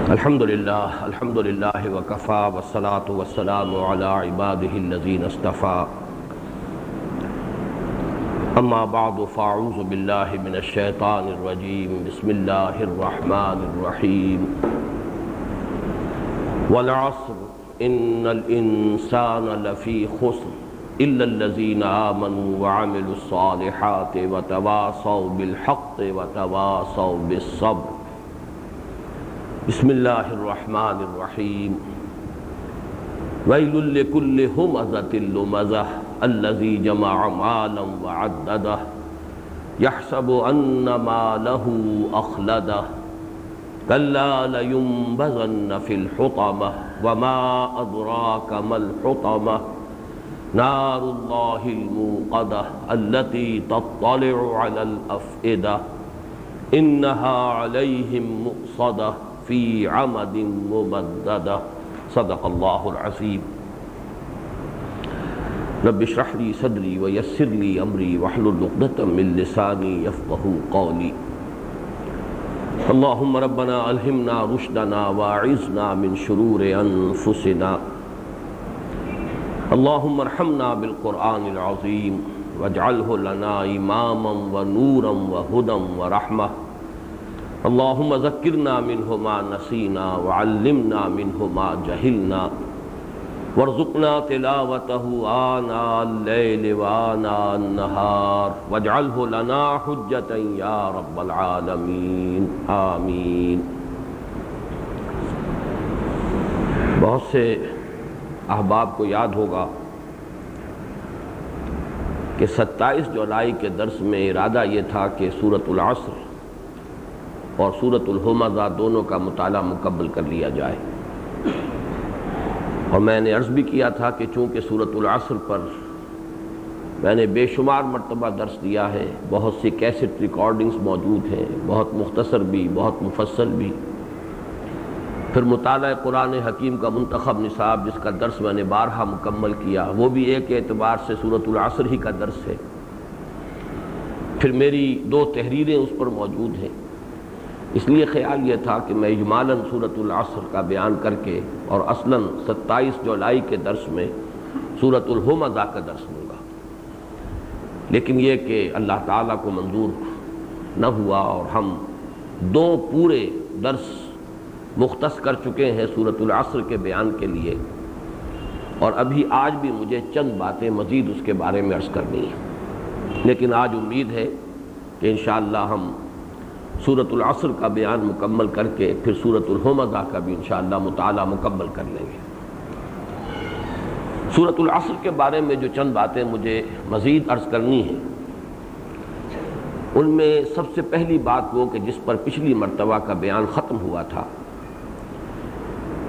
الحمد للہ وکفا والصلاة والسلام علی عباده الذین اصطفى اما بعد فاعوذ باللہ من الشیطان الرجیم بسم اللہ الرحمن الرحیم والعصر ان الانسان لفی خسر الا الذین آمنوا وعملوا الصالحات وتواصوا بالحق وتواصوا بالصبر بسم اللہ الرحمن الرحیم ویل لکل ہمزۃ لمزہ الذی جمع مالا وعددہ یحسب ان مالہ اخلدہ کلا لینبذن فی الحطمہ وما ادراک ما الحطمہ نار اللہ الموقدہ التی تطلع علی الافئدہ انہا علیہم مؤصدہ فی عمد ممددہ صدق اللہ العظیم رب اشرح لی صدری ویسر لی امری واحلل عقدۃ من لسانی یفقہوا قولی اللہم ربنا الہمنا رشدنا واعذنا من شرور انفسنا اللہم ارحمنا بالقرآن العظیم واجعلہ لنا اماما ونورا وہدی ورحمہ اللہم ذکرنا منہ ما نسینا وعلمنا منہ ما جہلنا وارزقنا تلاوتہ آناء اللیل وآناء النہار واجعلہ لنا حجتا یا رب العالمین آمین۔ بہت سے احباب کو یاد ہوگا کہ 27 جولائی کے درس میں ارادہ یہ تھا کہ سورۃ العصر اور سورۃ الہمزہ دونوں کا مطالعہ مکمل کر لیا جائے، اور میں نے عرض بھی کیا تھا کہ چونکہ سورۃ العصر پر میں نے بے شمار مرتبہ درس دیا ہے، بہت سی کیسٹ ریکارڈنگز موجود ہیں، بہت مختصر بھی بہت مفصل بھی، پھر مطالعہ قرآن حکیم کا منتخب نصاب جس کا درس میں نے بارہا مکمل کیا، وہ بھی ایک اعتبار سے سورۃ العصر ہی کا درس ہے، پھر میری 2 تحریریں اس پر موجود ہیں۔ اس لیے خیال یہ تھا کہ میں اجمالاً سورۃ العصر کا بیان کر کے اور اصلاً 27 جولائی کے درس میں سورۃ الہمزہ کا درس دوں گا، لیکن یہ کہ اللہ تعالیٰ کو منظور نہ ہوا اور ہم 2 پورے درس مختص کر چکے ہیں سورۃ العصر کے بیان کے لیے، اور ابھی آج بھی مجھے چند باتیں مزید اس کے بارے میں عرض کرنی ہیں، لیکن آج امید ہے کہ انشاءاللہ ہم سورۃ العصر کا بیان مکمل کر کے پھر سورۃ الہمزہ کا بھی انشاءاللہ مطالعہ مکمل کر لیں گے۔ سورۃ العصر کے بارے میں جو چند باتیں مجھے مزید عرض کرنی ہیں، ان میں سب سے پہلی بات وہ کہ جس پر پچھلی مرتبہ کا بیان ختم ہوا تھا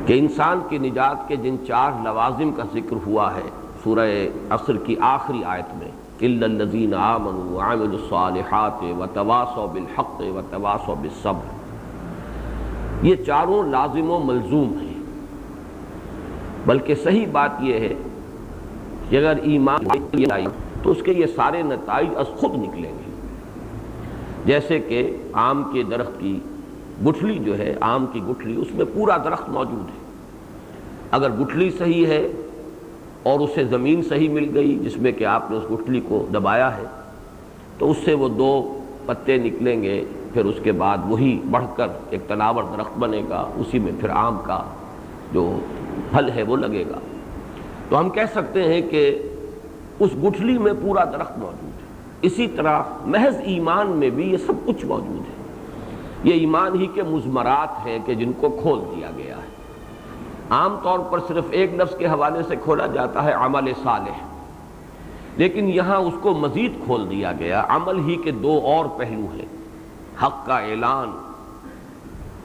کہ انسان کی نجات کے جن 4 لوازم کا ذکر ہوا ہے سورہ عصر کی آخری آیت میں، الا الذین آمنوا وعملوا الصالحات وتواصوا بالحق وتواصوا بالصبر، یہ چاروں لازم و ملزوم ہیں، بلکہ صحیح بات یہ ہے کہ اگر ایمان لائے تو اس کے یہ سارے نتائج از خود نکلیں گے، جیسے کہ آم کے درخت کی گٹھلی جو ہے، آم کی گٹھلی، اس میں پورا درخت موجود ہے، اگر گٹھلی صحیح ہے اور اسے زمین صحیح مل گئی جس میں کہ آپ نے اس گٹھلی کو دبایا ہے، تو اس سے وہ 2 پتے نکلیں گے، پھر اس کے بعد وہی بڑھ کر ایک تناور درخت بنے گا، اسی میں پھر آم کا جو پھل ہے وہ لگے گا۔ تو ہم کہہ سکتے ہیں کہ اس گٹھلی میں پورا درخت موجود ہے۔ اسی طرح محض ایمان میں بھی یہ سب کچھ موجود ہے، یہ ایمان ہی کے مضمرات ہیں کہ جن کو کھول دیا گیا ہے۔ عام طور پر صرف ایک لفظ کے حوالے سے کھولا جاتا ہے عمل صالح، لیکن یہاں اس کو مزید کھول دیا گیا۔ عمل ہی کے 2 اور پہلو ہیں، حق کا اعلان،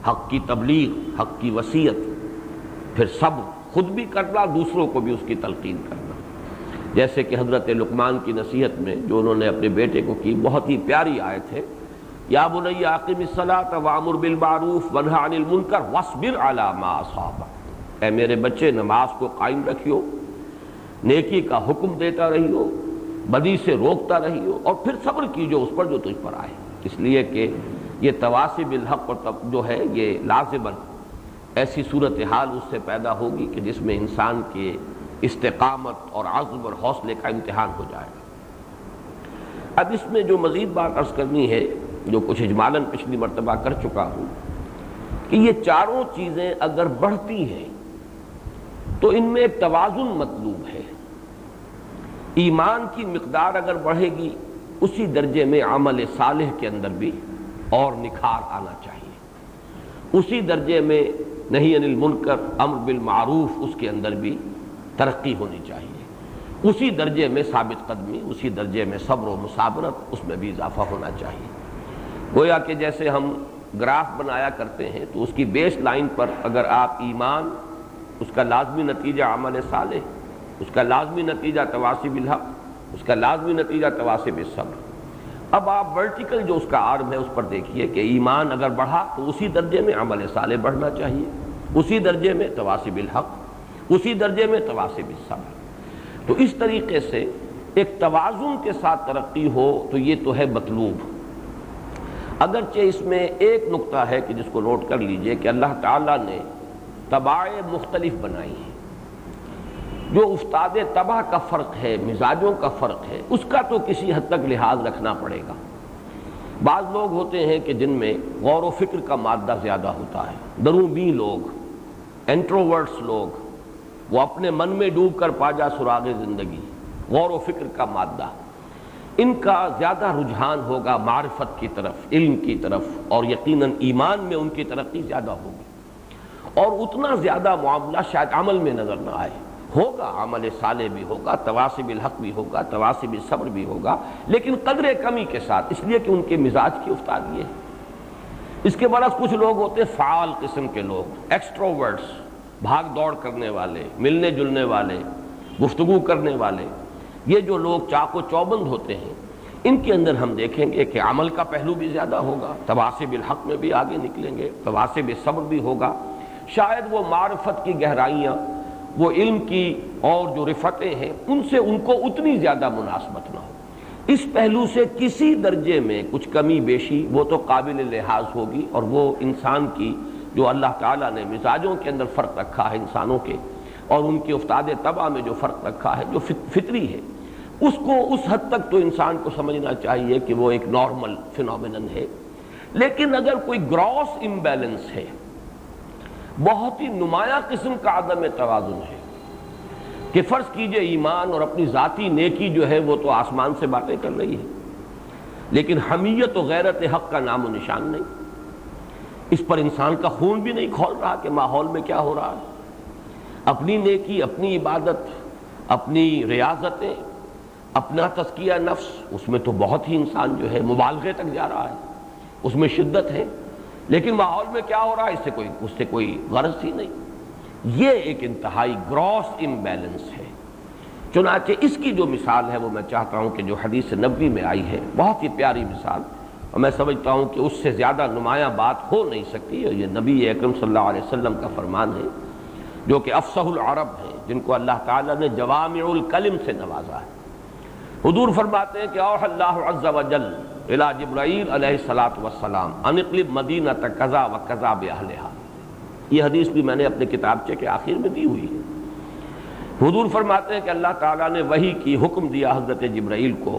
حق کی تبلیغ، حق کی وصیت، پھر صبر، خود بھی کرنا، دوسروں کو بھی اس کی تلقین کرنا، جیسے کہ حضرت لقمان کی نصیحت میں جو انہوں نے اپنے بیٹے کو کی، بہت ہی پیاری آیت ہے، یا بنی اقم الصلاۃ وامر بالمعروف وانھ عن المنکر واصبر علی ما اصابک، اے میرے بچے نماز کو قائم رکھیو، نیکی کا حکم دیتا رہیو، بدی سے روکتا رہیو، اور پھر صبر کیجو اس پر جو تجھ پر آئے، اس لیے کہ یہ تواصی بالحق جو ہے یہ لازماً ایسی صورتحال اس سے پیدا ہوگی کہ جس میں انسان کے استقامت اور عزم اور حوصلے کا امتحان ہو جائے گا۔ اب اس میں جو مزید بات عرض کرنی ہے، جو کچھ اجمالاً پچھلی مرتبہ کر چکا ہوں، کہ یہ چاروں چیزیں اگر بڑھتی ہیں تو ان میں ایک توازن مطلوب ہے۔ ایمان کی مقدار اگر بڑھے گی، اسی درجے میں عمل صالح کے اندر بھی اور نکھار آنا چاہیے، اسی درجے میں نہی عن المنکر امر بالمعروف اس کے اندر بھی ترقی ہونی چاہیے، اسی درجے میں ثابت قدمی، اسی درجے میں صبر و مثابرت اس میں بھی اضافہ ہونا چاہیے۔ گویا کہ جیسے ہم گراف بنایا کرتے ہیں تو اس کی بیس لائن پر اگر آپ ایمان، اس کا لازمی نتیجہ عمل صالح، اس کا لازمی نتیجہ تواصی بالحق، اس کا لازمی نتیجہ تواصی بالصبر، اب آپ ورٹیکل جو اس کا آرم ہے اس پر دیکھیے کہ ایمان اگر بڑھا تو اسی درجے میں عمل صالح بڑھنا چاہیے، اسی درجے میں تواصی بالحق، اسی درجے میں تواصی بالصبر۔ تو اس طریقے سے ایک توازن کے ساتھ ترقی ہو تو یہ تو ہے مطلوب۔ اگرچہ اس میں ایک نقطہ ہے کہ جس کو نوٹ کر لیجئے کہ اللہ تعالیٰ نے طباع مختلف بنائی ہیں۔ جو استاد طبع کا فرق ہے، مزاجوں کا فرق ہے، اس کا تو کسی حد تک لحاظ رکھنا پڑے گا۔ بعض لوگ ہوتے ہیں کہ جن میں غور و فکر کا مادہ زیادہ ہوتا ہے، دروں بین لوگ، انٹروورٹس لوگ، وہ اپنے من میں ڈوب کر پا جا سراغ زندگی، غور و فکر کا مادہ، ان کا زیادہ رجحان ہوگا معرفت کی طرف، علم کی طرف، اور یقیناً ایمان میں ان کی ترقی زیادہ ہوگی، اور اتنا زیادہ معاملہ شاید عمل میں نظر نہ آئے، ہوگا عمل صالح بھی ہوگا، تواصی بالحق بھی ہوگا، تواصی بالصبر بھی ہوگا، لیکن قدر کمی کے ساتھ، اس لیے کہ ان کے مزاج کی افتادی ہے۔ اس کے برعکس کچھ لوگ ہوتے ہیں فعال قسم کے لوگ، ایکسٹروورٹس، بھاگ دوڑ کرنے والے، ملنے جلنے والے، گفتگو کرنے والے، یہ جو لوگ چاق و چوبند ہوتے ہیں، ان کے اندر ہم دیکھیں گے کہ عمل کا پہلو بھی زیادہ ہوگا، تواصی بالحق میں بھی آگے نکلیں گے، تواصی بالصبر بھی ہوگا، شاید وہ معرفت کی گہرائیاں، وہ علم کی اور جو رفتیں ہیں ان سے ان کو اتنی زیادہ مناسبت نہ ہو۔ اس پہلو سے کسی درجے میں کچھ کمی بیشی وہ تو قابل لحاظ ہوگی، اور وہ انسان کی جو اللہ تعالیٰ نے مزاجوں کے اندر فرق رکھا ہے انسانوں کے، اور ان کے افتاد طبع میں جو فرق رکھا ہے جو فطری ہے، اس کو اس حد تک تو انسان کو سمجھنا چاہیے کہ وہ ایک نارمل فینومینن ہے۔ لیکن اگر کوئی گراس امبیلنس ہے، بہت ہی نمایاں قسم کا عدم توازن ہے، کہ فرض کیجئے ایمان اور اپنی ذاتی نیکی جو ہے وہ تو آسمان سے باتیں کر رہی ہے، لیکن حمیت و غیرت حق کا نام و نشان نہیں، اس پر انسان کا خون بھی نہیں کھول رہا کہ ماحول میں کیا ہو رہا ہے۔ اپنی نیکی، اپنی عبادت، اپنی ریاضتیں، اپنا تزکیہ نفس، اس میں تو بہت ہی انسان جو ہے مبالغے تک جا رہا ہے، اس میں شدت ہے، لیکن ماحول میں کیا ہو رہا ہے اس سے کوئی غرض ہی نہیں۔ یہ ایک انتہائی گراس امبیلنس ہے۔ چنانچہ اس کی جو مثال ہے وہ میں چاہتا ہوں کہ جو حدیث نبوی میں آئی ہے، بہت ہی پیاری مثال، اور میں سمجھتا ہوں کہ اس سے زیادہ نمایاں بات ہو نہیں سکتی، اور یہ نبی اکرم صلی اللہ علیہ وسلم کا فرمان ہے، جو کہ افصح العرب ہیں، جن کو اللہ تعالیٰ نے جوامع الکلم سے نوازا ہے۔ حضور فرماتے ہیں کہ اوحی اللہ عز وجل الی جبرائیل علیہ الصلاۃ والسلام ان اقلب مدینہ کذا و کذا باہلھا۔ یہ حدیث بھی میں نے اپنے کتابچے کے آخر میں دی ہوئی ہے۔ حضور فرماتے ہیں کہ اللہ تعالیٰ نے وحی کی حکم دیا حضرت جبرائیل کو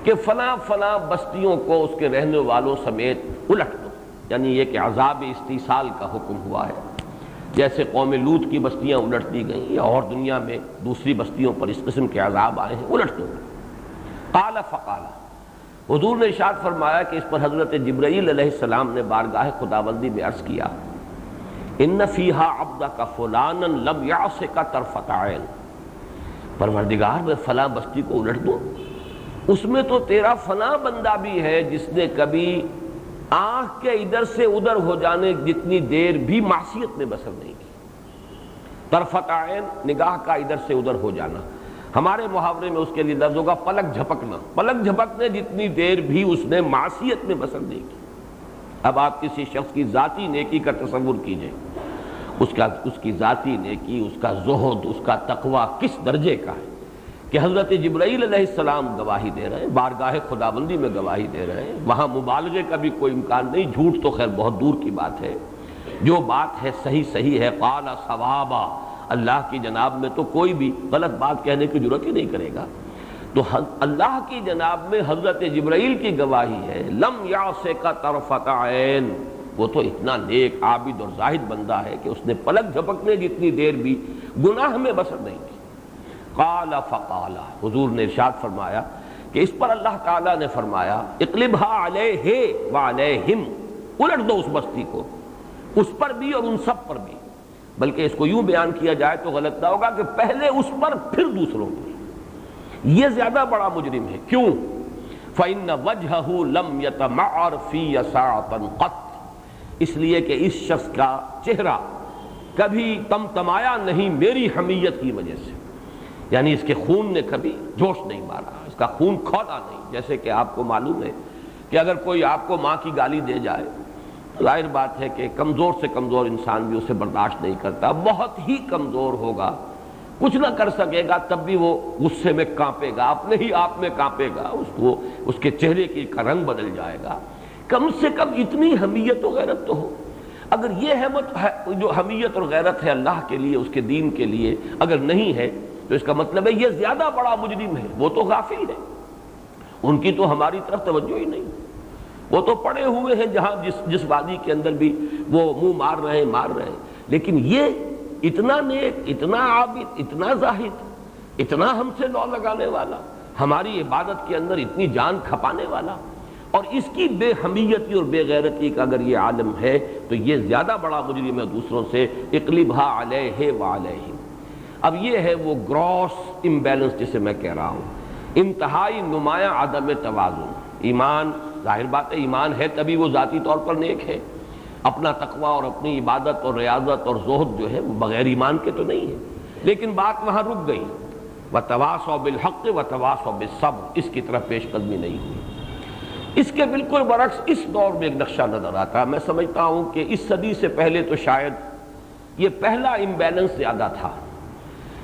کہ فلاں فلاں بستیوں کو اس کے رہنے والوں سمیت الٹ دو، یعنی یہ کہ عذاب استیصال کا حکم ہوا ہے، جیسے قوم لوط کی بستیاں الٹ دی گئیں، یا اور دنیا میں دوسری بستیوں پر اس قسم کے عذاب آئے ہیں، الٹ دو۔ قال فقال، حضور نے ارشاد فرمایا کہ اس پر حضرت جبرائیل علیہ السلام نے بارگاہ خداوندی میں عرض کیا، ان فیہا عبدک فلانا لم یعصک طرفۃ عین، پروردگار میں فلاں بستی کو الٹ دوں، اس میں تو تیرا فلاں بندہ بھی ہے جس نے کبھی آنکھ کے ادھر سے ادھر ہو جانے جتنی دیر بھی معصیت میں بسر نہیں کی۔ طرفۃ عین، نگاہ کا ادھر سے ادھر ہو جانا، ہمارے محاورے میں اس کے لیے لفظ ہوگا پلک جھپکنا، پلک جھپکنے جتنی دیر بھی اس نے معصیت میں بسر نہیں کی۔ اب آپ کسی شخص کی ذاتی نیکی کا تصور کیجئے، اس کی ذاتی نیکی، اس کا زہد، اس کا تقوی کس درجے کا ہے کہ حضرت جبرائیل علیہ السلام گواہی دے رہے ہیں، بارگاہ خداوندی میں گواہی دے رہے ہیں، وہاں مبالغے کا بھی کوئی امکان نہیں، جھوٹ تو خیر بہت دور کی بات ہے، جو بات ہے صحیح صحیح ہے، قال صوابا، اللہ کی جناب میں تو کوئی بھی غلط بات کہنے کی ضرورت ہی نہیں کرے گا۔ تو اللہ کی جناب میں حضرت جبرائیل کی گواہی ہے، لم یعصک طرفۃ عین، وہ تو اتنا نیک عابد اور زاہد بندہ ہے کہ اس نے پلک جھپکنے جتنی دیر بھی گناہ میں بسر نہیں کی۔ قال فقال، حضور نے ارشاد فرمایا کہ اس پر اللہ تعالیٰ نے فرمایا اقلبها علیہ وعلیہم، الٹ دو اس بستی کو، اس پر بھی اور ان سب پر بھی، بلکہ اس کو یوں بیان کیا جائے تو غلط نہ ہوگا کہ پہلے اس پر پھر دوسروں پر۔ یہ زیادہ بڑا مجرم ہے، کیوں؟ فَإِنَّ وَجْهَهُ لَمْ يَتَمَعَّرْ فِيَّ سَاعَةً قَطْ، اس لیے کہ اس شخص کا چہرہ کبھی تمتمایا نہیں میری حمیت کی وجہ سے، یعنی اس کے خون نے کبھی جوش نہیں مارا، اس کا خون کھولا نہیں۔ جیسے کہ آپ کو معلوم ہے کہ اگر کوئی آپ کو ماں کی گالی دے جائے، ظاہر بات ہے کہ کمزور سے کمزور انسان بھی اسے برداشت نہیں کرتا، بہت ہی کمزور ہوگا، کچھ نہ کر سکے گا، تب بھی وہ غصے میں کانپے گا، اپنے ہی آپ میں کانپے گا، اس کے چہرے کا رنگ بدل جائے گا۔ کم سے کم اتنی حمیت و غیرت تو ہو۔ اگر یہ جو حمیت اور غیرت ہے اللہ کے لیے، اس کے دین کے لیے اگر نہیں ہے تو اس کا مطلب ہے یہ زیادہ بڑا مجرم ہے، وہ تو غافل ہے، ان کی تو ہماری طرف توجہ ہی نہیں، وہ تو پڑے ہوئے ہیں جہاں جس وادی کے اندر بھی وہ منہ مار رہے ہیں، لیکن یہ اتنا نیک، اتنا عابد، اتنا زاہد، اتنا ہم سے لو لگانے والا، ہماری عبادت کے اندر اتنی جان کھپانے والا، اور اس کی بے حمیتی اور بے غیرتی کا اگر یہ عالم ہے تو یہ زیادہ بڑا مجرم ہے دوسروں سے۔ اقلبها علیہ وعلیہ، اب یہ ہے وہ گراس امبیلنس جسے میں کہہ رہا ہوں، انتہائی نمایاں عدم توازن۔ ایمان، ظاہر بات ہے ایمان ہے تبھی وہ ذاتی طور پر نیک ہے، اپنا تقوی اور اپنی عبادت اور ریاضت اور زہد جو ہے وہ بغیر ایمان کے تو نہیں ہے، لیکن بات وہاں رک گئی۔ وَتَوَاصَوْا بِالْحَقِّ وَتَوَاصَوْا بِالصَّبْرِ، اس کی طرف پیش قدمی نہیں ہوئی۔ اس کے بالکل برعکس اس دور میں ایک نقشہ نظر آتا ہے۔ میں سمجھتا ہوں کہ اس صدی سے پہلے تو شاید یہ پہلا امبیلنس زیادہ تھا،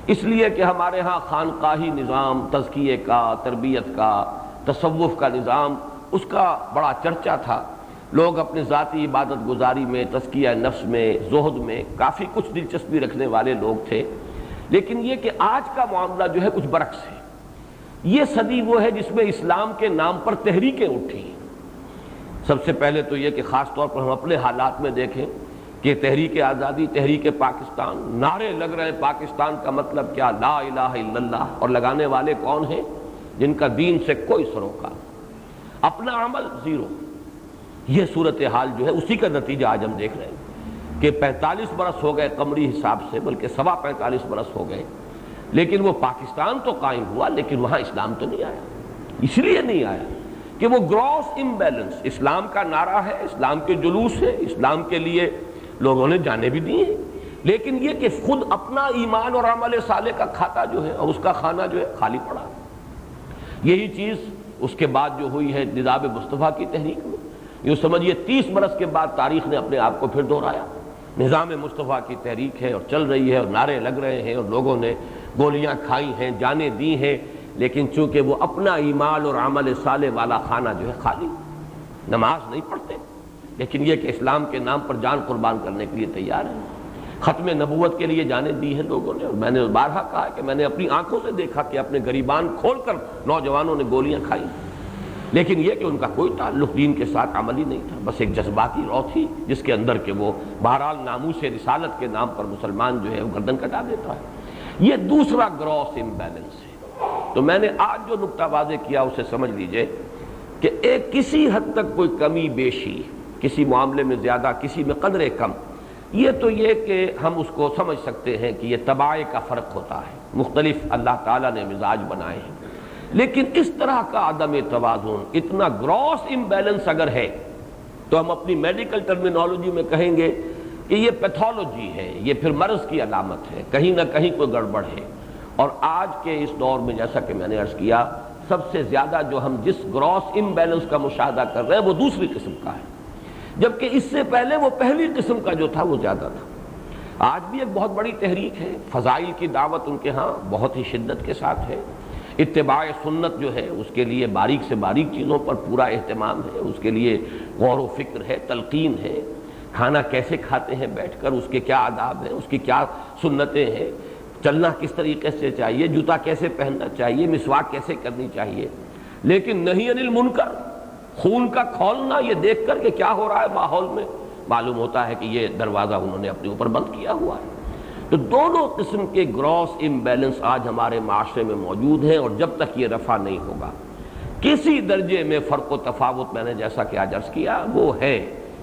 اس لیے کہ ہمارے ہاں خانقاہی نظام، تزکیے کا، تربیت کا، تصوف کا نظام، اس کا بڑا چرچا تھا، لوگ اپنے ذاتی عبادت گزاری میں، تزکیہ نفس میں، زہد میں کافی کچھ دلچسپی رکھنے والے لوگ تھے، لیکن یہ کہ آج کا معاملہ جو ہے کچھ برعکس ہے۔ یہ صدی وہ ہے جس میں اسلام کے نام پر تحریکیں اٹھی۔ سب سے پہلے تو یہ کہ خاص طور پر ہم اپنے حالات میں دیکھیں کہ تحریک آزادی، تحریک پاکستان، نعرے لگ رہے ہیں، پاکستان کا مطلب کیا، لا الہ الا اللہ، اور لگانے والے کون ہیں؟ جن کا دین سے کوئی سروکار، اپنا عمل زیرو۔ یہ صورتحال جو ہے اسی کا نتیجہ آج ہم دیکھ رہے ہیں کہ 45 برس ہو گئے قمری حساب سے، بلکہ 45 برس ہو گئے، لیکن وہ پاکستان تو قائم ہوا لیکن وہاں اسلام تو نہیں آیا۔ اس لیے نہیں آیا کہ وہ گراس امبیلنس، اسلام کا نعرہ ہے، اسلام کے جلوس ہے، اسلام کے لیے لوگوں نے جانیں بھی دی ہیں، لیکن یہ کہ خود اپنا ایمان اور عمل صالح کا کھاتا جو ہے اور اس کا کھانا جو ہے خالی پڑا۔ یہی چیز اس کے بعد جو ہوئی ہے نظام مصطفیٰ کی تحریک میں، یوں سمجھیے 30 برس کے بعد تاریخ نے اپنے آپ کو پھر دہرایا۔ نظام مصطفیٰ کی تحریک ہے اور چل رہی ہے اور نعرے لگ رہے ہیں اور لوگوں نے گولیاں کھائی ہیں، جانیں دی ہیں، لیکن چونکہ وہ اپنا ایمان اور عمل صالح والا خانہ جو ہے خالی، نماز نہیں پڑھتے، لیکن یہ کہ اسلام کے نام پر جان قربان کرنے کے لیے تیار ہیں، ختم نبوت کے لیے جانیں دی ہیں لوگوں نے، اور میں نے بارہا کہا کہ میں نے اپنی آنکھوں سے دیکھا کہ اپنے گریبان کھول کر نوجوانوں نے گولیاں کھائی، لیکن یہ کہ ان کا کوئی تعلق دین کے ساتھ عملی نہیں تھا، بس ایک جذباتی رو تھی جس کے اندر کہ وہ بہرحال ناموس رسالت کے نام پر مسلمان جو ہے وہ گردن کٹا دیتا ہے۔ یہ دوسرا گراس امبیلنس ہے۔ تو میں نے آج جو نقطہ واضح کیا اسے سمجھ لیجئے کہ ایک کسی حد تک کوئی کمی بیشی، کسی معاملے میں زیادہ، کسی میں قدرے کم، یہ تو یہ کہ ہم اس کو سمجھ سکتے ہیں کہ یہ طباع کا فرق ہوتا ہے، مختلف اللہ تعالیٰ نے مزاج بنائے ہیں، لیکن اس طرح کا عدم توازن، اتنا گراس امبیلنس اگر ہے تو ہم اپنی میڈیکل ٹرمینالوجی میں کہیں گے کہ یہ پیتھولوجی ہے، یہ پھر مرض کی علامت ہے، کہیں نہ کہیں کوئی گڑبڑ ہے۔ اور آج کے اس دور میں جیسا کہ میں نے عرض کیا، سب سے زیادہ جو ہم جس گراس امبیلنس کا مشاہدہ کر رہے ہیں وہ دوسری قسم کا ہے، جبکہ اس سے پہلے وہ پہلی قسم کا جو تھا وہ زیادہ تھا۔ آج بھی ایک بہت بڑی تحریک ہے، فضائل کی دعوت ان کے ہاں بہت ہی شدت کے ساتھ ہے، اتباع سنت جو ہے اس کے لیے باریک سے باریک چیزوں پر پورا اہتمام ہے، اس کے لیے غور و فکر ہے، تلقین ہے، کھانا کیسے کھاتے ہیں بیٹھ کر، اس کے کیا آداب ہیں، اس کی کیا سنتیں ہیں، چلنا کس طریقے سے چاہیے، جوتا کیسے پہننا چاہیے، مسواک کیسے کرنی چاہیے، لیکن نہی عن المنکر، خون کا کھولنا، یہ دیکھ کر کہ کیا ہو رہا ہے ماحول میں، معلوم ہوتا ہے کہ یہ دروازہ انہوں نے اپنے اوپر بند کیا ہوا ہے۔ تو دونوں قسم کے گراس امبیلنس آج ہمارے معاشرے میں موجود ہیں، اور جب تک یہ رفع نہیں ہوگا کسی درجے میں فرق و تفاوت، میں نے جیسا کہ آج عرض کیا وہ ہے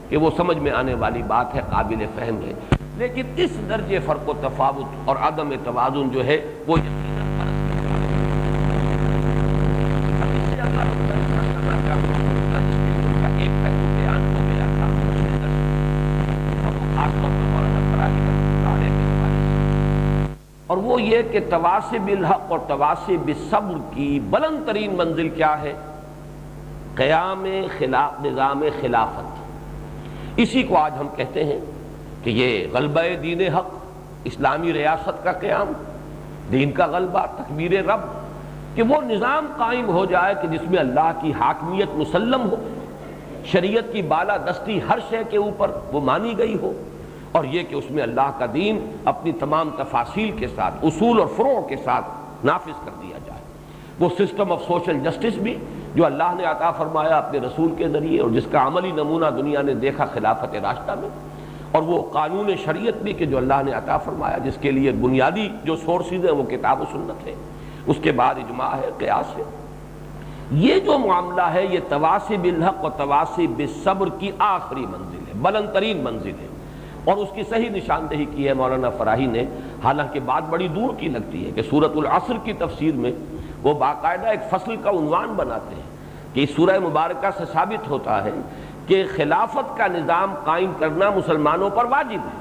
کہ وہ سمجھ میں آنے والی بات ہے، قابل فہم ہے، لیکن اس درجے فرق و تفاوت اور عدم توازن جو ہے وہ یقیناً ایک پہلو بیان ہو گیا تھا خاص طور پر مولانا فراہی اور وہ یہ کہ تواصی بالحق اور تواصی بالصبر کی بلند ترین منزل کیا ہے؟ قیام نظام خلافت۔ اسی کو آج ہم کہتے ہیں کہ یہ غلبہ دین حق، اسلامی ریاست کا قیام، دین کا غلبہ، تکبیر رب، کہ وہ نظام قائم ہو جائے کہ جس میں اللہ کی حاکمیت مسلم ہو، شریعت کی بالا دستی ہر شے کے اوپر وہ مانی گئی ہو، اور یہ کہ اس میں اللہ کا دین اپنی تمام تفاصیل کے ساتھ، اصول اور فروع کے ساتھ نافذ کر دیا جائے۔ وہ سسٹم آف سوشل جسٹس بھی جو اللہ نے عطا فرمایا اپنے رسول کے ذریعے، اور جس کا عملی نمونہ دنیا نے دیکھا خلافت راشدہ میں، اور وہ قانون شریعت بھی کہ جو اللہ نے عطا فرمایا، جس کے لیے بنیادی جو سورسز ہیں وہ کتاب و سنت ہے، اس کے بعد اجماع ہے، قیاس ہے۔ یہ جو معاملہ ہے یہ تواصی بالحق اور تواصی بالصبر کی آخری منزل ہے، بلند ترین منزل ہے، اور اس کی صحیح نشاندہی کی ہے مولانا فراہی نے، حالانکہ بات بڑی دور کی لگتی ہے کہ سورۃ العصر کی تفسیر میں وہ باقاعدہ ایک فصل کا عنوان بناتے ہیں کہ اس سورہ مبارکہ سے ثابت ہوتا ہے کہ خلافت کا نظام قائم کرنا مسلمانوں پر واجب ہے،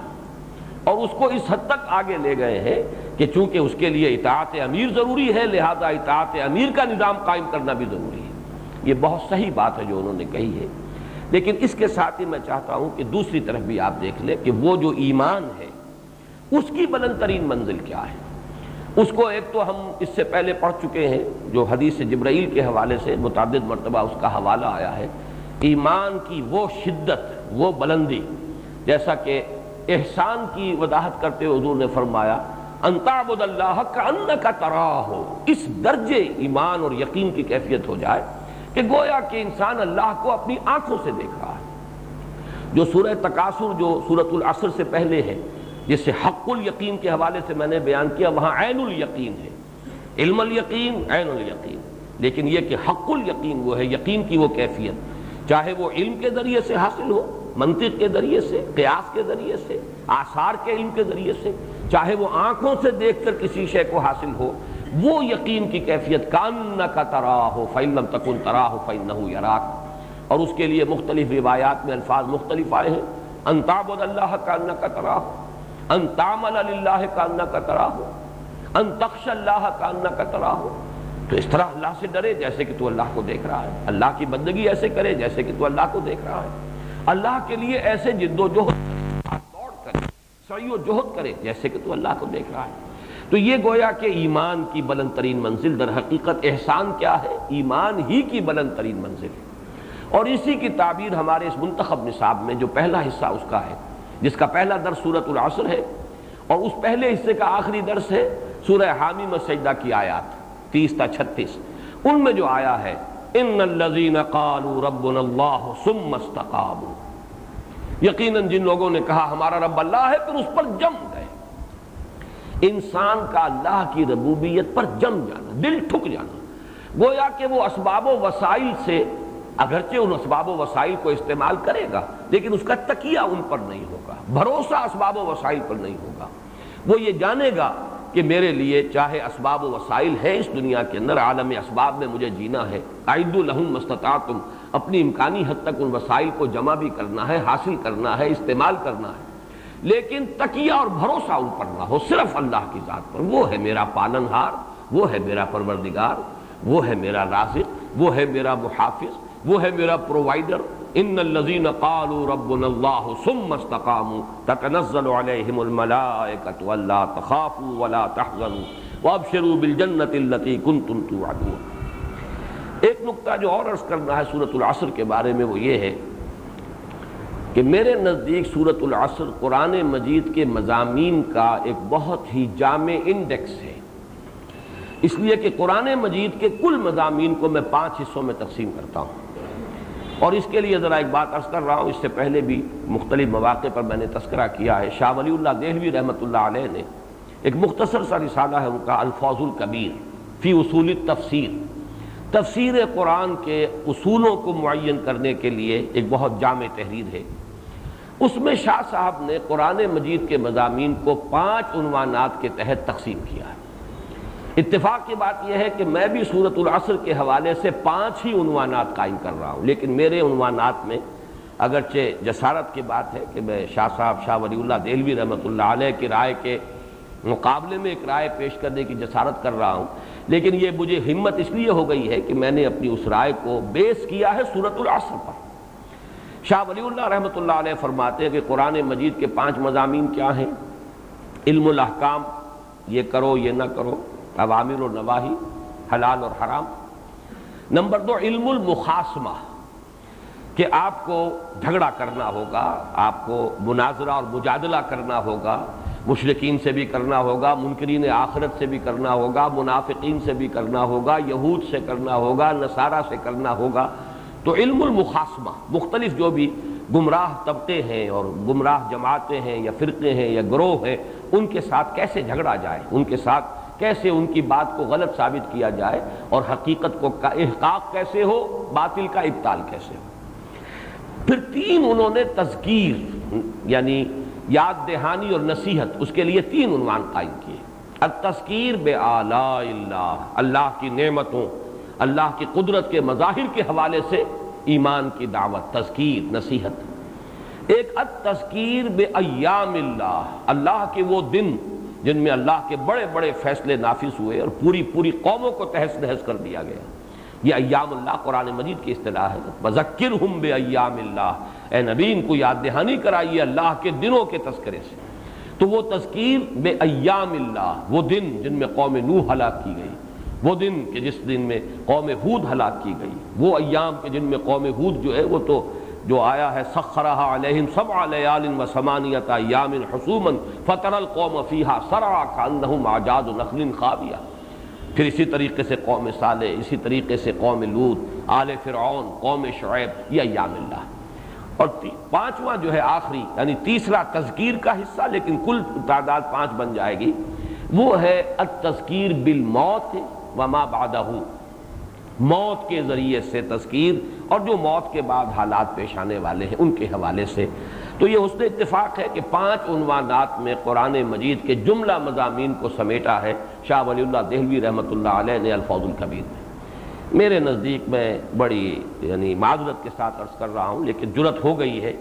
اور اس کو اس حد تک آگے لے گئے ہیں کہ چونکہ اس کے لیے اطاعت امیر ضروری ہے، لہذا اطاعت امیر کا نظام قائم کرنا بھی ضروری ہے۔ یہ بہت صحیح بات ہے جو انہوں نے کہی ہے، لیکن اس کے ساتھ ہی میں چاہتا ہوں کہ دوسری طرف بھی آپ دیکھ لیں کہ وہ جو ایمان ہے اس کی بلند ترین منزل کیا ہے۔ اس کو ایک تو ہم اس سے پہلے پڑھ چکے ہیں، جو حدیث جبرائیل کے حوالے سے متعدد مرتبہ اس کا حوالہ آیا ہے، ایمان کی وہ شدت، وہ بلندی، جیسا کہ احسان کی وضاحت کرتے ہوئے حضور نے فرمایا ان تعبد اللہ کأنک تراہ، اس درجے ایمان اور یقین کی کیفیت ہو جائے کہ گویا کہ انسان اللہ کو اپنی آنکھوں سے دیکھ رہا ہے۔ جو سورہ تکاثر جو سورۃ العصر سے پہلے ہے، جس سے حق الیقین کے حوالے سے میں نے بیان کیا، وہاں عین الیقین ہے، علم الیقین، عین الیقین، لیکن یہ کہ حق الیقین وہ ہے یقین کی وہ کیفیت، چاہے وہ علم کے ذریعے سے حاصل ہو، منطق کے ذریعے سے، قیاس کے ذریعے سے، آثار کے علم کے ذریعے سے، چاہے وہ آنکھوں سے دیکھ کر کسی شے کو حاصل ہو، وہ یقین کی کیفیت کانک تراہ فإن لم تکن تراہ فإنہ یراک۔ اور اس کے لیے مختلف روایات میں الفاظ مختلف آئے ہیں، ان تعبد اللہ کانک تراہ، ان تعمل للہ کانک تراہ، ان تخشى اللہ کانک تراہ۔ تو اس طرح اللہ سے ڈرے جیسے کہ تو اللہ کو دیکھ رہا ہے، اللہ کی بندگی ایسے کرے جیسے کہ تو اللہ کو دیکھ رہا ہے، اللہ کے لیے ایسے جد و جہد کرے، دوڑ کرے، سعی و جہد کرے جیسے کہ تو اللہ کو دیکھ رہا ہے۔ تو یہ گویا کہ ایمان کی بلند ترین منزل، در حقیقت احسان کیا ہے؟ ایمان ہی کی بلند ترین منزل ہے، اور اسی کی تعبیر ہمارے اس منتخب نصاب میں جو پہلا حصہ اس کا ہے، جس کا پہلا درس سورۃ العصر ہے، اور اس پہلے حصے کا آخری درس ہے سورہ حامیم السجدہ کی آیات 30 تا 36، ان میں جو آیا ہے ان الذین قالوا ربنا اللہ ثم استقاموا، یقیناً جن لوگوں نے کہا ہمارا رب اللہ ہے پھر اس پر جم گئے۔ انسان کا اللہ کی ربوبیت پر جم جانا، دل ٹھک جانا، گویا کہ وہ اسباب و وسائل سے اگرچہ ان اسباب و وسائل کو استعمال کرے گا لیکن اس کا تکیہ ان پر نہیں ہوگا، بھروسہ اسباب و وسائل پر نہیں ہوگا۔ وہ یہ جانے گا کہ میرے لیے چاہے اسباب و وسائل ہے اس دنیا کے اندر، عالم اسباب میں مجھے جینا ہے، اعدوا لہم ما استطعتم، اپنی امکانی حد تک ان وسائل کو جمع بھی کرنا ہے، حاصل کرنا ہے، استعمال کرنا ہے، لیکن تکیہ اور بھروسہ ان پر نہ ہو، صرف اللہ کی ذات پر۔ وہ ہے میرا پالنہار، وہ ہے میرا پروردگار، وہ ہے میرا رازق، وہ ہے میرا محافظ، وہ ہے میرا پرووائڈر۔ ان الذین قالوا ربنا اللہ ثم استقاموا تتنزل علیہم الملائکۃ الا تخافوا ولا تحزنوا وابشروا بالجنۃ التی کنتم توعدون۔ ایک نقطہ جو اور عرض کرنا ہے سورۃ العصر کے بارے میں وہ یہ ہے کہ میرے نزدیک سورۃ العصر قرآن مجید کے مضامین کا ایک بہت ہی جامع انڈیکس ہے، اس لیے کہ قرآن مجید کے کل مضامین کو میں 5 حصوں میں تقسیم کرتا ہوں۔ اور اس کے لیے ذرا ایک بات عرض کر رہا ہوں، اس سے پہلے بھی مختلف مواقع پر میں نے تذکرہ کیا ہے۔ شاہ ولی اللہ دہلوی رحمۃ اللہ علیہ نے ایک مختصر سا رسالہ ہے ان کا الفاظ الکبیر فی اصول التفسیر، تفسیر قرآن کے اصولوں کو معین کرنے کے لیے ایک بہت جامع تحریر ہے۔ اس میں شاہ صاحب نے قرآن مجید کے مضامین کو 5 عنوانات کے تحت تقسیم کیا ہے۔ اتفاق کی بات یہ ہے کہ میں بھی سورۃ العصر کے حوالے سے 5 ہی عنوانات قائم کر رہا ہوں، لیکن میرے عنوانات میں اگرچہ جسارت کی بات ہے کہ میں شاہ صاحب شاہ ولی اللہ دہلوی رحمۃ اللہ علیہ کی رائے کے مقابلے میں ایک رائے پیش کرنے کی جسارت کر رہا ہوں، لیکن یہ مجھے ہمت اس لیے ہو گئی ہے کہ میں نے اپنی اس رائے کو بیس کیا ہے سورۃ العصر پر۔ شاہ ولی اللہ رحمۃ اللہ علیہ فرماتے ہیں کہ قرآن مجید کے 5 مضامین کیا ہیں؟ علم الاحکام، یہ کرو یہ نہ کرو، اوامر و نواہی، حلال اور حرام۔ نمبر 2 علم المخاصمہ، کہ آپ کو جھگڑا کرنا ہوگا، آپ کو مناظرہ اور مجادلہ کرنا ہوگا، مشرکین سے بھی کرنا ہوگا، منکرین آخرت سے بھی کرنا ہوگا، منافقین سے بھی کرنا ہوگا، یہود سے کرنا ہوگا، نصارہ سے کرنا ہوگا۔ تو علم المخاصمہ، مختلف جو بھی گمراہ طبقے ہیں اور گمراہ جماعتیں ہیں یا فرقے ہیں یا گروہ ہیں، ان کے ساتھ کیسے جھگڑا جائے، ان کے ساتھ کیسے ان کی بات کو غلط ثابت کیا جائے، اور حقیقت کو کا احقاق کیسے ہو، باطل کا ابطال کیسے ہو۔ پھر 3 انہوں نے تذکیر یعنی یاد دہانی اور نصیحت، اس کے لیے 3 عنوان قائم کیے۔ التذکیر بآلاء اللہ، اللہ کی نعمتوں، اللہ کی قدرت کے مظاہر کے حوالے سے ایمان کی دعوت، تذکیر، نصیحت۔ ایک التذکیر بایام اللہ، اللہ کے وہ دن جن میں اللہ کے بڑے بڑے فیصلے نافذ ہوئے اور پوری قوموں کو تہس نہس کر دیا گیا۔ یہ ایام اللہ قرآن مجید کی اصطلاح ہے۔ وذکرہم بایام اللہ، اے نبی ان کو یاد دہانی کرائیے اللہ کے دنوں کے تذکرے سے۔ تو وہ تذکیر بایام اللہ، وہ دن جن میں قوم نوح ہلاک کی گئی، وہ دن کہ جس دن میں قوم ہود ہلاک کی گئی، وہ ایام کے جن میں قوم ہود جو ہے وہ تو جو آیا ہے سخرھا علیہم 7 لیال و8 ایام حسوما فتری القوم فیہا صرعا کانہم اعجاز نخل خاویہ۔ پھر اسی طریقے سے قوم صالح، اسی طریقے سے قوم لوط، آل فرعون، قوم شعیب، یہ ایام اللہ۔ اور 5واں جو ہے آخری یعنی تیسرا تذکیر کا حصہ، لیکن کل تعداد 5 بن جائے گی، وہ ہے التذکیر بالموت وما بعدہ، موت کے ذریعے سے تذکیر اور جو موت کے بعد حالات پیش آنے والے ہیں ان کے حوالے سے۔ تو یہ حسن اتفاق ہے کہ 5 عنوانات میں قرآن مجید کے جملہ مضامین کو سمیٹا ہے شاہ ولی اللہ دہلوی رحمۃ اللہ علیہ نے الفاظ الکبیر میں۔ میرے نزدیک میں بڑی یعنی معذرت کے ساتھ عرض کر رہا ہوں، لیکن جرأت ہو گئی ہے،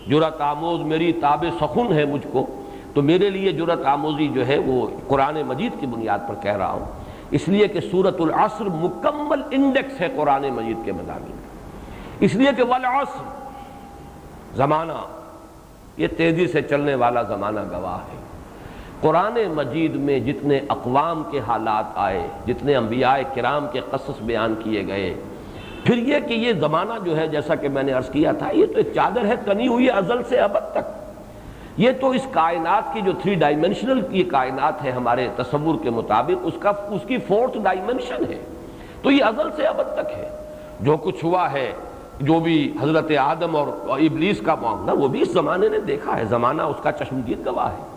جرأت آموز میری تاب سخن ہے مجھ کو، تو میرے لیے جرأت آموزی جو ہے وہ قرآن مجید کی بنیاد پر کہہ رہا ہوں، اس لیے کہ سورۃ العصر مکمل انڈیکس ہے قرآن مجید کے مضامین کا۔ اس لیے کہ والعصر، زمانہ یہ تیزی سے چلنے والا زمانہ گواہ ہے۔ قرآن مجید میں جتنے اقوام کے حالات آئے، جتنے انبیاء کرام کے قصص بیان کیے گئے، پھر یہ کہ یہ زمانہ جو ہے جیسا کہ میں نے عرض کیا تھا، یہ تو ایک چادر ہے تنی ہوئی ازل سے ابد تک۔ یہ تو اس کائنات کی جو 3 ڈائمنشنل یہ کائنات ہے ہمارے تصور کے مطابق، اس کی 4th ڈائمنشن ہے، تو یہ ازل سے ابد تک ہے۔ جو کچھ ہوا ہے، جو بھی حضرت آدم اور ابلیس کا معاملہ، وہ بھی اس زمانے نے دیکھا ہے، زمانہ اس کا چشمدید گواہ ہے۔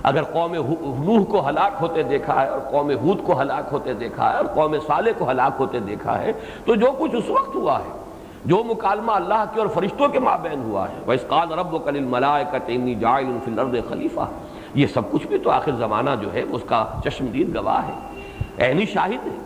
اگر قوم نوح کو ہلاک ہوتے دیکھا ہے اور قوم ہود کو ہلاک ہوتے دیکھا ہے اور قوم صالح کو ہلاک ہوتے دیکھا ہے، تو جو کچھ اس وقت ہوا ہے، جو مکالمہ اللہ کے اور فرشتوں کے مابین ہوا ہے، وَإِذْ قَالَ رَبُّكَ لِلْمَلَائِكَةِ إِنِّي جَاعِلٌ فِي الْأَرْضِ خَلِيفَةً، یہ سب کچھ بھی تو آخر زمانہ جو ہے اس کا چشمدید گواہ ہے، عینی شاہد ہے۔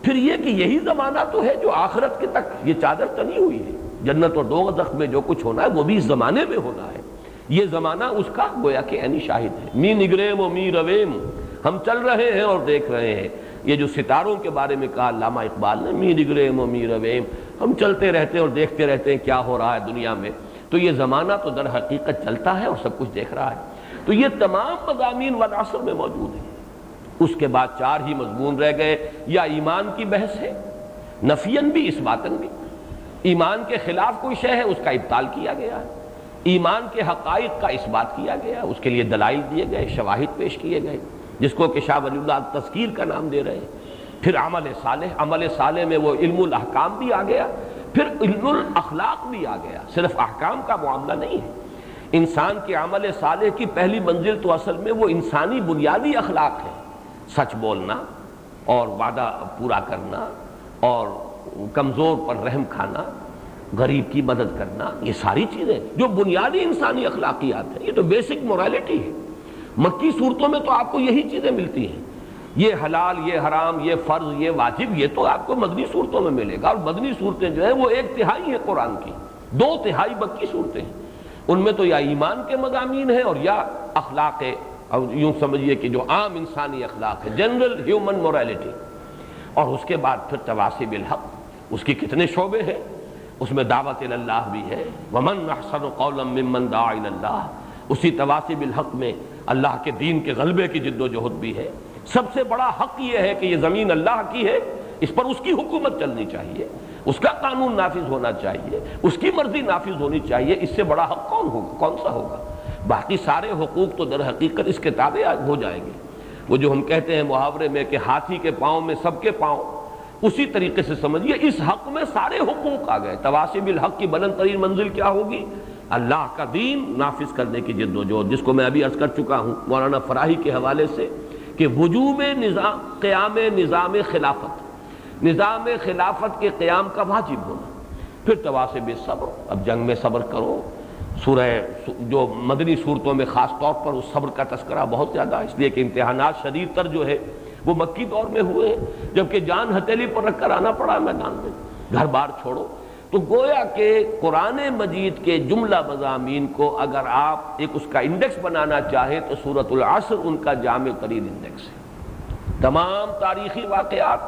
پھر یہ کہ یہی زمانہ تو ہے جو آخرت کے تک یہ چادر تنی ہوئی ہے، جنت اور دوزخ میں جو کچھ ہونا ہے وہ بھی اس زمانے میں ہونا ہے۔ یہ زمانہ اس کا گویا کہ عینی شاہد ہے۔ می نگریم و می رویم، ہم چل رہے ہیں اور دیکھ رہے ہیں۔ یہ جو ستاروں کے بارے میں کہا علامہ اقبال نے، می نگریم و می رویم، ہم چلتے رہتے ہیں اور دیکھتے رہتے ہیں کیا ہو رہا ہے دنیا میں، تو یہ زمانہ تو در حقیقت چلتا ہے اور سب کچھ دیکھ رہا ہے۔ تو یہ تمام مضامین والعصر میں موجود ہیں۔ اس کے بعد 4 ہی مضمون رہ گئے، یا ایمان کی بحث ہے، نفین بھی اس باتن بھی، ایمان کے خلاف کوئی شے ہے اس کا ابطال کیا گیا ہے، ایمان کے حقائق کا اس بات کیا گیا، اس کے لیے دلائل دیے گئے، شواہد پیش کیے گئے، جس کو کہ شاہ ولی اللہ تذکیر کا نام دے رہے ہیں۔ پھر عمل صالح میں وہ علم الاحکام بھی آ گیا، پھر علم الاخلاق بھی آ گیا، صرف احکام کا معاملہ نہیں ہے۔ انسان کے عمل صالح کی پہلی منزل تو اصل میں وہ انسانی بنیادی اخلاق ہے، سچ بولنا اور وعدہ پورا کرنا اور کمزور پر رحم کھانا، غریب کی مدد کرنا، یہ ساری چیزیں جو بنیادی انسانی اخلاقیات ہیں، یہ تو بیسک مورالٹی ہے۔ مکی صورتوں میں تو آپ کو یہی چیزیں ملتی ہیں، یہ حلال، یہ حرام، یہ فرض، یہ واجب، یہ تو آپ کو مدنی صورتوں میں ملے گا۔ اور مدنی صورتیں جو ہیں وہ 1/3 ہیں قرآن کی، 2/3 مکی صورتیں ہیں۔ ان میں تو یا ایمان کے مضامین ہیں اور یا اخلاق، اور یوں سمجھیے کہ جو عام انسانی اخلاق ہے، جنرل ہیومن مورالٹی۔ اور اس کے بعد پھر تواصی بالحق، اس کی کتنے شعبے ہیں، اس میں دعوت اللہ بھی ہے، ومن احسن قولا ممن دعا الی اللہ، اسی تواصی بالحق میں اللہ کے دین کے غلبے کی جد و جہد بھی ہے۔ سب سے بڑا حق یہ ہے کہ یہ زمین اللہ کی ہے، اس پر اس کی حکومت چلنی چاہیے، اس کا قانون نافذ ہونا چاہیے، اس کی مرضی نافذ ہونی چاہیے۔ اس سے بڑا حق کون سا ہوگا؟ باقی سارے حقوق تو در حقیقت اس کے تابع ہو جائیں گے۔ وہ جو ہم کہتے ہیں محاورے میں کہ ہاتھی کے پاؤں میں سب کے پاؤں، اسی طریقے سے سمجھیے اس حق میں سارے حقوق آ گئے۔ تواصی بالحق کی بلند ترین منزل کیا ہوگی؟ اللہ کا دین نافذ کرنے کی جد و جہد، جس کو میں ابھی عرض کر چکا ہوں مولانا فراہی کے حوالے سے کہ وجوب قیام نظام خلافت، نظام خلافت کے قیام کا واجب ہونا۔ پھر تواصی بالصبر، اب جنگ میں صبر کرو۔ سورہ جو مدنی صورتوں میں خاص طور پر اس صبر کا تذکرہ بہت زیادہ، اس لیے کہ امتحانات شدید تر جو ہے وہ مکی دور میں ہوئے ہیں، جبکہ جان ہتھیلی پر رکھ کر آنا پڑا میدان میں، گھر بار چھوڑو۔ تو گویا کہ قرآن مجید کے جملہ مضامین کو اگر آپ ایک اس کا انڈیکس بنانا چاہیں تو سورۃ العصر ان کا جامع ترین انڈیکس ہے۔ تمام تاریخی واقعات،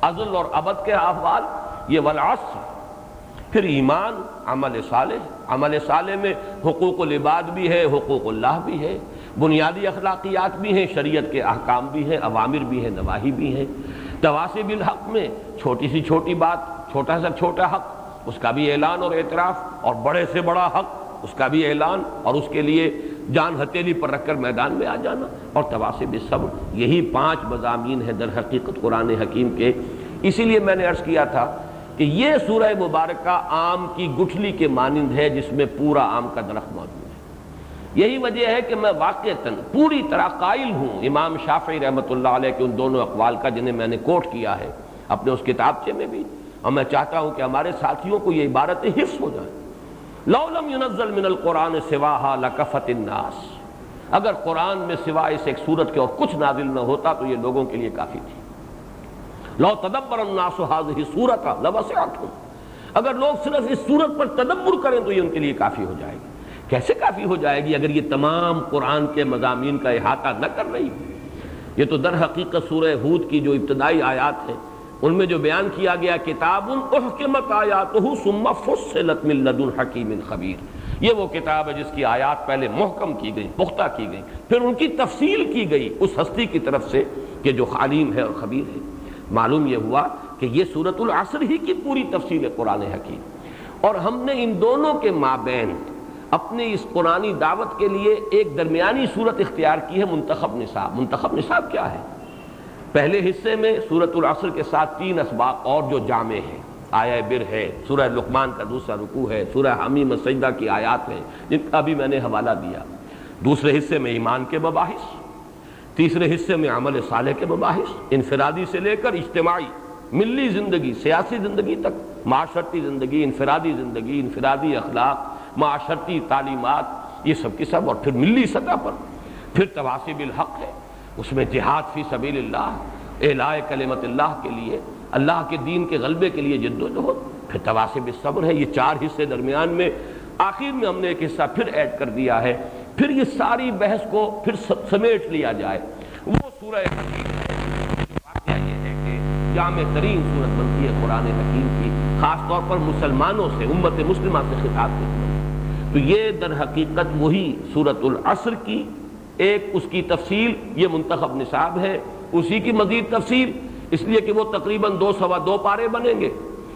ازل اور ابد کے احوال، یہ والعصر۔ پھر ایمان، عمل صالح میں حقوق العباد بھی ہے، حقوق اللہ بھی ہے، بنیادی اخلاقیات بھی ہیں، شریعت کے احکام بھی ہیں، اوامر بھی ہیں، نواہی بھی ہیں۔ تواصی بالحق میں چھوٹی سی چھوٹی بات، چھوٹا سا چھوٹا حق، اس کا بھی اعلان اور اعتراف، اور بڑے سے بڑا حق، اس کا بھی اعلان اور اس کے لیے جان ہتھیلی پر رکھ کر میدان میں آ جانا، اور تواصی بالصبر۔ یہی 5 مضامین ہیں در حقیقت قرآن حکیم کے۔ اسی لیے میں نے عرض کیا تھا کہ یہ سورہ مبارکہ آم کی گٹھلی کے مانند ہے جس میں پورا آم کا درخت موجود ہے۔ یہی وجہ ہے کہ میں واقعتاً پوری طرح قائل ہوں امام شافعی رحمۃ اللہ علیہ کے ان دونوں اقوال کا جنہیں میں نے کوٹ کیا ہے اپنے اس کتابچے میں بھی، اور میں چاہتا ہوں کہ ہمارے ساتھیوں کو یہ عبارتیں حفظ ہو جائیں۔ لَوْ لَمْ يُنَزَّلْ مِنَ الْقُرْآنِ سِوَاهَا لَكَفَتِ النَّاسِ، اگر قرآن میں سوائے اس ایک سورت کے اور کچھ نازل نہ ہوتا تو یہ لوگوں کے لیے کافی تھی۔ لَوْ تَدَبَّرَ النَّاسُ هَٰذِهِ السُّورَةَ لَوَسِعَتْهُمْ، اگر لوگ صرف اس سورت پر تدبر کریں تو یہ ان کے لیے کافی ہو جائے گی۔ کیسے کافی ہو جائے گی اگر یہ تمام قرآن کے مضامین کا احاطہ نہ کر رہی؟ یہ تو در حقیقت سورہ ہود کی جو ابتدائی آیات ہیں ان میں جو بیان کیا گیا کتاب احکمت آیاتہ ثم فصلت من لدن حکیم خبیر، یہ وہ کتاب ہے جس کی آیات پہلے محکم کی گئی، پختہ کی گئی، پھر ان کی تفصیل کی گئی اس ہستی کی طرف سے کہ جو علیم ہے اور خبیر ہے۔ معلوم یہ ہوا کہ یہ سورۃ العصر ہی کی پوری تفصیل ہے قرآن حکیم، اور ہم نے ان دونوں کے مابین اپنی اس قرآنی دعوت کے لیے ایک درمیانی صورت اختیار کی ہے، منتخب نصاب۔ منتخب نصاب کیا ہے؟ پہلے حصے میں سورۃ العصر کے ساتھ 3 اسباق اور جو جامع ہیں، آیہ بر ہے، سورہ لقمان کا دوسرا رکوع ہے، سورہ حمیم السجدہ کی آیات ہیں جن کا بھی میں نے حوالہ دیا۔ دوسرے حصے میں ایمان کے مباحث، تیسرے حصے میں عمل صالح کے مباحث، انفرادی سے لے کر اجتماعی، ملی زندگی، سیاسی زندگی تک، معاشرتی زندگی، انفرادی زندگی، انفرادی اخلاق، معاشرتی تعلیمات، یہ سب کی سب، اور پھر ملی سطح پر پھر تواصی بالحق ہے، اس میں جہاد فی سبیل اللہ، اعلاء کلمت اللہ کے لیے، اللہ کے دین کے غلبے کے لیے جد و جہد، پھر تواصی بالصبر ہے۔ یہ 4 حصے درمیان میں آخر میں ہم نے ایک حصہ پھر ایڈ کر دیا ہے۔ پھر یہ ساری بحث کو پھر سمیٹ لیا جائے، وہ سورہ حکیم ہے۔ واقعہ یہ ہے کہ جامع ترین صورت بنتی ہے قرآن حکیم کی، خاص طور پر مسلمانوں سے، امت مسلمہ سے خطاب کرتی ہے۔ تو یہ در حقیقت وہی سورۃ العصر کی ایک اس کی تفصیل، یہ منتخب نصاب ہے، اسی کی مزید تفصیل، اس لیے کہ وہ تقریباً 2 سوا 2 پارے بنیں گے۔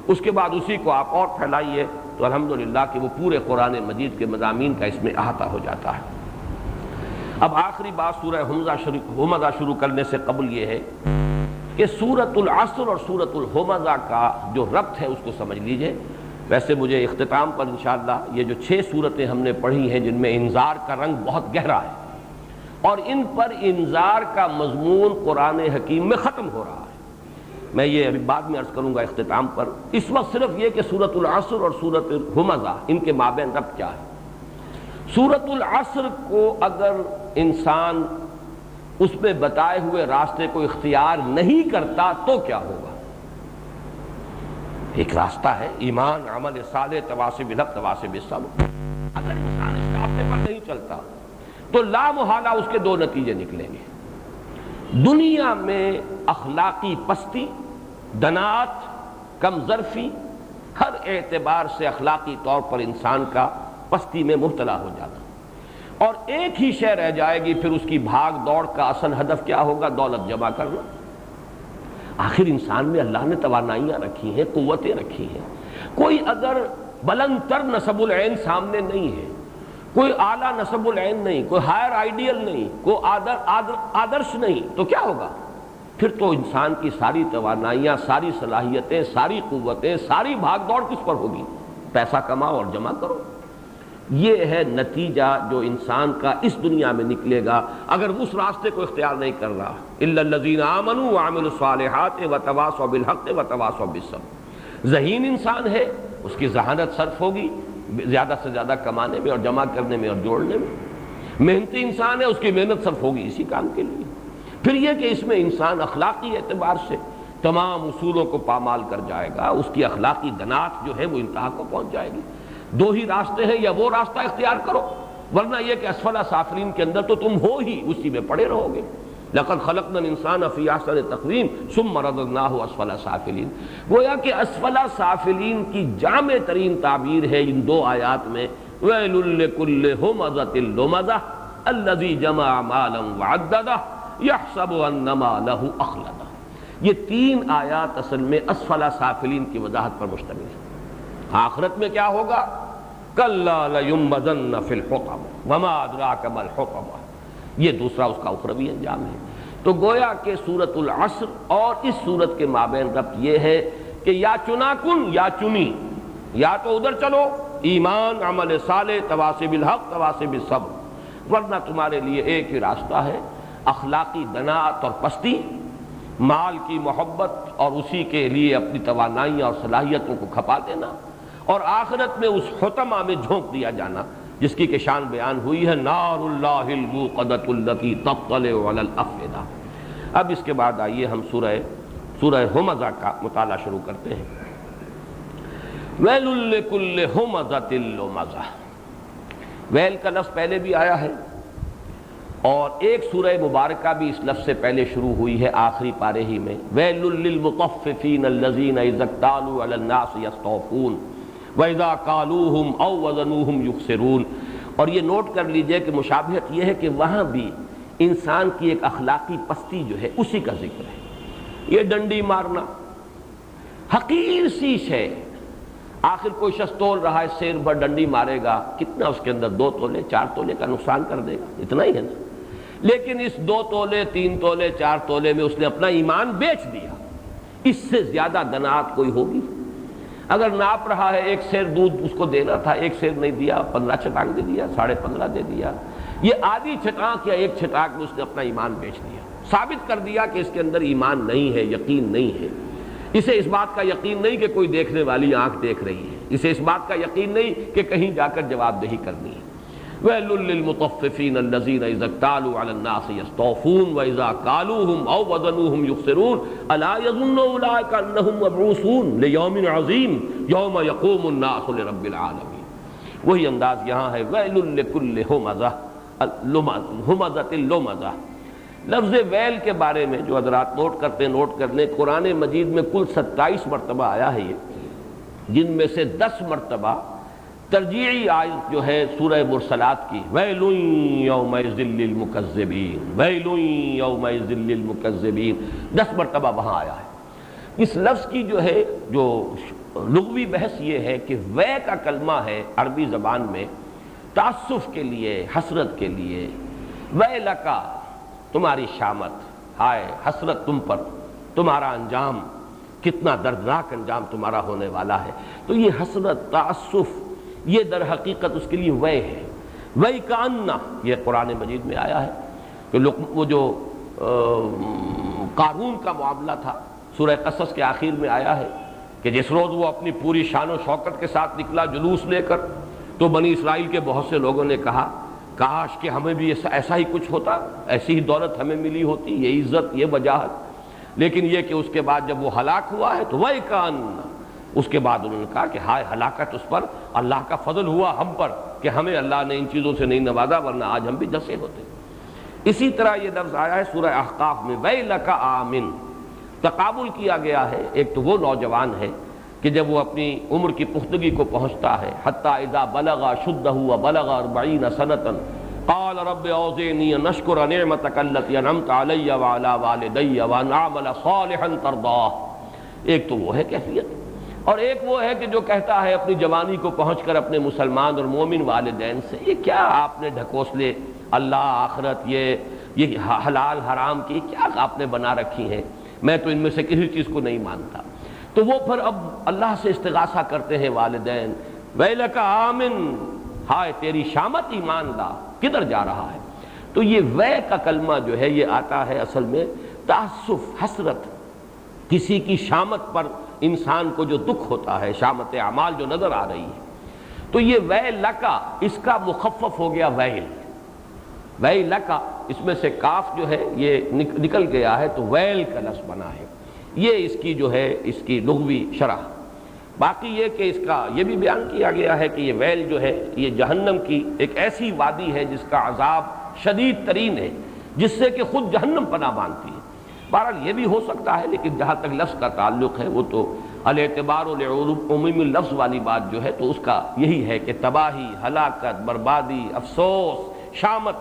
اس کے بعد اسی کو آپ اور پھیلائیے تو الحمدللہ کہ وہ پورے قرآن مجید کے مضامین کا اس میں احاطہ ہو جاتا ہے۔ اب آخری بات سورہ ہمزہ شروع کرنے سے قبل یہ ہے کہ سورۃ العصر اور سورۃ الہمزہ کا جو ربط ہے اس کو سمجھ لیجئے۔ ویسے مجھے اختتام پر انشاءاللہ یہ جو 6 سورتیں ہم نے پڑھی ہیں جن میں انذار کا رنگ بہت گہرا ہے اور ان پر انذار کا مضمون قرآن حکیم میں ختم ہو رہا ہے، میں یہ ابھی بعد میں عرض کروں گا اختتام پر۔ اس وقت صرف یہ کہ سورۃ العصر اور سورۃ الہمزہ ان کے مابین ربط کیا ہے۔ سورۃ العصر کو اگر انسان اس میں بتائے ہوئے راستے کو اختیار نہیں کرتا تو کیا ہوگا؟ ایک راستہ ہے ایمان، عمل صالح، تواصی بالحق، تواصی بالصبر۔ اگر انسان اس راستے پر نہیں چلتا تو لا محالہ اس کے 2 نتیجے نکلیں گے۔ دنیا میں اخلاقی پستی، دنات، کم ظرفی، ہر اعتبار سے اخلاقی طور پر انسان کا پستی میں مبتلا ہو جانا، اور ایک ہی شے رہ جائے گی پھر اس کی بھاگ دوڑ کا اصل ہدف کیا ہوگا؟ دولت جمع کرنا۔ آخر انسان میں اللہ نے توانائیاں رکھی ہیں، قوتیں رکھی ہیں۔ کوئی اگر بلند تر نصب العین سامنے نہیں ہے، کوئی اعلیٰ نصب العین نہیں، کوئی ہائر آئیڈیل نہیں، کوئی آدرش نہیں، تو کیا ہوگا؟ پھر تو انسان کی ساری توانائیاں، ساری صلاحیتیں، ساری قوتیں، ساری بھاگ دوڑ کس پر ہوگی؟ پیسہ کماؤ اور جمع کرو۔ یہ ہے نتیجہ جو انسان کا اس دنیا میں نکلے گا اگر اس راستے کو اختیار نہیں کر رہا۔ الا الذین آمنوا وعملوا الصالحات وتواصوا بالحق وتواصوا بالصبر۔ ذہین انسان ہے، اس کی ذہانت صرف ہوگی زیادہ سے زیادہ کمانے میں اور جمع کرنے میں اور جوڑنے میں۔ محنتی انسان ہے، اس کی محنت صرف ہوگی اسی کام کے لیے۔ پھر یہ کہ اس میں انسان اخلاقی اعتبار سے تمام اصولوں کو پامال کر جائے گا، اس کی اخلاقی دنات جو ہے وہ انتہا کو پہنچ جائے گی۔ 2 ہی راستے ہیں، یا وہ راستہ اختیار کرو، ورنہ یہ کہ اسفل سافلین کے اندر تو تم ہو ہی، اسی میں پڑے رہو گے۔ لقد خلقنا الانسان فی احسن تقویم ثم رددناہ اسفل سافلین۔ گویا کہ اسفل سافلین کی جامع ترین تعبیر ہے ان 2 آیات میں، ویل لکل ہمزۃ لمزہ الذی جمع مالا وعددہ یحسب ان مالہ اخلدہ۔ یہ 3 آیات اصل میں اسفل سافلین کی وضاحت پر مشتمل ہے۔ آخرت میں کیا ہوگا؟ کلا لینبذن فی الحطمہ وما ادراک ما الحطمہ۔ یہ دوسرا اس کا اخروی انجام ہے۔ تو گویا کہ سورۃ العصر اور اس سورت کے مابین ربط یہ ہے کہ یا چنا کن یا چنی، یا تو ادھر چلو ایمان، عمل صالح، تواصی بالحق، تواصی بالصبر، ورنہ تمہارے لیے ایک ہی راستہ ہے، اخلاقی دنات اور پستی، مال کی محبت اور اسی کے لیے اپنی توانائیاں اور صلاحیتوں کو کھپا دینا، اور آخرت میں اس حطمہ میں جھونک دیا جانا جس کی کہ شان بیان ہوئی ہے، نار اللہ الموقدۃ التی تطلع علی الافئدہ۔ اب اس کے بعد آئیے ہم سورہ ہمزہ کا مطالعہ شروع کرتے ہیں۔ ویل لکل ہمزۃ لمزہ، ویل کا لفظ پہلے بھی آیا ہے اور ایک سورہ مبارکہ بھی اس لفظ سے پہلے شروع ہوئی ہے آخری پارے ہی میں، ویل للمطففین الذین اذا اکتالوا علی الناس یستوفون وَإِذَا قَالُوهُمْ أَوْ وَزَنُوهُمْ يُخْسِرُونَ۔ اور یہ نوٹ کر لیجئے کہ مشابہت یہ ہے کہ وہاں بھی انسان کی ایک اخلاقی پستی جو ہے اسی کا ذکر ہے۔ یہ ڈنڈی مارنا حقیر سی شے، آخر کوئی شخص تول رہا ہے سیر بھر ڈنڈی مارے گا، کتنا اس کے اندر 2 تولے 4 تولے کا نقصان کر دے گا، اتنا ہی ہے نا۔ لیکن اس 2 تولے 3 تولے 4 تولے میں اس نے اپنا ایمان بیچ دیا، اس سے زیادہ دنات کوئی ہوگی؟ اگر ناپ رہا ہے 1 سیر دودھ اس کو دینا تھا، 1 سیر نہیں دیا، 15 چھٹانک دے دیا، 15.5 دے دیا، یہ آدھی چھٹانک یا 1 چھٹانک میں اس نے اپنا ایمان بیچ دیا، ثابت کر دیا کہ اس کے اندر ایمان نہیں ہے، یقین نہیں ہے۔ اسے اس بات کا یقین نہیں کہ کوئی دیکھنے والی آنکھ دیکھ رہی ہے، اسے اس بات کا یقین نہیں کہ کہیں جا کر جواب دہی کرنی ہے۔ وَيْلٌ لِّلْمُطَفِّفِينَ الَّذِينَ إِذَا اكْتَالُوا عَلَى النَّاسِ يَسْتَوْفُونَ وَإِذَا كَالُوهُمْ أَوْ وَزَنُوهُمْ يُخْسِرُونَ أَلَا يَظُنُّ أُولَٰئِكَ أَنَّهُمْ مَبْعُوثُونَ لِيَوْمٍ عَظِيمٍ يَوْمَ يَقُومُ النَّاسُ لِرَبِّ الْعَالَمِينَ۔ وہی انداز یہاں ہے، وَيْلٌ لِّكُلِّ ہُمَزَةٍ لُمَزَةٍ۔ لفظ ویل کے بارے میں جو حضرات نوٹ کرتے نوٹ کر لیں، قرآن مجید میں کل 27 مرتبہ آیا ہے یہ، جن میں سے 10 مرتبہ ترجیعی آیت جو ہے سورہ مرسلات کی، ویل یومئذ للمکذبین، ویل یومئذ للمکذبین، 10 مرتبہ وہاں آیا ہے۔ اس لفظ کی جو ہے جو لغوی بحث یہ ہے کہ وے کا کلمہ ہے عربی زبان میں تعسف کے لیے، حسرت کے لیے. وے لکا، تمہاری شامت، ہائے حسرت تم پر، تمہارا انجام کتنا دردناک انجام تمہارا ہونے والا ہے. تو یہ حسرت، تعسف، یہ در حقیقت اس کے لیے وے ہے. وے کاننا، یہ قرآن مجید میں آیا ہے کہ وہ جو قارون کا معاملہ تھا سورہ قصص کے آخر میں آیا ہے کہ جس روز وہ اپنی پوری شان و شوکت کے ساتھ نکلا جلوس لے کر، تو بنی اسرائیل کے بہت سے لوگوں نے کہا کاش کہ ہمیں بھی ایسا ہی کچھ ہوتا، ایسی ہی دولت ہمیں ملی ہوتی، یہ عزت، یہ وجاہت. لیکن یہ کہ اس کے بعد جب وہ ہلاک ہوا ہے تو وَإِ كَانَ، اس کے بعد انہوں نے کہا کہ ہائے ہلاکت اس پر، اللہ کا فضل ہوا ہم پر کہ ہمیں اللہ نے ان چیزوں سے نہیں نوازا، ورنہ آج ہم بھی دسے ہوتے. اسی طرح یہ لفظ آیا ہے سورہ احقاف میں وَيْلَكَ آمن. تقابل کیا گیا ہے. ایک تو وہ نوجوان ہے کہ جب وہ اپنی عمر کی پختگی کو پہنچتا ہے، حتیٰ اذا بلغ شدہ وبلغ 40 سنة قال رب اوزعنی ان اشکر نعمتک التی انعمت علی وعلی والدی وان اعمل صالحا ترضاہ. ایک تو وہ ہے کیفیت، اور ایک وہ ہے کہ جو کہتا ہے اپنی جوانی کو پہنچ کر اپنے مسلمان اور مومن والدین سے، یہ کیا آپ نے ڈھکوسلے اللہ آخرت، یہ حلال حرام کی کیا آپ نے بنا رکھی ہیں، میں تو ان میں سے کسی چیز کو نہیں مانتا. تو وہ پھر اب اللہ سے استغاثہ کرتے ہیں والدین، ویلک آمن، ہائے تیری شامت ایمان لا، کدھر جا رہا ہے. تو یہ وے کا کلمہ جو ہے یہ آتا ہے اصل میں تعسف، حسرت، کسی کی شامت پر انسان کو جو دکھ ہوتا ہے، شامت اعمال جو نظر آ رہی ہے. تو یہ وے لکا، اس کا مخفف ہو گیا ویل. وے لکا، اس میں سے کاف جو ہے یہ نکل گیا ہے تو ویل کا لفظ بنا ہے. یہ اس کی جو ہے اس کی لغوی شرح. باقی یہ کہ اس کا یہ بھی بیان کیا گیا ہے کہ یہ ویل جو ہے یہ جہنم کی ایک ایسی وادی ہے جس کا عذاب شدید ترین ہے، جس سے کہ خود جہنم پناہ مانتی ہے. بہرحال یہ بھی ہو سکتا ہے، لیکن جہاں تک لفظ کا تعلق ہے وہ تو الاعتبار لعموم اللفظ والی بات جو ہے تو اس کا یہی ہے کہ تباہی، ہلاکت، بربادی، افسوس، شامت.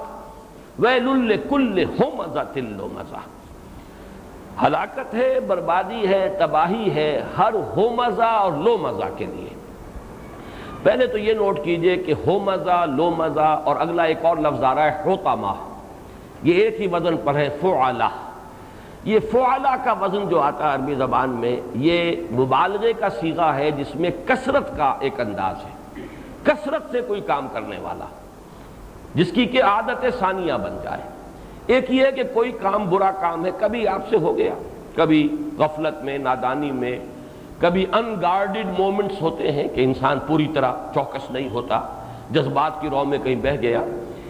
ویل لکل ہمزۃ لمزہ، ہلاکت ہے، بربادی ہے، تباہی ہے ہر ہومزہ اور لومزہ کے لیے. پہلے تو یہ نوٹ کیجئے کہ ہومزہ، لومزہ اور اگلا ایک اور لفظ آ رہا ہے حطمہ، یہ ایک ہی وزن پر ہے فعلہ. یہ فعلہ کا وزن جو آتا ہے عربی زبان میں یہ مبالغے کا صیغہ ہے جس میں کثرت کا ایک انداز ہے، کثرت سے کوئی کام کرنے والا جس کی کہ عادت ثانیہ بن جائے. ایک یہ ہے کہ کوئی کام برا کام ہے، کبھی آپ سے ہو گیا، کبھی غفلت میں، نادانی میں، کبھی ان گارڈڈ مومنٹس ہوتے ہیں کہ انسان پوری طرح چوکس نہیں ہوتا، جذبات کی رو میں کہیں بہہ گیا.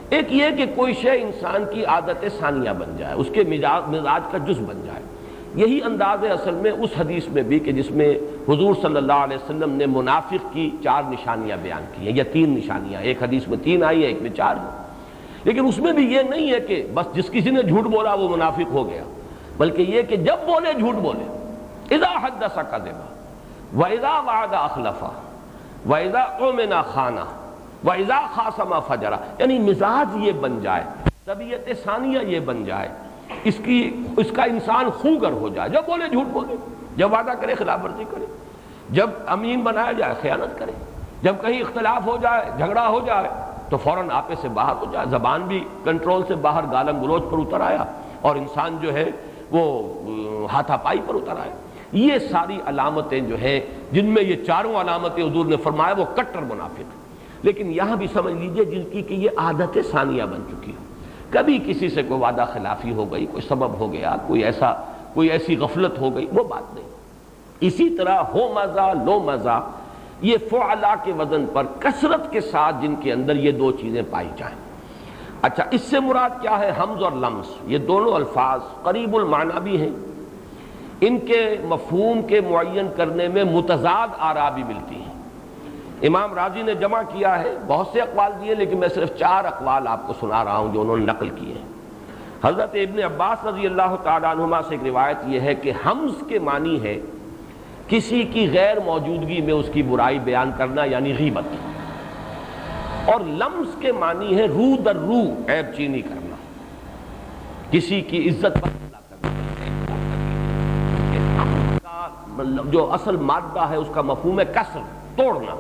ایک یہ کہ کوئی شے انسان کی عادت ثانیہ بن جائے، اس کے مزاج کا جز بن جائے. یہی انداز ہے اصل میں اس حدیث میں بھی کہ جس میں حضور صلی اللہ علیہ وسلم نے منافق کی 4 نشانیاں بیان کی ہیں، یا 3 نشانیاں، ایک حدیث میں 3 آئی ہے، ایک میں 4 ہیں. لیکن اس میں بھی یہ نہیں ہے کہ بس جس کسی نے جھوٹ بولا وہ منافق ہو گیا، بلکہ یہ کہ جب بولے جھوٹ بولے. اذا حدث کذب واذا وعد اخلف واذا اؤمن خان واذا خاصم فجر. یعنی مزاج یہ بن جائے، طبیعت ثانیہ یہ بن جائے، اس کا انسان خوگر ہو جائے. جب بولے جھوٹ بولے، جب وعدہ کرے خلاف ورزی کرے، جب امین بنایا جائے خیانت کرے، جب کہیں اختلاف ہو جائے، جھگڑا ہو جائے تو فوراً آپے سے باہر ہو جائے، زبان بھی کنٹرول سے باہر گالم گلوچ پر اتر آیا، اور انسان جو ہے وہ ہاتھا پائی پر اتر آیا. یہ ساری علامتیں جو ہیں جن میں یہ 4 علامتیں حضور نے فرمایا وہ کٹر منافق. لیکن یہاں بھی سمجھ لیجئے جن کی کہ یہ عادت ثانیہ بن چکی ہے، کبھی کسی سے کوئی وعدہ خلافی ہو گئی، کوئی سبب ہو گیا، کوئی ایسی غفلت ہو گئی، وہ بات نہیں. اسی طرح ہو مزہ لو مزہ، یہ فعلا کے وزن پر کثرت کے ساتھ جن کے اندر یہ 2 چیزیں پائی جائیں. اچھا، اس سے مراد کیا ہے؟ حمز اور لمس، یہ دونوں الفاظ قریب المعنی بھی ہیں، ان کے مفہوم کے معین کرنے میں متضاد آراء بھی ملتی ہیں. امام راضی نے جمع کیا ہے، بہت سے اقوال دیے، لیکن میں صرف 4 اقوال آپ کو سنا رہا ہوں جو انہوں نے نقل کیے ہیں. حضرت ابن عباس رضی اللہ تعالیٰ عنہما سے ایک روایت یہ ہے کہ حمز کے معنی ہے کسی کی غیر موجودگی میں اس کی برائی بیان کرنا، یعنی غیبت. اور لمز کے معنی ہے رو در رو عیب چینی کرنا، کسی کی عزت پر حملہ کرنا. حمز کا جو اصل مادہ ہے اس کا مفہوم ہے کسر، توڑنا،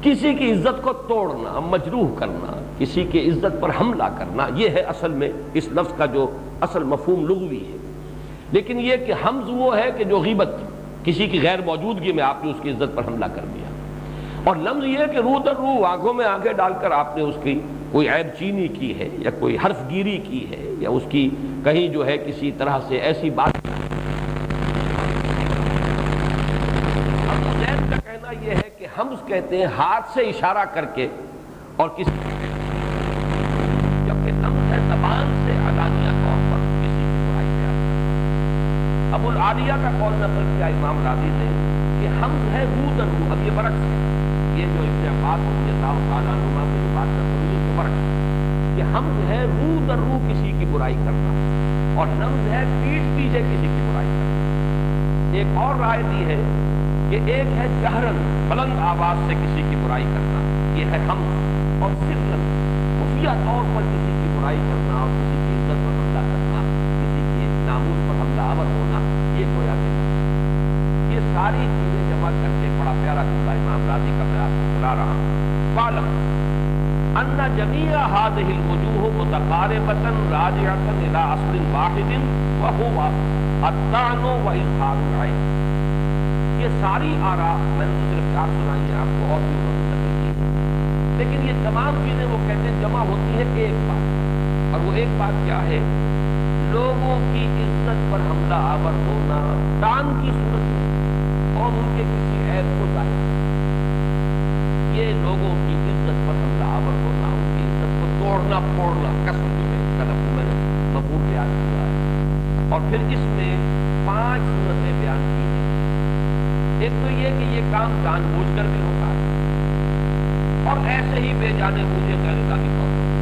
کسی کی عزت کو توڑنا، مجروح کرنا، کسی کی عزت پر حملہ کرنا، یہ ہے اصل میں اس لفظ کا جو اصل مفہوم لغوی ہے۔ لیکن یہ کہ حمز وہ ہے کہ جو غیبت، کسی کی غیر موجودگی میں آپ نے اس کی عزت پر حملہ کر دیا، اور لمز یہ ہے کہ روح در روح، آنکھوں میں آنکھیں ڈال کر آپ نے اس کی کوئی عیب چینی کی ہے یا کوئی حرف گیری کی ہے یا اس کی کہیں جو ہے کسی طرح سے ایسی بات۔ ابو زید کا کہنا یہ ہے کہ حمز کہتے ہیں ہاتھ سے اشارہ کر کے اور کسی، جبکہ لمز ہے زبان سے علانیہ طور پر کسی کی برائی بیان کرنا۔ ابو العالیہ کا قول نقل کیا امام راضی نے کہ حمز ہے روح در روح، اب یہ برعکس ہے، یہ جو ابن عباس رضی اللہ تعالیٰ عنہما کی جو بات نقل ہوئی اس کے برعکس کہ حمز ہے روح در روح کسی کی برائی کرنا، اور لمز ہے پیٹھ پیچھے کسی کی برائی کرنا۔ ایک اور رائے دی ہے کہ ایک ہے جہرن، بلند آواز سے کسی کی برائی کرنا، یہ ہے حمز، اور سرن، خفیہ طور پر کسی کی برائی کرنا اور کسی کی عزت پر حملہ کرنا، کسی کی ناموس پر حملہ آور ہونا، یہ گویا کہ یہ ساری چیزیں جمع کر کے بڑا پیارا جملہ امام راضی کا میں آپ کو سنا رہا ہوں۔ فَاعْلَمْ أَنَّ جَمِيعَ هَذِهِ الْوُجُوهُ مُتَقَارِبَةً رَاجِعَةً إِلَىٰ أَصْلٍ وَاحِدٍ وَهُوَ الطَّعْنُ وَإِظْهَارُ الْعَيْبِ۔ یہ ساری آراء میں نے تو صرف 4 سنائی ہیں آپ کو، اور بھی انہوں نے نقل کی ہے، لیکن یہ تمام چیزیں وہ کہتے ہیں جمع ہوتی ہیں ایک بات، اور وہ ایک بات کیا ہے؟ لوگوں کی عزت پر حملہ آور ہونا طعن کی صورت میں اور ان کے کسی عیب کو ظاہر کرنا، یہ لوگوں کی عزت پر حملہ آور ہونا، ان کی عزت کو توڑنا پھوڑنا، قسم جو ہے اس کا لفظ میں نے مفہوم بیان کیا ہے۔ اور پھر اس میں 5 صورتیں بیان کی ہیں۔ ایک تو یہ کہ یہ کام جان بوجھ کر بھی ہوتا ہے اور ایسے ہی بے جانے بوجھے غیر ارادی طور پر۔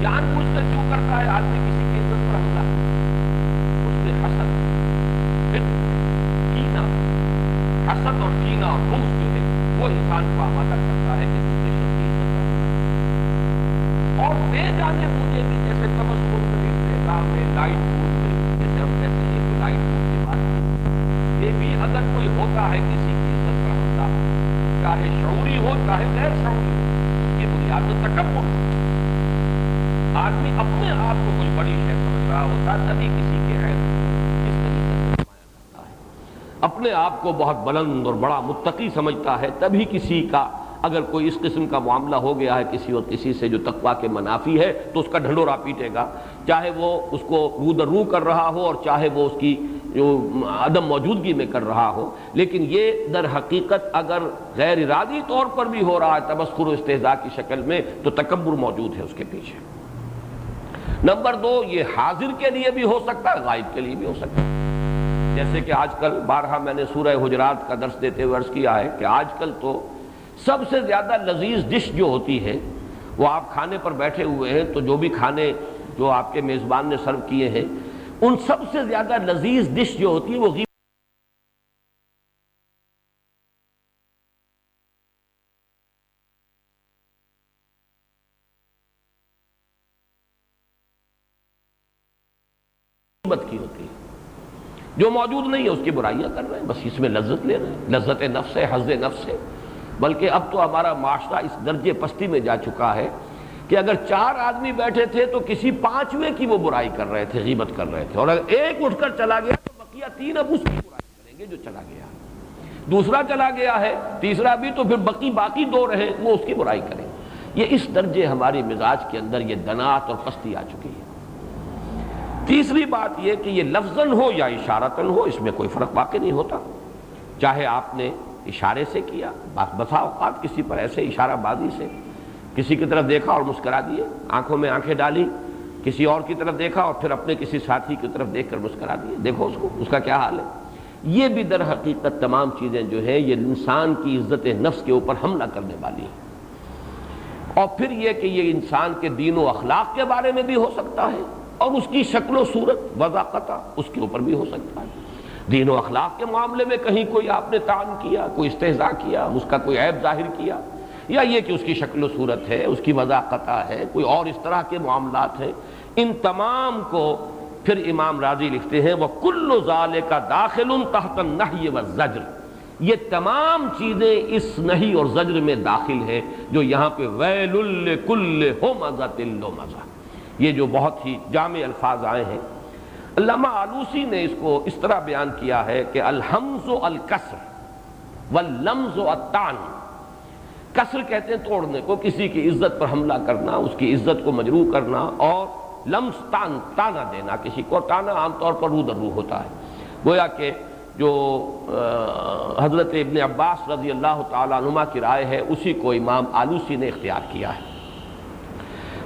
جان بوجھ کر کیوں کرتا ہے آدمی کسی کی عزت پر حملہ؟ اس میں حسد، پھر کینہ، حسد اور کینہ اور بغض جو ہے وہ انسان کو آمادہ کرتا ہے کہ دوسرے شخص کی عزت پر حملہ، اور بے جانے بوجھے بھی جیسے تمسخر میں، استہزاء میں، لائٹ موڈ میں، جیسے ہم کہتے ہیں کہ لائٹ موڈ کی بات کی، یہ بھی اگر کوئی ہوتا ہے کسی کی عزت پر حملہ، چاہے شعوری ہو چاہے غیر شعوری ہو، اس کی بنیاد تو تکبر، آدمی اپنے آپ کو کوئی بڑی شے سمجھ رہا ہوتا تبھی کسی کے عیب اس طریقے سے نمایاں کرتا ہے، اپنے آپ کو بہت بلند اور بڑا متقی سمجھتا ہے تبھی کسی کا اگر کوئی اس قسم کا معاملہ ہو گیا ہے کسی اور کسی سے جو تقویٰ کے منافی ہے تو اس کا ڈھنڈورا پیٹے گا، چاہے وہ اس کو رو در رو کر رہا ہو اور چاہے وہ اس کی جو عدم موجودگی میں کر رہا ہو۔ لیکن یہ در حقیقت اگر غیر ارادی طور پر بھی ہو رہا ہے تمسخر و استہزاء کی شکل میں تو تکبر موجود ہے اس کے پیچھے۔ نمبر 2، یہ حاضر کے لیے بھی ہو سکتا ہے، غائب کے لیے بھی ہو سکتا ہے، جیسے کہ آج کل بارہا میں نے سورہ حجرات کا درس دیتے ہوئے عرض کیا ہے کہ آج کل تو سب سے زیادہ لذیذ ڈش جو ہوتی ہے وہ آپ کھانے پر بیٹھے ہوئے ہیں تو جو بھی کھانے جو آپ کے میزبان نے سرو کیے ہیں ان سب سے زیادہ لذیذ ڈش جو ہوتی ہے وہ غیبت کی ہوتی ہے، جو موجود نہیں ہے اس کی برائیاں کر رہے ہیں، بس اس میں لذت لے رہے ہیں، لذت نفس ہے، حظ نفس ہے۔ بلکہ اب تو ہمارا معاشرہ اس درجے پستی میں جا چکا ہے کہ اگر 4 آدمی بیٹھے تھے تو کسی 5ویں کی وہ برائی کر رہے تھے، غیبت کر رہے تھے، اور اگر ایک اٹھ کر چلا گیا تو بقیہ 3 اب اس کی برائی کریں گے جو چلا گیا، دوسرا چلا گیا ہے، تیسرا بھی، تو پھر باقی 2 رہے وہ اس کی برائی کریں۔ یہ اس درجے ہماری مزاج کے اندر یہ دنات اور پستی آ چکی ہے۔ تیسری بات یہ کہ یہ لفظاً ہو یا اشارتاً ہو اس میں کوئی فرق واقع نہیں ہوتا، چاہے آپ نے اشارے سے کیا، بسا اوقات کسی پر ایسے اشارہ بازی سے کسی کی طرف دیکھا اور مسکرا دیے، آنکھوں میں آنکھیں ڈالی، کسی اور کی طرف دیکھا اور پھر اپنے کسی ساتھی کی طرف دیکھ کر مسکرا دیے، دیکھو اس کو، اس کا کیا حال ہے۔ یہ بھی در حقیقت تمام چیزیں جو ہے یہ انسان کی عزت نفس کے اوپر حملہ کرنے والی ہیں۔ اور پھر یہ کہ یہ انسان کے دین و اخلاق کے بارے میں بھی ہو سکتا ہے اور اس کی شکل و صورت وضاقتہ اس کے اوپر بھی ہو سکتا ہے۔ دین و اخلاق کے معاملے میں کہیں کوئی آپ نے طعن کیا، کوئی استہزاء کیا، اس کا کوئی عیب ظاہر کیا، یا یہ کہ اس کی شکل و صورت ہے، اس کی وضاقتہ ہے، کوئی اور اس طرح کے معاملات ہیں، ان تمام کو پھر امام راضی لکھتے ہیں وَكُلُّ ذَلِكَ دَاخِلٌ تَحْتَ النَّهْيِ وَالزَّجْرِ، یہ تمام چیزیں اس نہی اور زجر میں داخل ہیں جو یہاں پہ وَيْلٌ لِكُلِّ هُمَزَةٍ لُمَزَةٍ، یہ جو بہت ہی جامع الفاظ آئے ہیں۔ علامہ آلوسی نے اس کو اس طرح بیان کیا ہے کہ الحمز الکسر واللمز الطعن، کسر کہتے ہیں توڑنے کو، کسی کی عزت پر حملہ کرنا، اس کی عزت کو مجروح کرنا، اور لمز تانا دینا کسی کو، تانا عام طور پر رو در رو ہوتا ہے۔ گویا کہ جو حضرت ابن عباس رضی اللہ تعالیٰ عنہما کی رائے ہے اسی کو امام آلوسی نے اختیار کیا ہے۔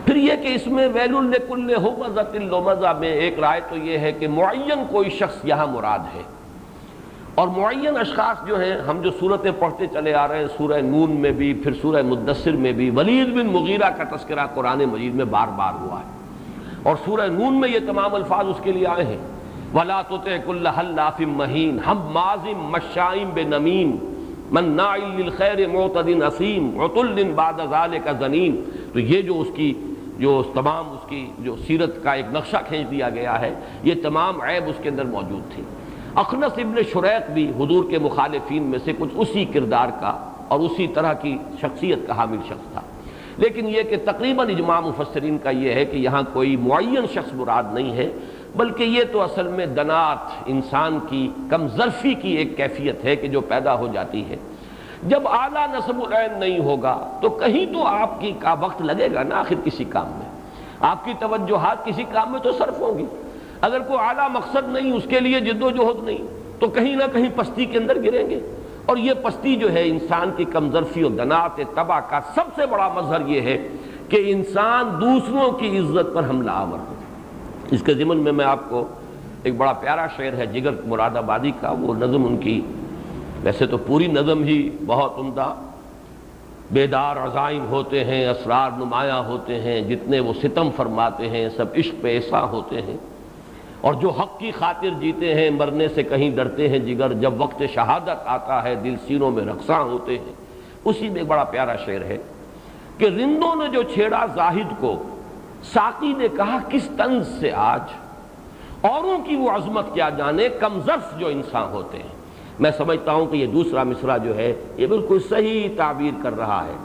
پھر یہ کہ اس میں ویل لکل ہمزۃ لمزہ میں ایک رائے تو یہ ہے کہ معین کوئی شخص یہاں مراد ہے، اور معین اشخاص جو ہیں، ہم جو صورتیں پڑھتے چلے آ رہے ہیں سورہ نون میں بھی، پھر سورہ مدثر میں بھی ولید بن مغیرہ کا تذکرہ قرآن مجید میں بار بار ہوا ہے، اور سورہ نون میں یہ تمام الفاظ اس کے لیے آئے ہیں وَلَا تُطِعْ كُلَّ حَلَّافٍ مَّهِينٍ حَمَّازٍ مَّشَّاءٍ بِنَمِيمٍ مَّنَّاعٍ لِّلْخَيْرِ مُعْتَدٍ أَثِيمٍ عُتُلٍّ بَعْدَ ذَلِكَ زَنِيمٍ۔ تو یہ جو اس کی تمام اس کی جو سیرت کا ایک نقشہ کھینچ دیا گیا ہے، یہ تمام عیب اس کے اندر موجود تھی۔ اخنس ابن شریق بھی حضور کے مخالفین میں سے کچھ اسی کردار کا اور اسی طرح کی شخصیت کا حامل شخص تھا، لیکن یہ کہ تقریباً اجماع مفسرین کا یہ ہے کہ یہاں کوئی معین شخص مراد نہیں ہے، بلکہ یہ تو اصل میں دنات، انسان کی کم ظرفی کی ایک کیفیت ہے کہ جو پیدا ہو جاتی ہے۔ جب اعلیٰ نسب العین نہیں ہوگا تو کہیں تو آپ کی کا وقت لگے گا نا، آخر کسی کام میں آپ کی توجہات کسی کام میں تو صرف ہوں گی۔ اگر کوئی اعلیٰ مقصد نہیں، اس کے لیے جد و جہد نہیں، تو کہیں نہ کہیں پستی کے اندر گریں گے، اور یہ پستی جو ہے انسان کی کم ظرفی اور دنات طبع کا سب سے بڑا مظہر یہ ہے کہ انسان دوسروں کی عزت پر حملہ آور ہو۔ اس کے ضمن میں آپ کو ایک بڑا پیارا شعر ہے جگر مراد آبادی کا، وہ نظم ان کی ویسے تو پوری نظم ہی بہت عمدہ، بیدار عزائم ہوتے ہیں، اسرار نمایاں ہوتے ہیں، جتنے وہ ستم فرماتے ہیں سب عشق پہ ایسا ہوتے ہیں، اور جو حق کی خاطر جیتے ہیں مرنے سے کہیں ڈرتے ہیں جگر، جب وقت شہادت آتا ہے دل سینوں میں رقصاں ہوتے ہیں۔ اسی میں ایک بڑا پیارا شعر ہے کہ رندوں نے جو چھیڑا زاہد کو، ساقی نے کہا کس طنز سے آج، اوروں کی وہ عظمت کیا جانے کم ظرف جو انسان ہوتے ہیں۔ میں سمجھتا ہوں کہ یہ دوسرا مصرع جو ہے یہ بالکل صحیح تعبیر کر رہا ہے،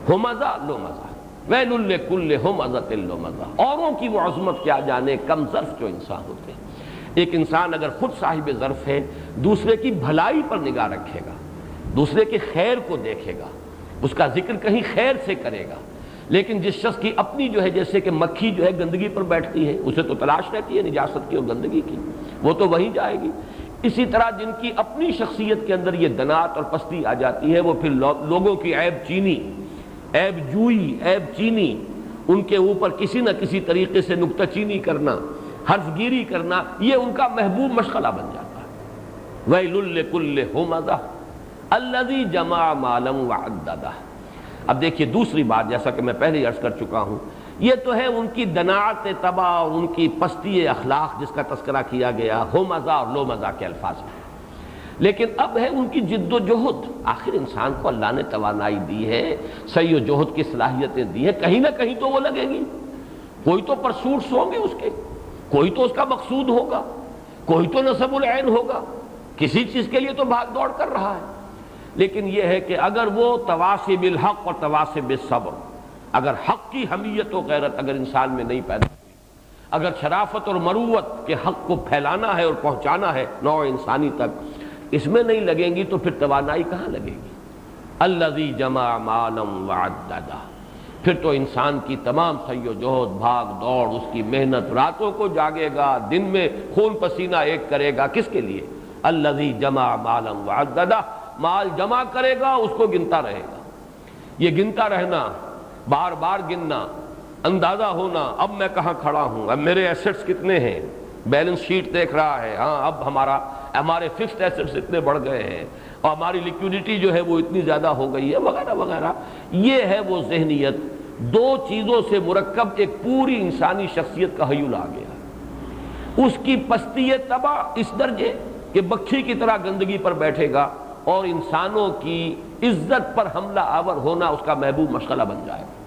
ہمزہ لمزہ، ویل لکل ہمزۃ لمزہ، اوروں کی وہ عظمت کیا جانے کم ظرف جو انسان ہوتے ہیں۔ ایک انسان اگر خود صاحب ظرف ہے، دوسرے کی بھلائی پر نگاہ رکھے گا، دوسرے کے خیر کو دیکھے گا، اس کا ذکر کہیں خیر سے کرے گا، لیکن جس شخص کی اپنی جو ہے جیسے کہ مکھی جو ہے گندگی پر بیٹھتی ہے، اسے تو تلاش رہتی ہے نجاست کی اور گندگی کی، وہ تو وہیں جائے گی، اسی طرح جن کی اپنی شخصیت کے اندر یہ دنات اور پستی آ جاتی ہے، وہ پھر لوگوں کی عیب چینی، عیب جوئی، عیب چینی، ان کے اوپر کسی نہ کسی طریقے سے نکتہ چینی کرنا، حرف گیری کرنا، یہ ان کا محبوب مشغلہ بن جاتا ہے۔ وَيْلٌ لِّكُلِّ هُمَزَةٍ الَّذِي جَمَعَ مَالًا وَعَدَّدَهُ۔ اب دیکھیے دوسری بات، جیسا کہ میں پہلے ہی عرض کر چکا ہوں، یہ تو ہے ان کی دناعت طبع اور ان کی پستی اخلاق جس کا تذکرہ کیا گیا، ہمزہ اور لومزہ کے الفاظ میں، لیکن اب ہے ان کی جد و جہد۔ آخر انسان کو اللہ نے توانائی دی ہے، سعی و جہد کی صلاحیتیں دی ہیں، کہیں نہ کہیں تو وہ لگے گی، کوئی تو پرسوٹس ہوں گے اس کے، کوئی تو اس کا مقصود ہوگا، کوئی تو نصب العین ہوگا، کسی چیز کے لیے تو بھاگ دوڑ کر رہا ہے۔ لیکن یہ ہے کہ اگر وہ تواصی بالحق اور تواصی بالصبر، اگر حق کی حمیت و غیرت اگر انسان میں نہیں پیدا ہوئی، اگر شرافت اور مروت کے حق کو پھیلانا ہے اور پہنچانا ہے نوع انسانی تک، اس میں نہیں لگیں گی تو پھر توانائی کہاں لگے گی؟ الذی جمع مالا وعددہ، پھر تو انسان کی تمام سعی و جہد، بھاگ دوڑ، اس کی محنت، راتوں کو جاگے گا، دن میں خون پسینہ ایک کرے گا، کس کے لیے؟ الذی جمع مالا وعددہ، مال جمع کرے گا، اس کو گنتا رہے گا۔ یہ گنتا رہنا، بار بار گننا، اندازہ ہونا اب میں کہاں کھڑا ہوں، اب میرے ایسٹس کتنے ہیں، بیلنس شیٹ دیکھ رہا ہے، ہاں اب ہمارے فکسڈ ایسٹس اتنے بڑھ گئے ہیں اور ہماری لیکوڈیٹی جو ہے وہ اتنی زیادہ ہو گئی ہے، وغیرہ وغیرہ۔ یہ ہے وہ ذہنیت، دو چیزوں سے مرکب ایک پوری انسانی شخصیت کا حیول آ گیا۔ اس کی پستی طبع اس درجے کہ مکھی کی طرح گندگی پر بیٹھے گا، اور انسانوں کی عزت پر حملہ آور ہونا اس کا محبوب مشغلہ بن جائے گا۔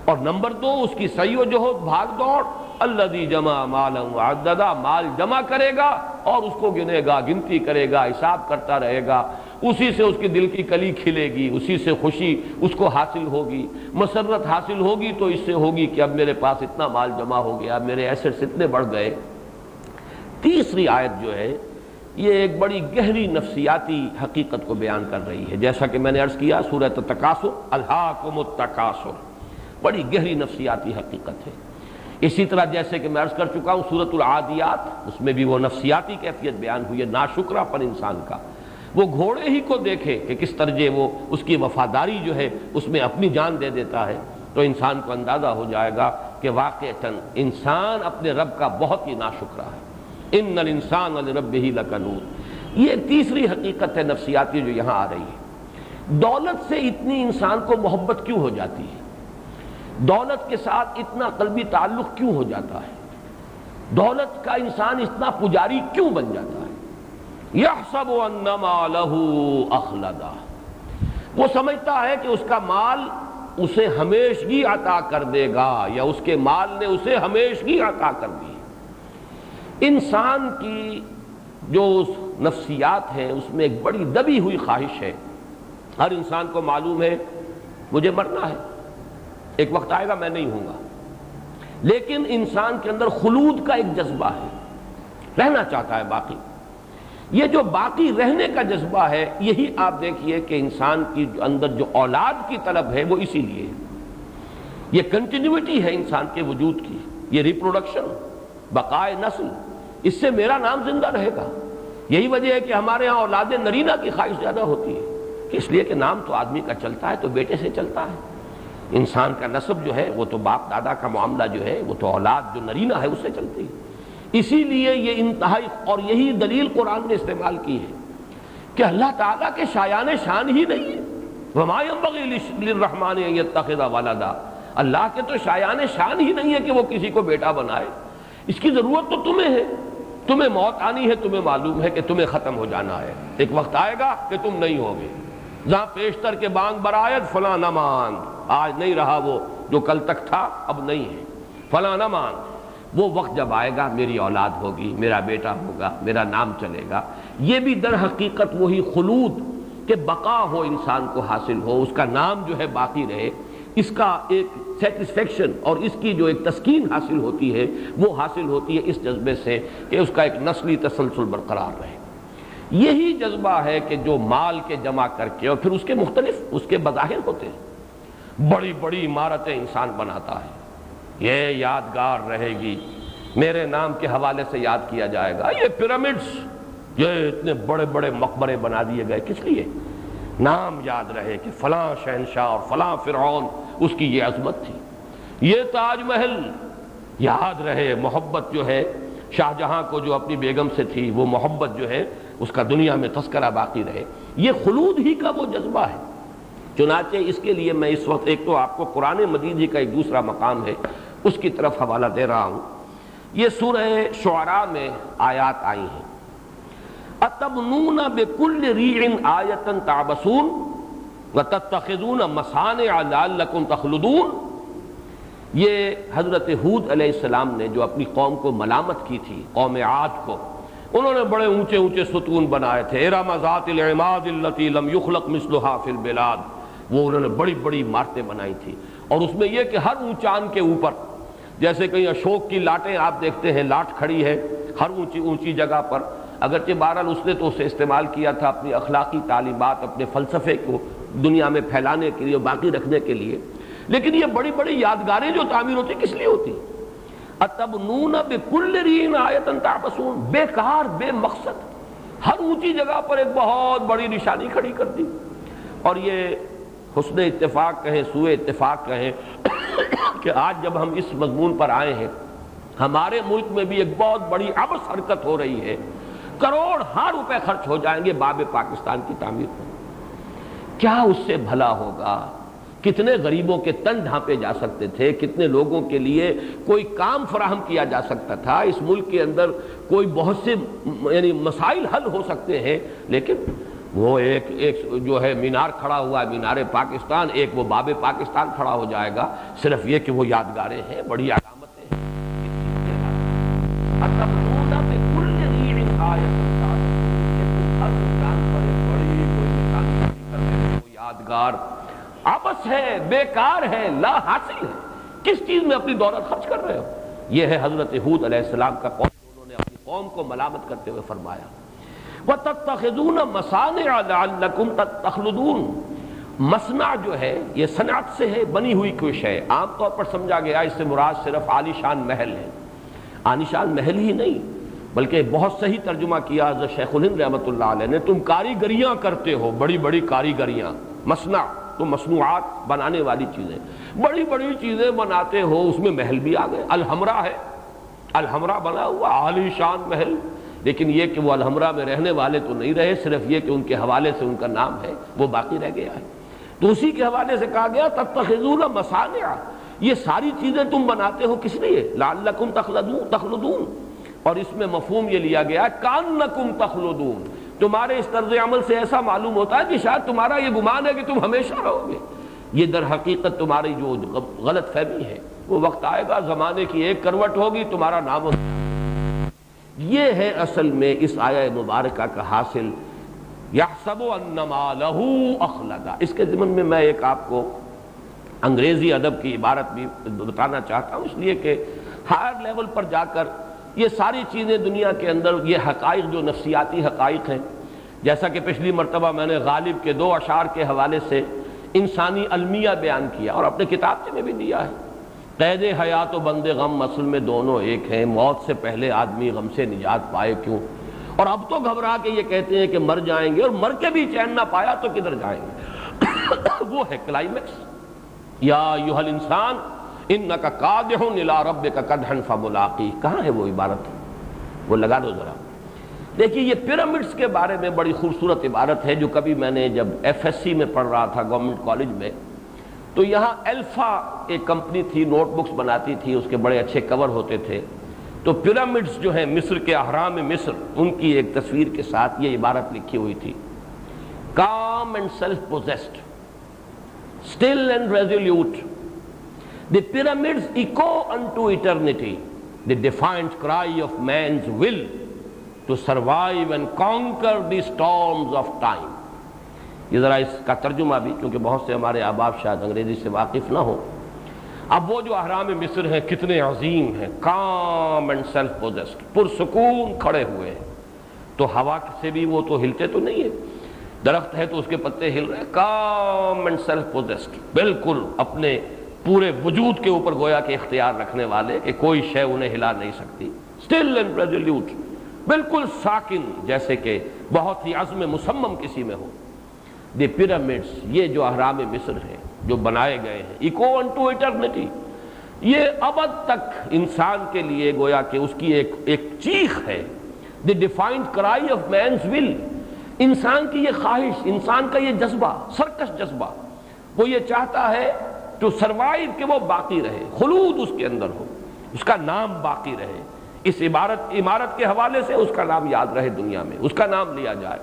اور نمبر دو، اس کی سعی و جہد، بھاگ دوڑ، الذی جمع مالا وعددا، مال جمع کرے گا اور اس کو گنے گا، گنتی کرے گا، حساب کرتا رہے گا، اسی سے اس کی دل کی کلی کھلے گی، اسی سے خوشی اس کو حاصل ہوگی، مسرت حاصل ہوگی تو اس سے ہوگی کہ اب میرے پاس اتنا مال جمع ہو گیا، میرے ایسٹس اتنے بڑھ گئے۔ تیسری آیت جو ہے یہ ایک بڑی گہری نفسیاتی حقیقت کو بیان کر رہی ہے، جیسا کہ میں نے عرض کیا سورۃ التکاثر، الہاکم التکاثر، بڑی گہری نفسیاتی حقیقت ہے۔ اسی طرح جیسے کہ میں عرض کر چکا ہوں سورۃ العادیات، اس میں بھی وہ نفسیاتی کیفیت بیان ہوئی ہے، ناشکرا پن انسان کا، وہ گھوڑے ہی کو دیکھے کہ کس طرح وہ اس کی وفاداری جو ہے اس میں اپنی جان دے دیتا ہے، تو انسان کو اندازہ ہو جائے گا کہ واقعتاً انسان اپنے رب کا بہت ہی ناشکرا ہے۔ ان الانسان لربہ لکنود، یہ تیسری حقیقت ہے نفسیاتی جو یہاں آ رہی ہے۔ دولت سے اتنی انسان کو محبت کیوں ہو جاتی ہے؟ دولت کے ساتھ اتنا قلبی تعلق کیوں ہو جاتا ہے؟ دولت کا انسان اتنا پجاری کیوں بن جاتا ہے؟ یحسب ان مالہ اخلدہ، وہ سمجھتا ہے کہ اس کا مال اسے ہمیشگی عطا کر دے گا، یا اس کے مال نے اسے ہمیشگی عطا کر دی۔ انسان کی جو نفسیات ہیں اس میں ایک بڑی دبی ہوئی خواہش ہے، ہر انسان کو معلوم ہے مجھے مرنا ہے، ایک وقت آئے گا میں نہیں ہوں گا، لیکن انسان کے اندر خلود کا ایک جذبہ ہے، رہنا چاہتا ہے باقی۔ یہ جو باقی رہنے کا جذبہ ہے، یہی آپ دیکھیے کہ انسان کی اندر جو اولاد کی طلب ہے وہ اسی لیے ہے۔ یہ کنٹینیوٹی ہے انسان کے وجود کی، یہ ریپروڈکشن، بقائے نسل، اس سے میرا نام زندہ رہے گا۔ یہی وجہ ہے کہ ہمارے ہاں اولاد نرینہ کی خواہش زیادہ ہوتی ہے، کہ اس لیے کہ نام تو آدمی کا چلتا ہے تو بیٹے سے چلتا ہے، انسان کا نسب جو ہے وہ تو باپ دادا کا معاملہ جو ہے وہ تو اولاد جو نرینہ ہے اس سے چلتی ہے۔ اسی لیے یہ انتہائی، اور یہی دلیل قرآن نے استعمال کی ہے کہ اللہ تعالیٰ کے شایان شان ہی نہیں ہے، وما ينبغي للرحمن ان يتخذ ولدا، اللہ کے تو شایان شان ہی نہیں ہے کہ وہ کسی کو بیٹا بنائے، اس کی ضرورت تو تمہیں ہے، تمہیں موت آنی ہے، تمہیں معلوم ہے کہ تمہیں ختم ہو جانا ہے، ایک وقت آئے گا کہ تم نہیں ہوگے، جہاں پیشتر کے بانگ برآید فلاں نہ مان، آج نہیں رہا وہ جو کل تک تھا اب نہیں ہے، فلاں نہ مان، وہ وقت جب آئے گا میری اولاد ہوگی، میرا بیٹا ہوگا، میرا نام چلے گا۔ یہ بھی در حقیقت وہی خلود کہ بقا ہو، انسان کو حاصل ہو، اس کا نام جو ہے باقی رہے، اس کا ایک سیٹسفیکشن اور اس کی جو ایک تسکین حاصل ہوتی ہے وہ حاصل ہوتی ہے اس جذبے سے کہ اس کا ایک نسلی تسلسل برقرار رہے۔ یہی جذبہ ہے کہ جو مال کے جمع کر کے اور پھر اس کے مختلف اس کے مظاہر ہوتے ہیں، بڑی بڑی عمارتیں انسان بناتا ہے، یہ یادگار رہے گی، میرے نام کے حوالے سے یاد کیا جائے گا، یہ پیرامڈز، یہ اتنے بڑے بڑے مقبرے بنا دیے گئے، کس لیے؟ نام یاد رہے کہ فلاں شہنشاہ اور فلاں فرعون اس کی یہ عظمت تھی، یہ تاج محل یاد رہے، محبت جو ہے شاہ جہاں کو جو اپنی بیگم سے تھی وہ محبت جو ہے اس کا دنیا میں تذکرہ باقی رہے، یہ خلود ہی کا وہ جذبہ ہے۔ چنانچہ اس کے لیے میں اس وقت ایک تو آپ کو قرآن مجید ہی کا ایک دوسرا مقام ہے اس کی طرف حوالہ دے رہا ہوں۔ یہ سورہ شعراء میں آیات آئی ہیں، اتبنون بکل ریع آیۃ تعبثون وتتخذون مصانع لعلکم تخلدون۔ یہ حضرت ہود علیہ السلام نے جو اپنی قوم کو ملامت کی تھی، قوم عاد کو، انہوں نے بڑے اونچے اونچے ستون بنائے تھے، ارم ذات العماد التي لم يخلق مثلها في البلاد، وہ انہوں نے بڑی بڑی عمارتیں بنائی تھی، اور اس میں یہ کہ ہر اونچان کے اوپر، جیسے کہیں اشوک کی لاٹیں آپ دیکھتے ہیں، لاٹ کھڑی ہے ہر اونچی اونچی جگہ پر، اگرچہ بہرحال اس نے تو اسے استعمال کیا تھا اپنی اخلاقی تعلیمات، اپنے فلسفے کو دنیا میں پھیلانے کے لیے، باقی رکھنے کے لیے، لیکن یہ بڑی بڑی یادگاریں جو تعمیر ہوتی کس لیے ہوتی؟ اتبنون بکل ریع آیۃ تعبثون، بیکار، بے مقصد، ہر اونچی جگہ پر ایک بہت بڑی نشانی کھڑی کر دی۔ اور یہ حسن اتفاق کہیں، سوء اتفاق کہیں کہ آج جب ہم اس مضمون پر آئے ہیں، ہمارے ملک میں بھی ایک بہت بڑی عبث حرکت ہو رہی ہے، کروڑ ہار روپے خرچ ہو جائیں گے باب پاکستان کی تعمیر پر۔ کیا اس سے بھلا ہوگا؟ کتنے غریبوں کے تن ڈھانپے جا سکتے تھے، کتنے لوگوں کے لیے کوئی کام فراہم کیا جا سکتا تھا، اس ملک کے اندر کوئی بہت سے یعنی مسائل حل ہو سکتے ہیں، لیکن وہ ایک جو ہے مینار کھڑا ہوا ہے، مینار پاکستان، ایک وہ باب پاکستان کھڑا ہو جائے گا، صرف یہ کہ وہ یادگاریں ہیں، بڑی علامتیں ہیں، اتبنون بکل ریع آیۃ تعبثون، کہ تم ہر جان پر ایک بڑی کوئی نشانی کرتے ہو، کوئی یادگار عبث ہے، بیکار ہے، لا حاصل ہے، کس چیز میں اپنی دولت خرچ کر رہے ہو؟ یہ ہے حضرت ہود علیہ السلام کا قول، انہوں نے اپنی قوم کو ملامت کرتے ہوئے فرمایا وَتَتَّخِذُونَ مَصَانِعَ لَعَلَّكُمْ تَخْلُدُونَ۔ مصنع جو ہے یہ صنعت سے ہے، بنی ہوئی کوئی شے، عام طور پر سمجھا گیا اس سے مراد صرف عالی شان محل ہے۔ عالی شان محل ہی نہیں بلکہ بہت صحیح ترجمہ کیا حضرت شیخ الہند رحمۃ اللہ علیہ نے، تم کاریگریاں کرتے ہو، بڑی بڑی کاریگریاں، مصنع تو مصنوعات بنانے والی چیزیں، بڑی بڑی چیزیں بناتے ہو، اس میں محل بھی آ گئے۔ الحمرا ہے، الحمرا بنا ہوا عالی شان محل، لیکن یہ کہ وہ الحمرا میں رہنے والے تو نہیں رہے، صرف یہ کہ ان کے حوالے سے ان کا نام ہے وہ باقی رہ گیا ہے۔ تو اسی کے حوالے سے کہا گیا تتخذون مصانع، یہ ساری چیزیں تم بناتے ہو کس لیے؟ لعلکم تخلدون، اور اس میں مفہوم یہ لیا گیا کانکم تخلدون، تمہارے اس طرز عمل سے ایسا معلوم ہوتا ہے کہ شاید تمہارا یہ گمان ہے کہ تم ہمیشہ رہو گے۔ یہ در حقیقت تمہاری جو غلط فہمی ہے، وہ وقت آئے گا زمانے کی ایک کروٹ ہوگی، تمہارا نام ہوگا۔ یہ ہے اصل میں اس آیہ مبارکہ کا حاصل، یحسب ان مالہ اخلدہ۔ اس کے ضمن میں میں ایک آپ کو انگریزی ادب کی عبارت بھی بتانا چاہتا ہوں، اس لیے کہ ہائر لیول پر جا کر یہ ساری چیزیں دنیا کے اندر یہ حقائق جو نفسیاتی حقائق ہیں، جیسا کہ پچھلی مرتبہ میں نے غالب کے 2 اشعار کے حوالے سے انسانی المیہ بیان کیا اور اپنے کتاب میں بھی دیا ہے۔ قید حیات و بند غم اصل میں دونوں ایک ہیں، موت سے پہلے آدمی غم سے نجات پائے کیوں، اور اب تو گھبرا کے یہ کہتے ہیں کہ مر جائیں گے، اور مر کے بھی چین نہ پایا تو کدھر جائیں گے؟ وہ ہے کلائمیکس، یا ایھا الانسان انک کادح الی ربک کدحا فملاقیہ۔ کہاں ہے وہ عبارت؟ وہ لگا دو ذرا۔ دیکھیے یہ پیرامڈس کے بارے میں بڑی خوبصورت عبارت ہے جو کبھی میں نے جب ایف ایس سی میں پڑھ رہا تھا گورنمنٹ کالج میں، تو یہاں الفا ایک کمپنی تھی، نوٹ بکس بناتی تھی، اس کے بڑے اچھے کور ہوتے تھے، تو پیرامڈس جو ہیں مصر کے اہرام مصر، ان کی ایک تصویر کے ساتھ یہ عبارت لکھی ہوئی تھی، calm and self-possessed, still and resolute, the pyramids echo unto eternity, the defiant cry of man's will to survive and conquer the storms of time۔ یہ ذرا اس کا ترجمہ بھی، کیونکہ بہت سے ہمارے احباب شاید انگریزی سے واقف نہ ہو۔ اب وہ جو اہرام مصر ہیں کتنے عظیم ہیں، calm and self-possessed، پرسکون کھڑے ہوئے ہیں، تو ہوا سے بھی وہ تو ہلتے تو نہیں ہیں، درخت ہے تو اس کے پتے ہل رہے ہیں، calm and self-possessed، بالکل اپنے پورے وجود کے اوپر گویا کہ اختیار رکھنے والے کہ کوئی شے انہیں ہلا نہیں سکتی، still and resolute، بالکل ساکن، جیسے کہ بہت ہی عزم مصمم کسی میں ہو۔ دی پیرامڈس، یہ جو اہرام مصر ہیں جو بنائے گئے ہیں، ایکو انٹو ایٹرنیٹی، یہ ابد تک انسان کے لیے گویا کہ اس کی ایک چیخ ہے، دی ڈیفائنڈ کرائی آف مینز ول، انسان کی یہ خواہش، انسان کا یہ جذبہ، سرکش جذبہ، وہ یہ چاہتا ہے ٹو سروائیو، کہ وہ باقی رہے، خلود اس کے اندر ہو، اس کا نام باقی رہے، اس عمارت کے حوالے سے اس کا نام یاد رہے دنیا میں، اس کا نام لیا جائے،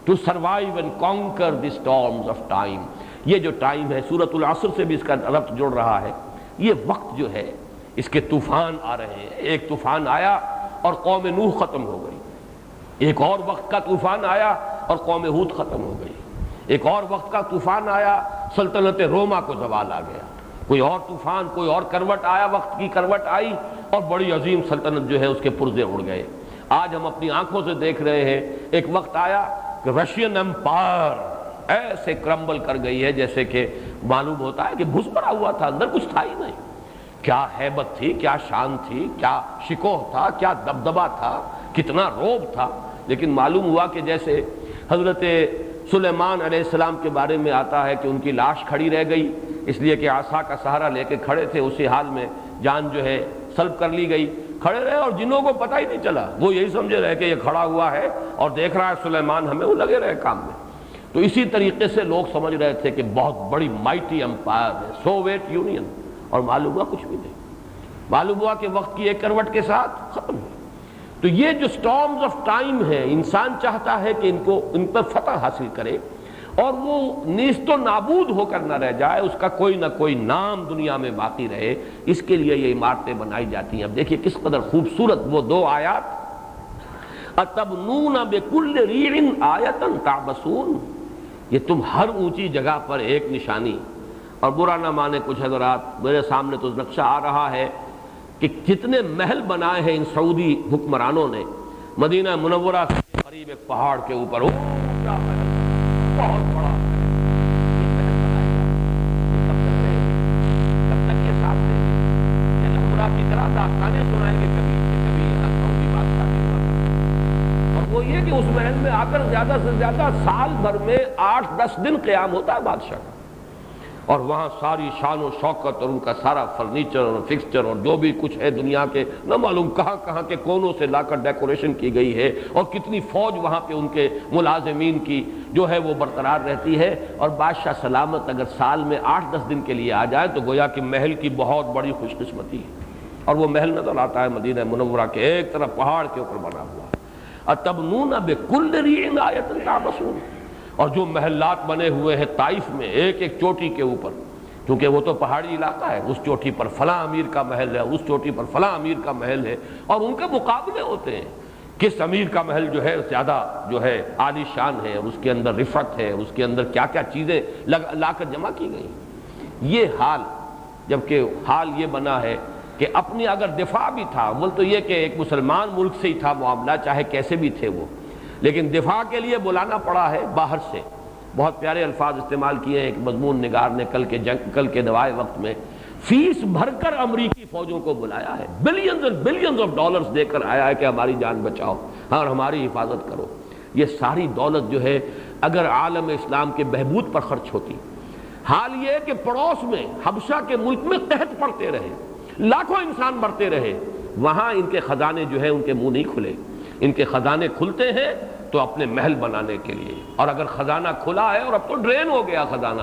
to survive and conquer the storms of time. یہ جو ٹائم ہے سورۃ العصر سے بھی اس کا ربط جڑ رہا ہے، یہ وقت جو ہے اس کے طوفان آ رہے ہیں، ایک طوفان آیا اور قوم نوح ختم ہو گئی، ایک اور وقت کا طوفان آیا اور قوم ہود ختم ہو گئی، ایک اور وقت کا طوفان آیا، سلطنت روما کو زوال آ گیا، کوئی اور طوفان، کوئی اور کروٹ آیا، وقت کی کروٹ آئی اور بڑی عظیم سلطنت جو ہے اس کے پرزے اڑ گئے۔ آج ہم اپنی آنکھوں سے دیکھ رہے ہیں، ایک وقت آیا کہ رشین امپائر ایسے کرمبل کر گئی ہے جیسے کہ معلوم ہوتا ہے کہ بھس پڑا ہوا تھا، اندر کچھ تھا ہی نہیں، کیا ہیبت تھی، کیا شان تھی، کیا شکوہ تھا، کیا دبدبہ تھا، کتنا روب تھا، لیکن معلوم ہوا کہ جیسے حضرت سلیمان علیہ السلام کے بارے میں آتا ہے کہ ان کی لاش کھڑی رہ گئی، اس لیے کہ عصا کا سہارا لے کے کھڑے تھے، اسی حال میں جان جو ہے سلب کر لی گئی، کھڑے رہے اور جنوں کو پتہ ہی نہیں چلا، وہ یہی سمجھے رہے کہ یہ کھڑا ہوا ہے اور دیکھ رہا ہے سلیمان ہمیں، وہ لگے رہے کام میں۔ تو اسی طریقے سے لوگ سمجھ رہے تھے کہ بہت بڑی مائٹی امپائر ہے سوویت یونین، اور معلوم ہوا کچھ بھی نہیں، معلوم ہوا کہ وقت کی ایک کروٹ کے ساتھ ختم ہو۔ تو یہ جو سٹارمز آف ٹائم ہے، انسان چاہتا ہے کہ ان پر فتح حاصل کرے، اور وہ نیست و نابود ہو کر نہ رہ جائے، اس کا کوئی نہ کوئی نام دنیا میں باقی رہے، اس کے لیے یہ عمارتیں بنائی جاتی ہیں۔ اب دیکھیے کس قدر خوبصورت وہ دو آیات، اَتَبْنُونَ بِكُلِّ رِیعٍ آیَةً تَعْبَثُونَ، یہ تم ہر اونچی جگہ پر ایک نشانی، اور برا نہ مانے کچھ حضرات، میرے سامنے تو نقشہ آ رہا ہے کہ جتنے محل بنائے ہیں ان سعودی حکمرانوں نے مدینہ منورہ کے قریب ایک پہاڑ کے اوپر، اونچا محل، بہت بڑا محل، یہ محل بنائے گا، یہ کب تک رہے گے، کب تک یہ ساتھ دیں گے؟ یہ لمبرا کی طرح داستانیں سنائیں گے کبھی کہ کبھی یہاں سعودی بادشاہ بھی ہوا کرتے، اور وہ یہ کہ اس محل میں آ کر زیادہ سے زیادہ سال بھر میں 8-10 دن قیام ہوتا ہے بادشاہ کا، اور وہاں ساری شان و شوکت اور ان کا سارا فرنیچر اور فکسچر اور جو بھی کچھ ہے دنیا کے نہ معلوم کہاں کہاں کے کونوں سے لا کر ڈیکوریشن کی گئی ہے، اور کتنی فوج وہاں پہ ان کے ملازمین کی جو ہے وہ برقرار رہتی ہے، اور بادشاہ سلامت اگر سال میں 8-10 دن کے لیے آ جائے تو گویا کہ محل کی بہت بڑی خوش قسمتی ہے۔ اور وہ محل نظر آتا ہے مدینہ منورہ کے ایک طرف پہاڑ کے اوپر بنا ہوا، اَتَبْنُونَ بِكُلِّ رِیعٍ آیَةً تَعْبَثُونَ، اور جو محلات بنے ہوئے ہیں طائف میں ایک ایک چوٹی کے اوپر، کیونکہ وہ تو پہاڑی علاقہ ہے، اس چوٹی پر فلاں امیر کا محل ہے، اس چوٹی پر فلاں امیر کا محل ہے، اور ان کے مقابلے ہوتے ہیں، کس امیر کا محل جو ہے زیادہ جو ہے عالی شان ہے، اور اس کے اندر رفعت ہے، اس کے اندر کیا کیا چیزیں لا کر جمع کی گئی۔ یہ حال، جبکہ حال یہ بنا ہے کہ اپنی اگر دفاع بھی تھا، بول تو یہ کہ ایک مسلمان ملک سے ہی تھا معاملہ، چاہے کیسے بھی تھے وہ، لیکن دفاع کے لیے بلانا پڑا ہے باہر سے۔ بہت پیارے الفاظ استعمال کیے ہیں ایک مضمون نگار نے کل کے دوائے وقت میں، فیس بھر کر امریکی فوجوں کو بلایا ہے، بلینز اور بلینز آف ڈالرز دے کر آیا ہے کہ ہماری جان بچاؤ اور ہماری حفاظت کرو۔ یہ ساری دولت جو ہے اگر عالم اسلام کے بہبود پر خرچ ہوتی، حال یہ ہے کہ پڑوس میں حبشہ کے ملک میں قحط پڑتے رہے، لاکھوں انسان مرتے رہے، وہاں ان کے خزانے جو ہے ان کے منہ نہیں کھلے۔ ان کے خزانے کھلتے ہیں تو اپنے محل بنانے کے لیے، اور اگر خزانہ کھلا ہے اور اب تو ڈرین ہو گیا خزانہ،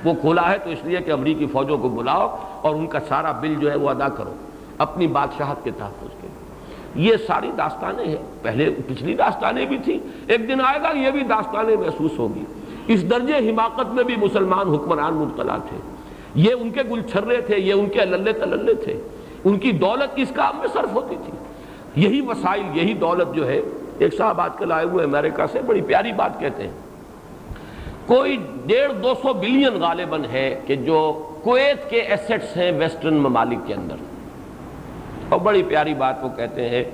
وہ کھلا ہے تو اس لیے کہ امریکی فوجوں کو بلاؤ اور ان کا سارا بل جو ہے وہ ادا کرو اپنی بادشاہت کے تحفظ کے لیے۔ یہ ساری داستانیں ہیں، پہلے پچھلی داستانیں بھی تھیں، ایک دن آئے گا یہ بھی داستانیں محسوس ہوگی۔ اس درجے حماقت میں بھی مسلمان حکمران مبتلا تھے، یہ ان کے گل چھرے تھے، یہ ان کے للے تللے تھے، ان کی دولت اس کام میں صرف ہوتی تھی۔ یہی وسائل، یہی دولت جو ہے، ایک صاحب آج کل آئے ہوئے امریکہ سے بڑی پیاری بات کہتے ہیں، کوئی 150-200 بلین غالباً ہے کہ جو کویت کے ایسٹس ہیں ویسٹرن ممالک کے اندر، اور بڑی پیاری بات وہ کہتے ہیں،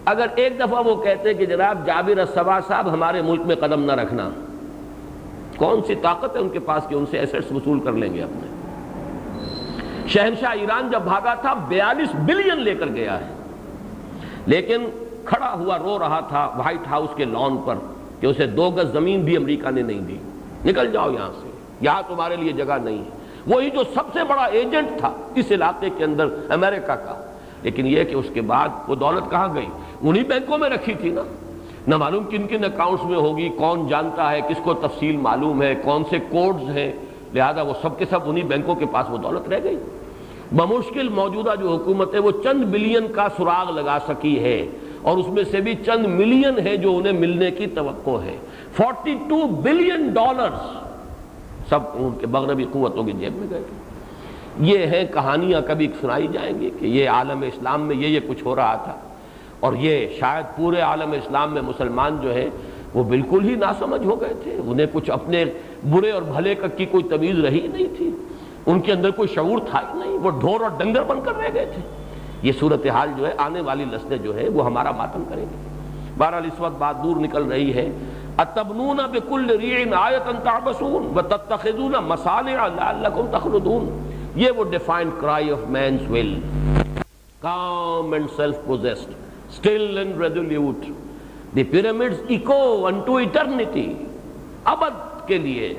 اگر ایک دفعہ وہ کہتے ہیں کہ جناب جابر الصباح صاحب ہمارے ملک میں قدم نہ رکھنا، کون سی طاقت ہے ان کے پاس کہ ان سے ایسٹس وصول کر لیں گے اپنے؟ شہنشاہ ایران جب بھاگا تھا 42 بلین لے کر گیا ہے، لیکن کھڑا ہوا رو رہا تھا وائٹ ہاؤس کے لان پر کہ اسے 2 گز زمین بھی امریکہ نے نہیں دی، نکل جاؤ یہاں سے، یہاں تمہارے لیے جگہ نہیں ہے۔ وہی جو سب سے بڑا ایجنٹ تھا اس علاقے کے اندر امریکہ کا، لیکن یہ کہ اس کے بعد وہ دولت کہاں گئی؟ انہی بینکوں میں رکھی تھی نا، نہ معلوم کن کن اکاؤنٹس میں ہوگی، کون جانتا ہے، کس کو تفصیل معلوم ہے، کون سے کوڈز ہیں، لہذا وہ سب کے سب انہی بینکوں کے پاس وہ دولت رہ گئی۔ بمشکل موجودہ جو حکومت ہے وہ چند بلین کا سراغ لگا سکی ہے، اور اس میں سے بھی چند ملین ہے جو انہیں ملنے کی توقع ہے۔ 42 بلین ڈالرز سب ان کے مغربی قوتوں کی جیب میں گئے۔ یہ ہیں کہانیاں کبھی سنائی جائیں گی کہ یہ عالم اسلام میں یہ کچھ ہو رہا تھا، اور یہ شاید پورے عالم اسلام میں مسلمان جو ہے وہ بالکل ہی ناسمجھ ہو گئے تھے، انہیں کچھ اپنے برے اور بھلے کی کوئی تمیز رہی نہیں تھی، ان کے اندر کوئی شعور تھا ہی نہیں، وہ ڈھور اور ڈنگر بن کر رہ گئے تھے۔ یہ صورتحال جو ہے آنے والی نسلیں جو ہے وہ ہمارا ماتم کریں گے۔ بہرحال اس وقت بات دور نکل رہی ہے، اتبنون بکل ریع آیۃ تعبثون وتتخذون مصانع لعلکم تخلدون، یہ وہ ڈیفائنڈ کرائی of man's will، calm and self-possessed, still and resolute, the pyramids echo unto eternity، ابد کے لیے،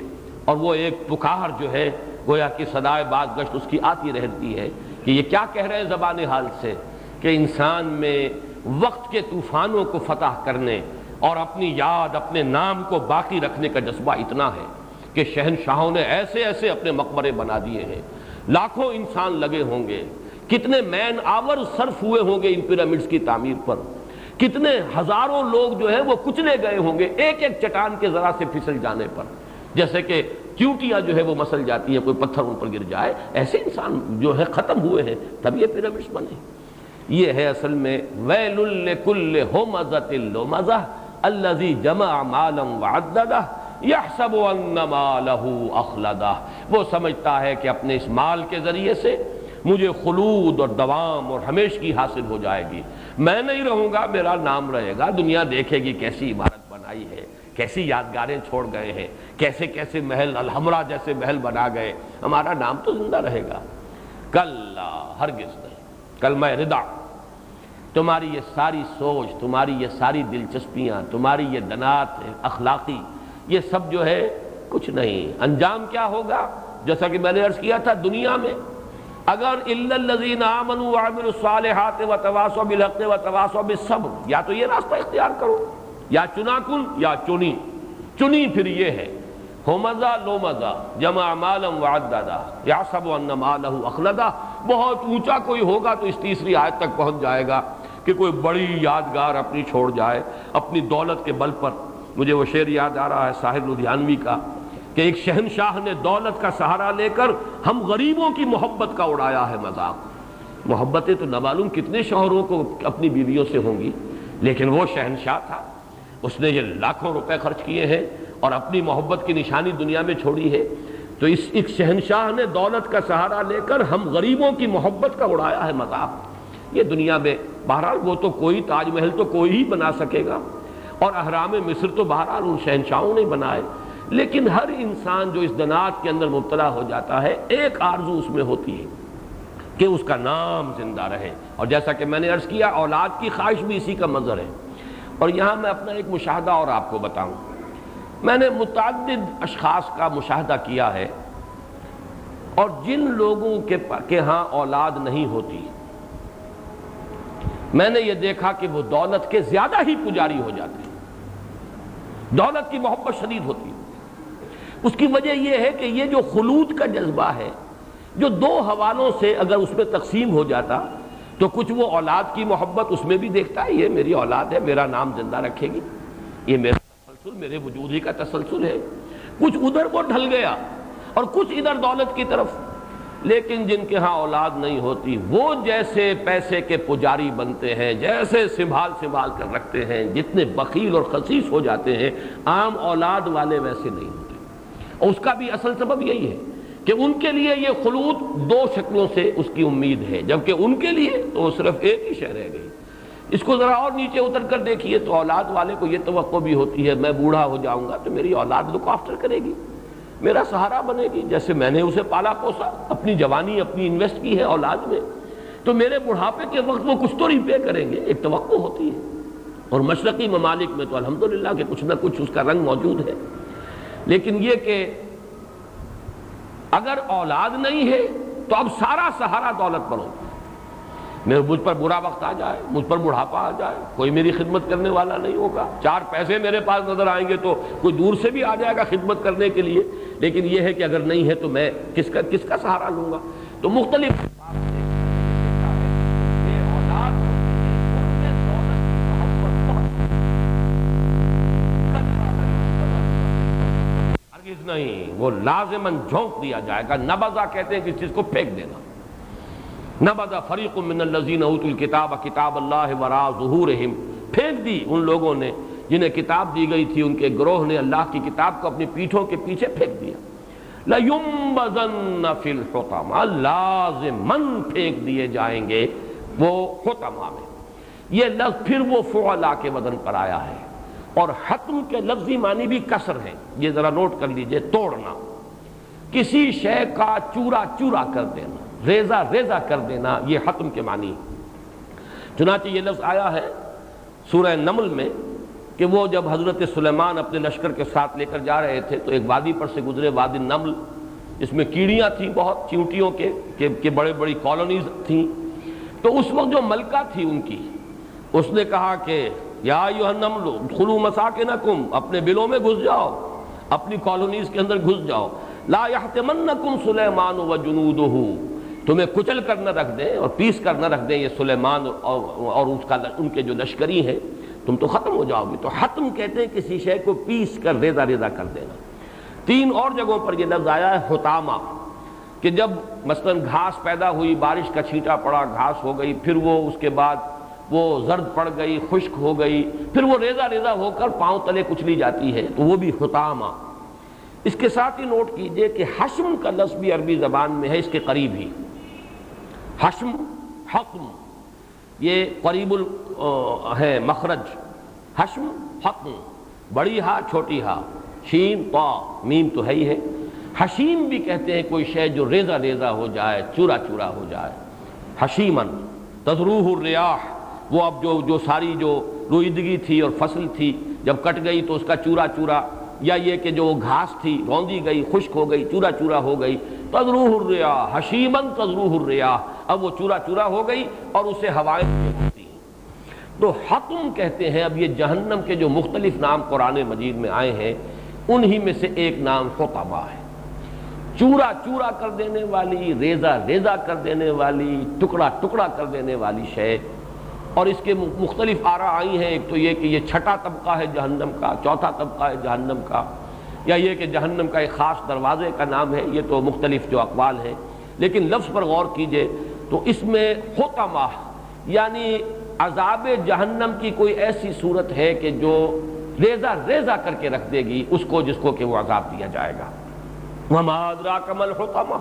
اور وہ ایک پکار جو ہے گویا کہ صدائے بعد گشت اس کی آتی رہتی ہے کہ یہ کیا کہہ رہے ہیں زبان حال سے، کہ انسان میں وقت کے طوفانوں کو فتح کرنے اور اپنی یاد، اپنے نام کو باقی رکھنے کا جذبہ اتنا ہے کہ شہنشاہوں نے ایسے ایسے اپنے مقبرے بنا دیے ہیں، لاکھوں انسان لگے ہوں گے، کتنے مین آور صرف ہوئے ہوں گے ان پیرامڈز کی تعمیر پر، کتنے ہزاروں لوگ جو ہیں وہ کچلے گئے ہوں گے ایک ایک چٹان کے ذرا سے پھسل جانے پر، جیسے کہ چیونٹیاں جو ہے وہ مسل جاتی ہیں، کوئی پتھر ان پر گر جائے، ایسے انسان جو ہے ختم ہوئے ہیں، تب یہ پیرامڈس بنے۔ یہ ہے اصل میں ویل لکل ہمزۃ لمزہ الذی جمع مالا وعددہ یحسب ان مالہ اخلدہ۔ وہ سمجھتا ہے کہ اپنے اس مال کے ذریعے سے مجھے خلود اور دوام اور ہمیشگی حاصل ہو جائے گی، میں نہیں رہوں گا، میرا نام رہے گا، دنیا دیکھے گی کیسی عمارت بنائی ہے، کیسی یادگاریں چھوڑ گئے ہیں، کیسے کیسے محل، الحمرا جیسے محل بنا گئے، ہمارا نام تو زندہ رہے گا۔ کلا، ہرگز نہیں۔ کلمہ ردا، تمہاری یہ ساری سوچ، تمہاری یہ ساری دلچسپیاں، تمہاری یہ دنات اخلاقی، یہ سب جو ہے کچھ نہیں۔ انجام کیا ہوگا؟ جیسا کہ میں نے عرض کیا تھا، دنیا میں اگر الا الذین آمنوا وعملوا الصالحات وتواصوا بالحق وتواصوا بالصبر، یا تو یہ راستہ اختیار کرو، یا چنا کن یا چنی۔ چنی پھر یہ ہے ہمزہ لومزہ جمع مالا وعددہ یحسب ان مالہ اخلدہ۔ بہت اونچا کوئی ہوگا تو اس تیسری آیت تک پہنچ جائے گا کہ کوئی بڑی یادگار اپنی چھوڑ جائے اپنی دولت کے بل پر۔ مجھے وہ شعر یاد آ رہا ہے ساحر لدھیانوی کا کہ ایک شہنشاہ نے دولت کا سہارا لے کر ہم غریبوں کی محبت کا اڑایا ہے مذاق۔ محبتیں تو نہ معلوم کتنے شوہروں کو اپنی بیویوں سے ہوں گی، لیکن وہ شہنشاہ تھا، اس نے یہ لاکھوں روپے خرچ کیے ہیں اور اپنی محبت کی نشانی دنیا میں چھوڑی ہے۔ تو اس ایک شہنشاہ نے دولت کا سہارا لے کر ہم غریبوں کی محبت کا اڑایا ہے مذاق۔ یہ دنیا میں بہرحال وہ تو کوئی تاج محل تو کوئی ہی بنا سکے گا، اور اہرام مصر تو بہرحال ان شہنشاہوں نے بنائے، لیکن ہر انسان جو اس دنات کے اندر مبتلا ہو جاتا ہے، ایک آرزو اس میں ہوتی ہے کہ اس کا نام زندہ رہے۔ اور جیسا کہ میں نے عرض کیا، اولاد کی خواہش بھی اسی کا منظر ہے۔ اور یہاں میں اپنا ایک مشاہدہ اور آپ کو بتاؤں، میں نے متعدد اشخاص کا مشاہدہ کیا ہے، اور جن لوگوں کے ہاں اولاد نہیں ہوتی، میں نے یہ دیکھا کہ وہ دولت کے زیادہ ہی پجاری ہو جاتے ہیں، دولت کی محبت شدید ہوتی ہے۔ اس کی وجہ یہ ہے کہ یہ جو خلود کا جذبہ ہے، جو دو حوالوں سے اگر اس میں تقسیم ہو جاتا تو کچھ وہ اولاد کی محبت اس میں بھی دیکھتا ہے، یہ میری اولاد ہے، میرا نام زندہ رکھے گی، یہ میرا تسلسل، میرے وجود ہی کا تسلسل ہے۔ کچھ ادھر وہ ڈھل گیا اور کچھ ادھر دولت کی طرف۔ لیکن جن کے ہاں اولاد نہیں ہوتی، وہ جیسے پیسے کے پجاری بنتے ہیں، جیسے سنبھال کر رکھتے ہیں، جتنے بخیل اور خسیس ہو جاتے ہیں، عام اولاد والے ویسے نہیں ہوتے۔ اور اس کا بھی اصل سبب یہی ہے کہ ان کے لیے یہ خلود دو شکلوں سے اس کی امید ہے، جبکہ ان کے لیے تو صرف ایک ہی شے رہ گئی۔ اس کو ذرا اور نیچے اتر کر دیکھیے تو اولاد والے کو یہ توقع بھی ہوتی ہے، میں بوڑھا ہو جاؤں گا تو میری اولاد لک آفٹر کرے گی، میرا سہارا بنے گی، جیسے میں نے اسے پالا پوسا، اپنی جوانی اپنی انویسٹ کی ہے اولاد میں، تو میرے بڑھاپے کے وقت وہ کچھ تو ریپے کریں گے، ایک توقع ہوتی ہے۔ اور مشرقی ممالک میں تو الحمدللہ کہ کچھ نہ کچھ اس کا رنگ موجود ہے۔ لیکن یہ کہ اگر اولاد نہیں ہے تو اب سارا سہارا دولت پر ہوتا ہے۔ مجھ پر برا وقت آ جائے، مجھ پر بڑھاپا آ جائے، کوئی میری خدمت کرنے والا نہیں ہوگا، چار پیسے میرے پاس نظر آئیں گے تو کوئی دور سے بھی آ جائے گا خدمت کرنے کے لیے، لیکن یہ ہے کہ اگر نہیں ہے تو میں کس کا سہارا لوں گا۔ تو مختلف نہیں، وہ لازماً جھونک دیا جائے گا۔ نبذہ کہتے ہیں کہ اس چیز کو پھینک دینا۔ نبذ فریق من الذین اوتوا الکتاب کتاب اللہ وراء ظہورہم، پھینک دی ان لوگوں نے جنہیں کتاب دی گئی تھی، ان کے گروہ نے اللہ کی کتاب کو اپنی پیٹھوں کے پیچھے پھینک دیا۔ لَيُنبَذَنَّ فِي الْحُطَمَةِ، لازماً پھینک دیے جائیں گے وہ حطمہ میں۔ یہ لفظ پھر وہ فعلا کے وزن پر آیا ہے، اور حتم کے لفظی معنی بھی کسر ہیں، یہ ذرا نوٹ کر لیجئے، توڑنا، کسی شے کا چورا چورا کر دینا، ریزہ ریزہ کر دینا، یہ حتم کے معنی۔ چنانچہ یہ لفظ آیا ہے سورہ نمل میں کہ وہ جب حضرت سلیمان اپنے لشکر کے ساتھ لے کر جا رہے تھے تو ایک وادی پر سے گزرے، وادی نمل، جس میں کیڑیاں تھیں بہت، چیونٹیوں کے بڑے بڑی کالونیز تھیں۔ تو اس وقت جو ملکہ تھی ان کی، اس نے کہا کہ یا ایھا النمل ادخلوا مساکنکم، اپنے بلوں میں گھس جاؤ، اپنی کالونیز کے اندر گھس جاؤ، لا یحطمنکم سلیمان وجنودہ، تمہیں کچل کر نہ رکھ دیں اور پیس کر نہ رکھ دیں یہ سلیمان اور ان کے جو لشکری ہیں، تم تو ختم ہو جاؤ گے۔ تو حتم کہتے ہیں کسی شے کو پیس کر ریزہ ریزہ کر دینا۔ 3 اور جگہوں پر یہ لفظ آیا ہے حطامہ، کہ جب مثلا گھاس پیدا ہوئی، بارش کا چھینٹا پڑا، گھاس ہو گئی، پھر وہ اس کے بعد وہ زرد پڑ گئی، خشک ہو گئی، پھر وہ ریزہ ریزہ ہو کر پاؤں تلے کچلی جاتی ہے، تو وہ بھی حطامہ۔ اس کے ساتھ ہی نوٹ کیجئے کہ حشم کا لفظ بھی عربی زبان میں ہے اس کے قریب ہی، حشم، حقم، یہ قریب ہے مخرج، حشم، حقم، بڑی ہا چھوٹی ہا، شین طا میم تو ہے ہی ہے۔ حشیم بھی کہتے ہیں کوئی شے جو ریزہ ریزہ ہو جائے، چورا چورا ہو جائے، حشیمن تذروہ الریاح، وہ اب جو ساری جو روئیدگی تھی اور فصل تھی جب کٹ گئی تو اس کا چورا چورا، یا یہ کہ جو گھاس تھی روندی گئی، خشک ہو گئی، چورا چورا ہو گئی، تذروہ الریاح، حشیمن تذروہ الریاح، اب وہ چورا چورا ہو گئی اور اسے ہوائیں ہوتی ہیں۔ تو حطم کہتے ہیں۔ اب یہ جہنم کے جو مختلف نام قرآن مجید میں آئے ہیں انہی میں سے ایک نام حطمہ ہے، چورا چورا کر دینے والی، ریزہ ریزہ کر دینے والی، ٹکڑا ٹکڑا کر دینے والی شے۔ اور اس کے مختلف آراء آئی ہیں، ایک تو یہ کہ یہ چھٹا طبقہ ہے جہنم کا، چوتھا طبقہ ہے جہنم کا، یا یہ کہ جہنم کا ایک خاص دروازے کا نام ہے، یہ تو مختلف جو اقوال ہیں۔ لیکن لفظ پر غور کیجئے تو اس میں حطمہ یعنی عذاب جہنم کی کوئی ایسی صورت ہے کہ جو ریزہ ریزہ کر کے رکھ دے گی اس کو، جس کو کہ وہ عذاب دیا جائے گا۔ وَمَا أَدْرَاكَ مَا الْحُطَمَةُ،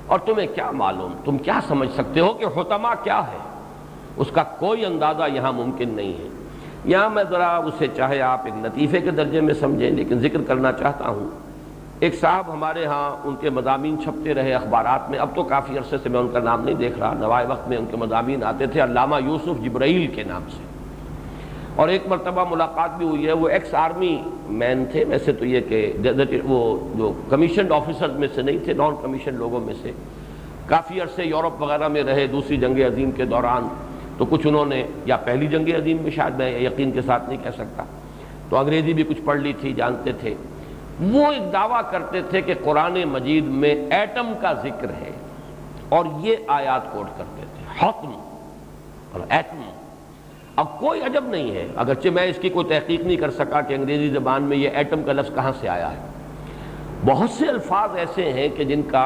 اور تمہیں کیا معلوم، تم کیا سمجھ سکتے ہو کہ حطمہ کیا ہے؟ اس کا کوئی اندازہ یہاں ممکن نہیں ہے۔ یہاں میں ذرا اسے چاہے آپ ایک لطیفے کے درجے میں سمجھیں، لیکن ذکر کرنا چاہتا ہوں۔ ایک صاحب ہمارے ہاں، ان کے مضامین چھپتے رہے اخبارات میں، اب تو کافی عرصے سے میں ان کا نام نہیں دیکھ رہا، نوائے وقت میں ان کے مضامین آتے تھے علامہ یوسف جبرائیل کے نام سے، اور ایک مرتبہ ملاقات بھی ہوئی ہے۔ وہ ایکس آرمی مین تھے، ویسے تو یہ کہ وہ جو کمیشنڈ آفیسرز میں سے نہیں تھے، نان کمیشن لوگوں میں سے، کافی عرصے یورپ وغیرہ میں رہے دوسری جنگ عظیم کے دوران، تو کچھ انہوں نے، یا پہلی جنگ عظیم میں شاید، میں یقین کے ساتھ نہیں کہہ سکتا، تو انگریزی بھی کچھ پڑھ لی تھی، جانتے تھے۔ وہ ایک دعویٰ کرتے تھے کہ قرآن مجید میں ایٹم کا ذکر ہے، اور یہ آیات کوٹ کرتے تھے، حتم اور ایٹم۔ اب کوئی عجب نہیں ہے، اگرچہ میں اس کی کوئی تحقیق نہیں کر سکا کہ انگریزی زبان میں یہ ایٹم کا لفظ کہاں سے آیا ہے۔ بہت سے الفاظ ایسے ہیں کہ جن کا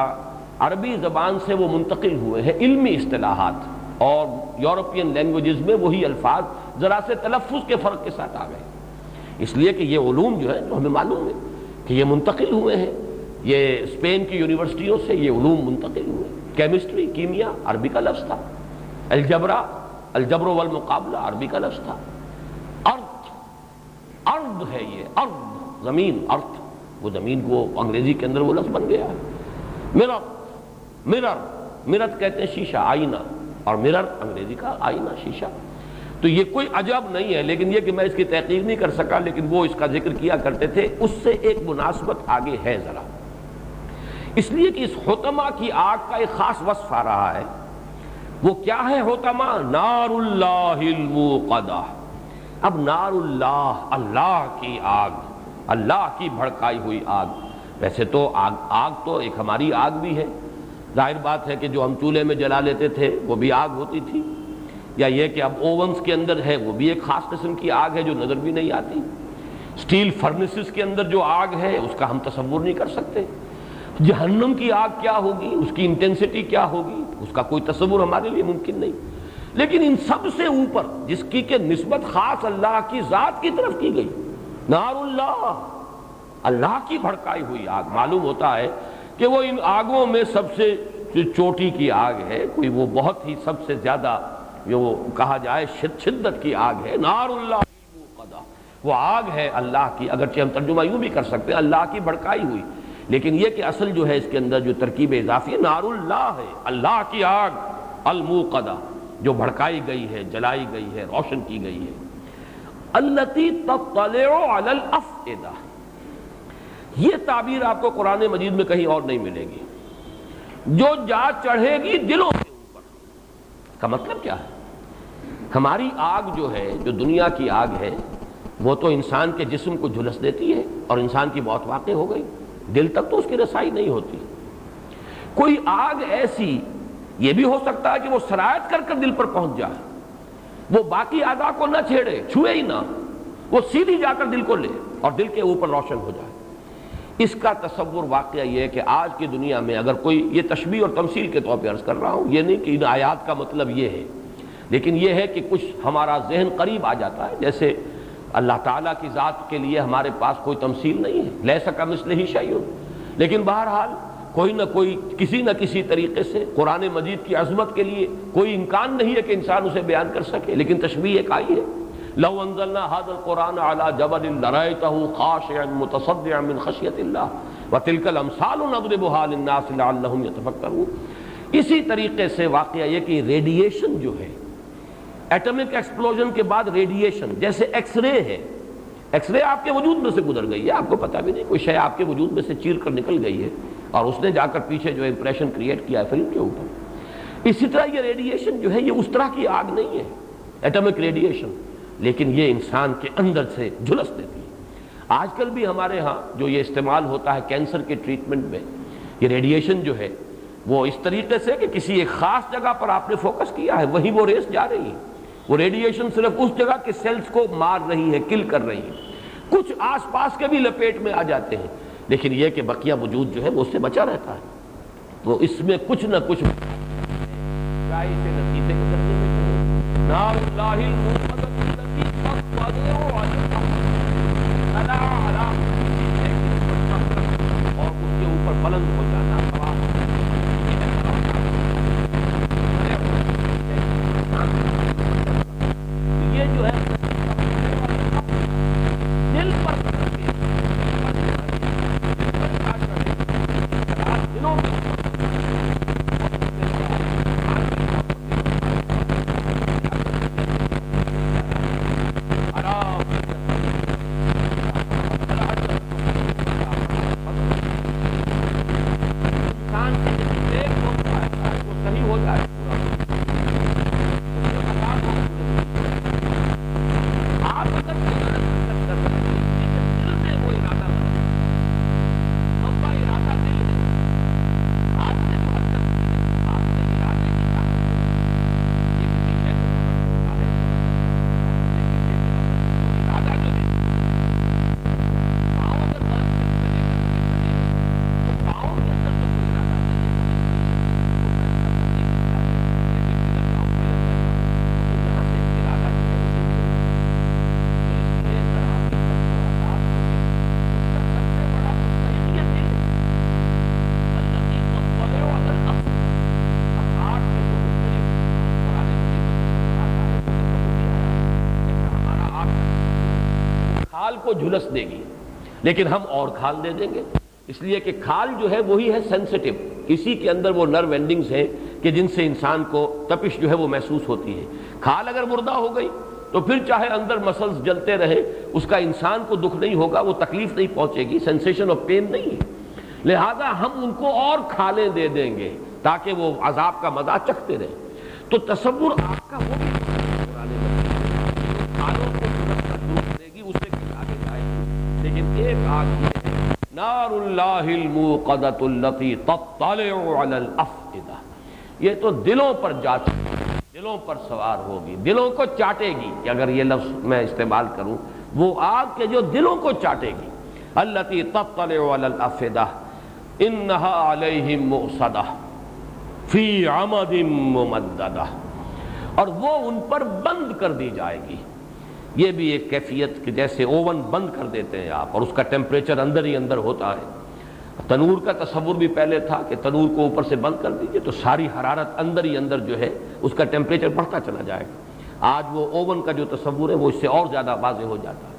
عربی زبان سے وہ منتقل ہوئے ہیں، علمی اصطلاحات، اور یورپین لینگویجز میں وہی الفاظ ذرا سے تلفظ کے فرق کے ساتھ آ گئے، اس لیے کہ یہ علوم جو ہے جو ہمیں معلوم ہے کہ یہ منتقل ہوئے ہیں، یہ اسپین کی یونیورسٹیوں سے یہ علوم منتقل ہوئے۔ کیمسٹری، کیمیا عربی کا لفظ تھا، الجبر والمقابلہ عربی کا لفظ تھا، ارض ہے، یہ ارض زمین، ارتھ وہ زمین کو انگریزی کے اندر وہ لفظ بن گیا ہے۔ مرر کہتے ہیں شیشہ، آئینہ، اور مرر انگریزی کا آئینہ، شیشہ۔ تو یہ کوئی عجب نہیں ہے، لیکن یہ کہ میں اس کی تحقیق نہیں کر سکا، لیکن وہ اس کا ذکر کیا کرتے تھے، اس سے ایک مناسبت آگے ہے ذرا، اس لیے کہ اس حطمہ کی آگ کا ایک خاص وصف آ رہا ہے۔ وہ کیا ہے حطمہ؟ نار اللہ الموقدہ۔ اب نار اللہ، اللہ کی آگ، اللہ کی بھڑکائی ہوئی آگ۔ ویسے تو آگ تو ایک ہماری آگ بھی ہے، ظاہر بات ہے کہ جو ہم چولہے میں جلا لیتے تھے وہ بھی آگ ہوتی تھی، یا یہ کہ اب اوونز کے اندر ہے وہ بھی ایک خاص قسم کی آگ ہے جو نظر بھی نہیں آتی۔ سٹیل فرنسز کے اندر جو آگ ہے اس کا ہم تصور نہیں کر سکتے۔ جہنم کی آگ کیا ہوگی، اس کی انٹینسٹی کیا ہوگی، اس کا کوئی تصور ہمارے لیے ممکن نہیں۔ لیکن ان سب سے اوپر جس کی کہ نسبت خاص اللہ کی ذات کی طرف کی گئی، نار اللہ، اللہ کی بھڑکائی ہوئی آگ، معلوم ہوتا ہے کہ وہ ان آگوں میں سب سے چوٹی کی آگ ہے، کوئی وہ بہت ہی سب سے زیادہ جو کہا جائے شدت کی آگ ہے۔ نار اللہ الموقدہ، وہ آگ ہے اللہ کی، اگرچہ ہم ترجمہ یوں بھی کر سکتے ہیں اللہ کی بھڑکائی ہوئی، لیکن یہ کہ اصل جو ہے اس کے اندر جو ترکیب اضافی ہے نار اللہ ہے، اللہ کی آگ الموقدہ جو بھڑکائی گئی ہے، جلائی گئی ہے، روشن کی گئی ہے۔ التی تطلع علی الافئدہ، یہ تعبیر آپ کو قرآن مجید میں کہیں اور نہیں ملے گی، جو جا چڑھے گی دلوں کے اوپر۔ کا مطلب کیا ہے؟ ہماری آگ جو ہے، جو دنیا کی آگ ہے، وہ تو انسان کے جسم کو جھلس دیتی ہے اور انسان کی موت واقع ہو گئی، دل تک تو اس کی رسائی نہیں ہوتی۔ کوئی آگ ایسی یہ بھی ہو سکتا ہے کہ وہ سرایت کر کر دل پر پہنچ جائے، وہ باقی اعضاء کو نہ چھیڑے، چھوئے ہی نہ، وہ سیدھی جا کر دل کو لے اور دل کے اوپر روشن ہو جائے۔ اس کا تصور واقعہ یہ ہے کہ آج کی دنیا میں اگر کوئی، یہ تشبیہ اور تمثیل کے طور پہ عرض کر رہا ہوں، یہ نہیں کہ ان آیات کا مطلب یہ ہے، لیکن یہ ہے کہ کچھ ہمارا ذہن قریب آ جاتا ہے. جیسے اللہ تعالیٰ کی ذات کے لیے ہمارے پاس کوئی تمثیل نہیں ہے، لیس کمثلہ شیء، لیکن بہرحال کوئی نہ کوئی کسی نہ کسی طریقے سے قرآن مجید کی عظمت کے لیے کوئی امکان نہیں ہے کہ انسان اسے بیان کر سکے، لیکن تشبیہ ایک آئی ہے. لو انزلنا هذا القرآن على جبل لرأيته خاشعا متصدعا من خشية الله وتلك الامثال نضربها للناس لعلهم يتفكرون. اسی طریقے سے واقعہ یہ کہ ریڈیشن جو ہے، ایٹمک ایکسپلوژن کے بعد ریڈیشن، جیسے ایکس رے ہے، ایکس رے آپ کے وجود میں سے گزر گئی ہے، آپ کو پتہ بھی نہیں، کوئی شے آپ کے وجود میں سے چیر کر نکل گئی ہے اور اس نے جا کر پیچھے جو امپریشن کریٹ کیا ہے فلم کے اوپر. اسی طرح یہ ریڈیشن جو ہے یہ اس طرح کی آگ نہیں ہے، ایٹمک ریڈیشن، لیکن یہ انسان کے اندر سے جھلس دیتی ہے. آج کل بھی ہمارے ہاں جو یہ استعمال ہوتا ہے کینسر کے ٹریٹمنٹ میں، یہ ریڈیشن جو ہے وہ اس طریقے سے کہ کسی ایک خاص جگہ پر آپ نے فوکس کیا ہے، وہیں وہ ریس جا رہی ہے. وہ ریڈیشن صرف اس جگہ کے سیلز کو مار رہی ہے، کل کر رہی ہے. کچھ آس پاس کے بھی لپیٹ میں آ جاتے ہیں، لیکن یہ کہ بقیہ وجود جو ہے وہ اس سے بچا رہتا ہے. تو اس میں کچھ نہ کچھ لطیفے کے درجے میں نار اللہ الموقدۃ التي تطلع علی اور اس کے اوپر بلند ہو جانا. یہ جو ہے دل پر کو جھلس دے گی، لیکن ہم اور کھال دے دیں گے، اس لیے کہ کھال جو ہے وہی ہے سینسٹیو. اسی کے اندر وہ نرو اینڈنگز ہیں کہ جن سے انسان کو تپش جو ہے وہ محسوس ہوتی ہے. کھال اگر مردہ ہو گئی تو پھر چاہے اندر مسلز جلتے رہے، اس کا انسان کو دکھ نہیں ہوگا، وہ تکلیف نہیں پہنچے گی، سینسیشن آف پین نہیں ہے. لہذا ہم ان کو اور کھالیں دے دیں گے تاکہ وہ عذاب کا مزہ چکھتے رہیں. تو تصور آپ کا وہ بھی کھالوں کو ایک آگ یہ ہے نار اللہ الموقدۃ التي تطلع علی الافئدہ، یہ تو دلوں پر جاتی، دلوں پر سوار ہوگی، دلوں کو چاٹے گی. کہ اگر یہ لفظ میں استعمال کروں، وہ آگ کے جو دلوں کو چاٹے گی. التي تطلع علی الافئدہ انها علیہم مؤصدہ فی عمد ممددہ، اور وہ ان پر بند کر دی جائے گی. یہ بھی ایک کیفیت کہ جیسے اوون بند کر دیتے ہیں آپ اور اس کا ٹیمپریچر اندر ہی اندر ہوتا ہے. تنور کا تصور بھی پہلے تھا کہ تنور کو اوپر سے بند کر دیجئے تو ساری حرارت اندر ہی اندر جو ہے اس کا ٹیمپریچر بڑھتا چلا جائے گا. آج وہ اوون کا جو تصور ہے وہ اس سے اور زیادہ واضح ہو جاتا ہے.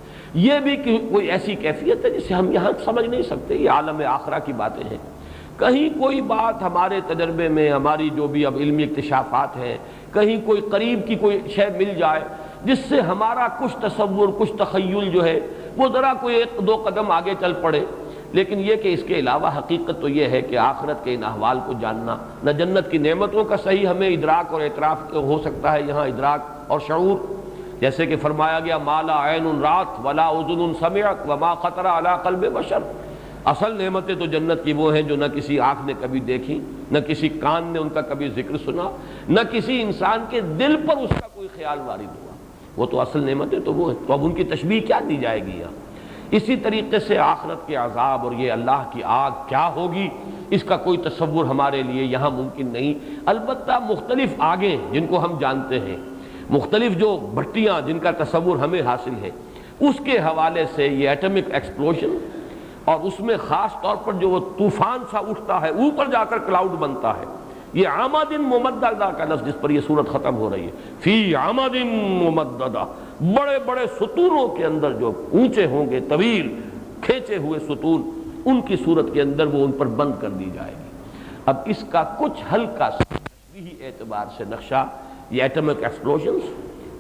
یہ بھی کوئی ایسی کیفیت ہے جسے ہم یہاں سمجھ نہیں سکتے، یہ عالم آخرہ کی باتیں ہیں. کہیں کوئی بات ہمارے تجربے میں، ہماری جو بھی اب علمی اکتشافات ہیں، کہیں کوئی قریب کی کوئی شے مل جائے جس سے ہمارا کچھ تصور، کچھ تخیل جو ہے وہ ذرا کوئی ایک دو قدم آگے چل پڑے. لیکن یہ کہ اس کے علاوہ حقیقت تو یہ ہے کہ آخرت کے ان احوال کو جاننا، نہ جنت کی نعمتوں کا صحیح ہمیں ادراک اور اعتراف ہو سکتا ہے یہاں ادراک اور شعور، جیسے کہ فرمایا گیا ما لا عین رات ولا اذن سمعت وما خطر علی قلب بشر. اصل نعمتیں تو جنت کی وہ ہیں جو نہ کسی آنکھ نے کبھی دیکھی، نہ کسی کان نے ان کا کبھی ذکر سنا، نہ کسی انسان کے دل پر اس کا کوئی خیال وارد ہوا. وہ تو اصل نعمتیں تو وہ ہیں. تو اب ان کی تشبیہ کیا دی جائے گی یہاں؟ اسی طریقے سے آخرت کے عذاب اور یہ اللہ کی آگ کیا ہوگی، اس کا کوئی تصور ہمارے لیے یہاں ممکن نہیں۔ البتہ مختلف آگیں جن کو ہم جانتے ہیں، مختلف جو بھٹیاں جن کا تصور ہمیں حاصل ہے، اس کے حوالے سے یہ ایٹمک ایکسپلوژن اور اس میں خاص طور پر جو وہ طوفان سا اٹھتا ہے، اوپر جا کر کلاؤڈ بنتا ہے، یہ عمد ممددہ کا لفظ جس پر یہ صورت ختم ہو رہی ہے، فی عمد ممددہ، بڑے بڑے ستونوں کے اندر جو اونچے ہوں گے، طویل کھینچے ہوئے ستون، ان کی صورت کے اندر وہ ان پر بند کر دی جائے گی۔ اب اس کا کچھ ہلکا تشبیہی اعتبار سے نقشہ یہ ایٹمک ایکسپلوژنز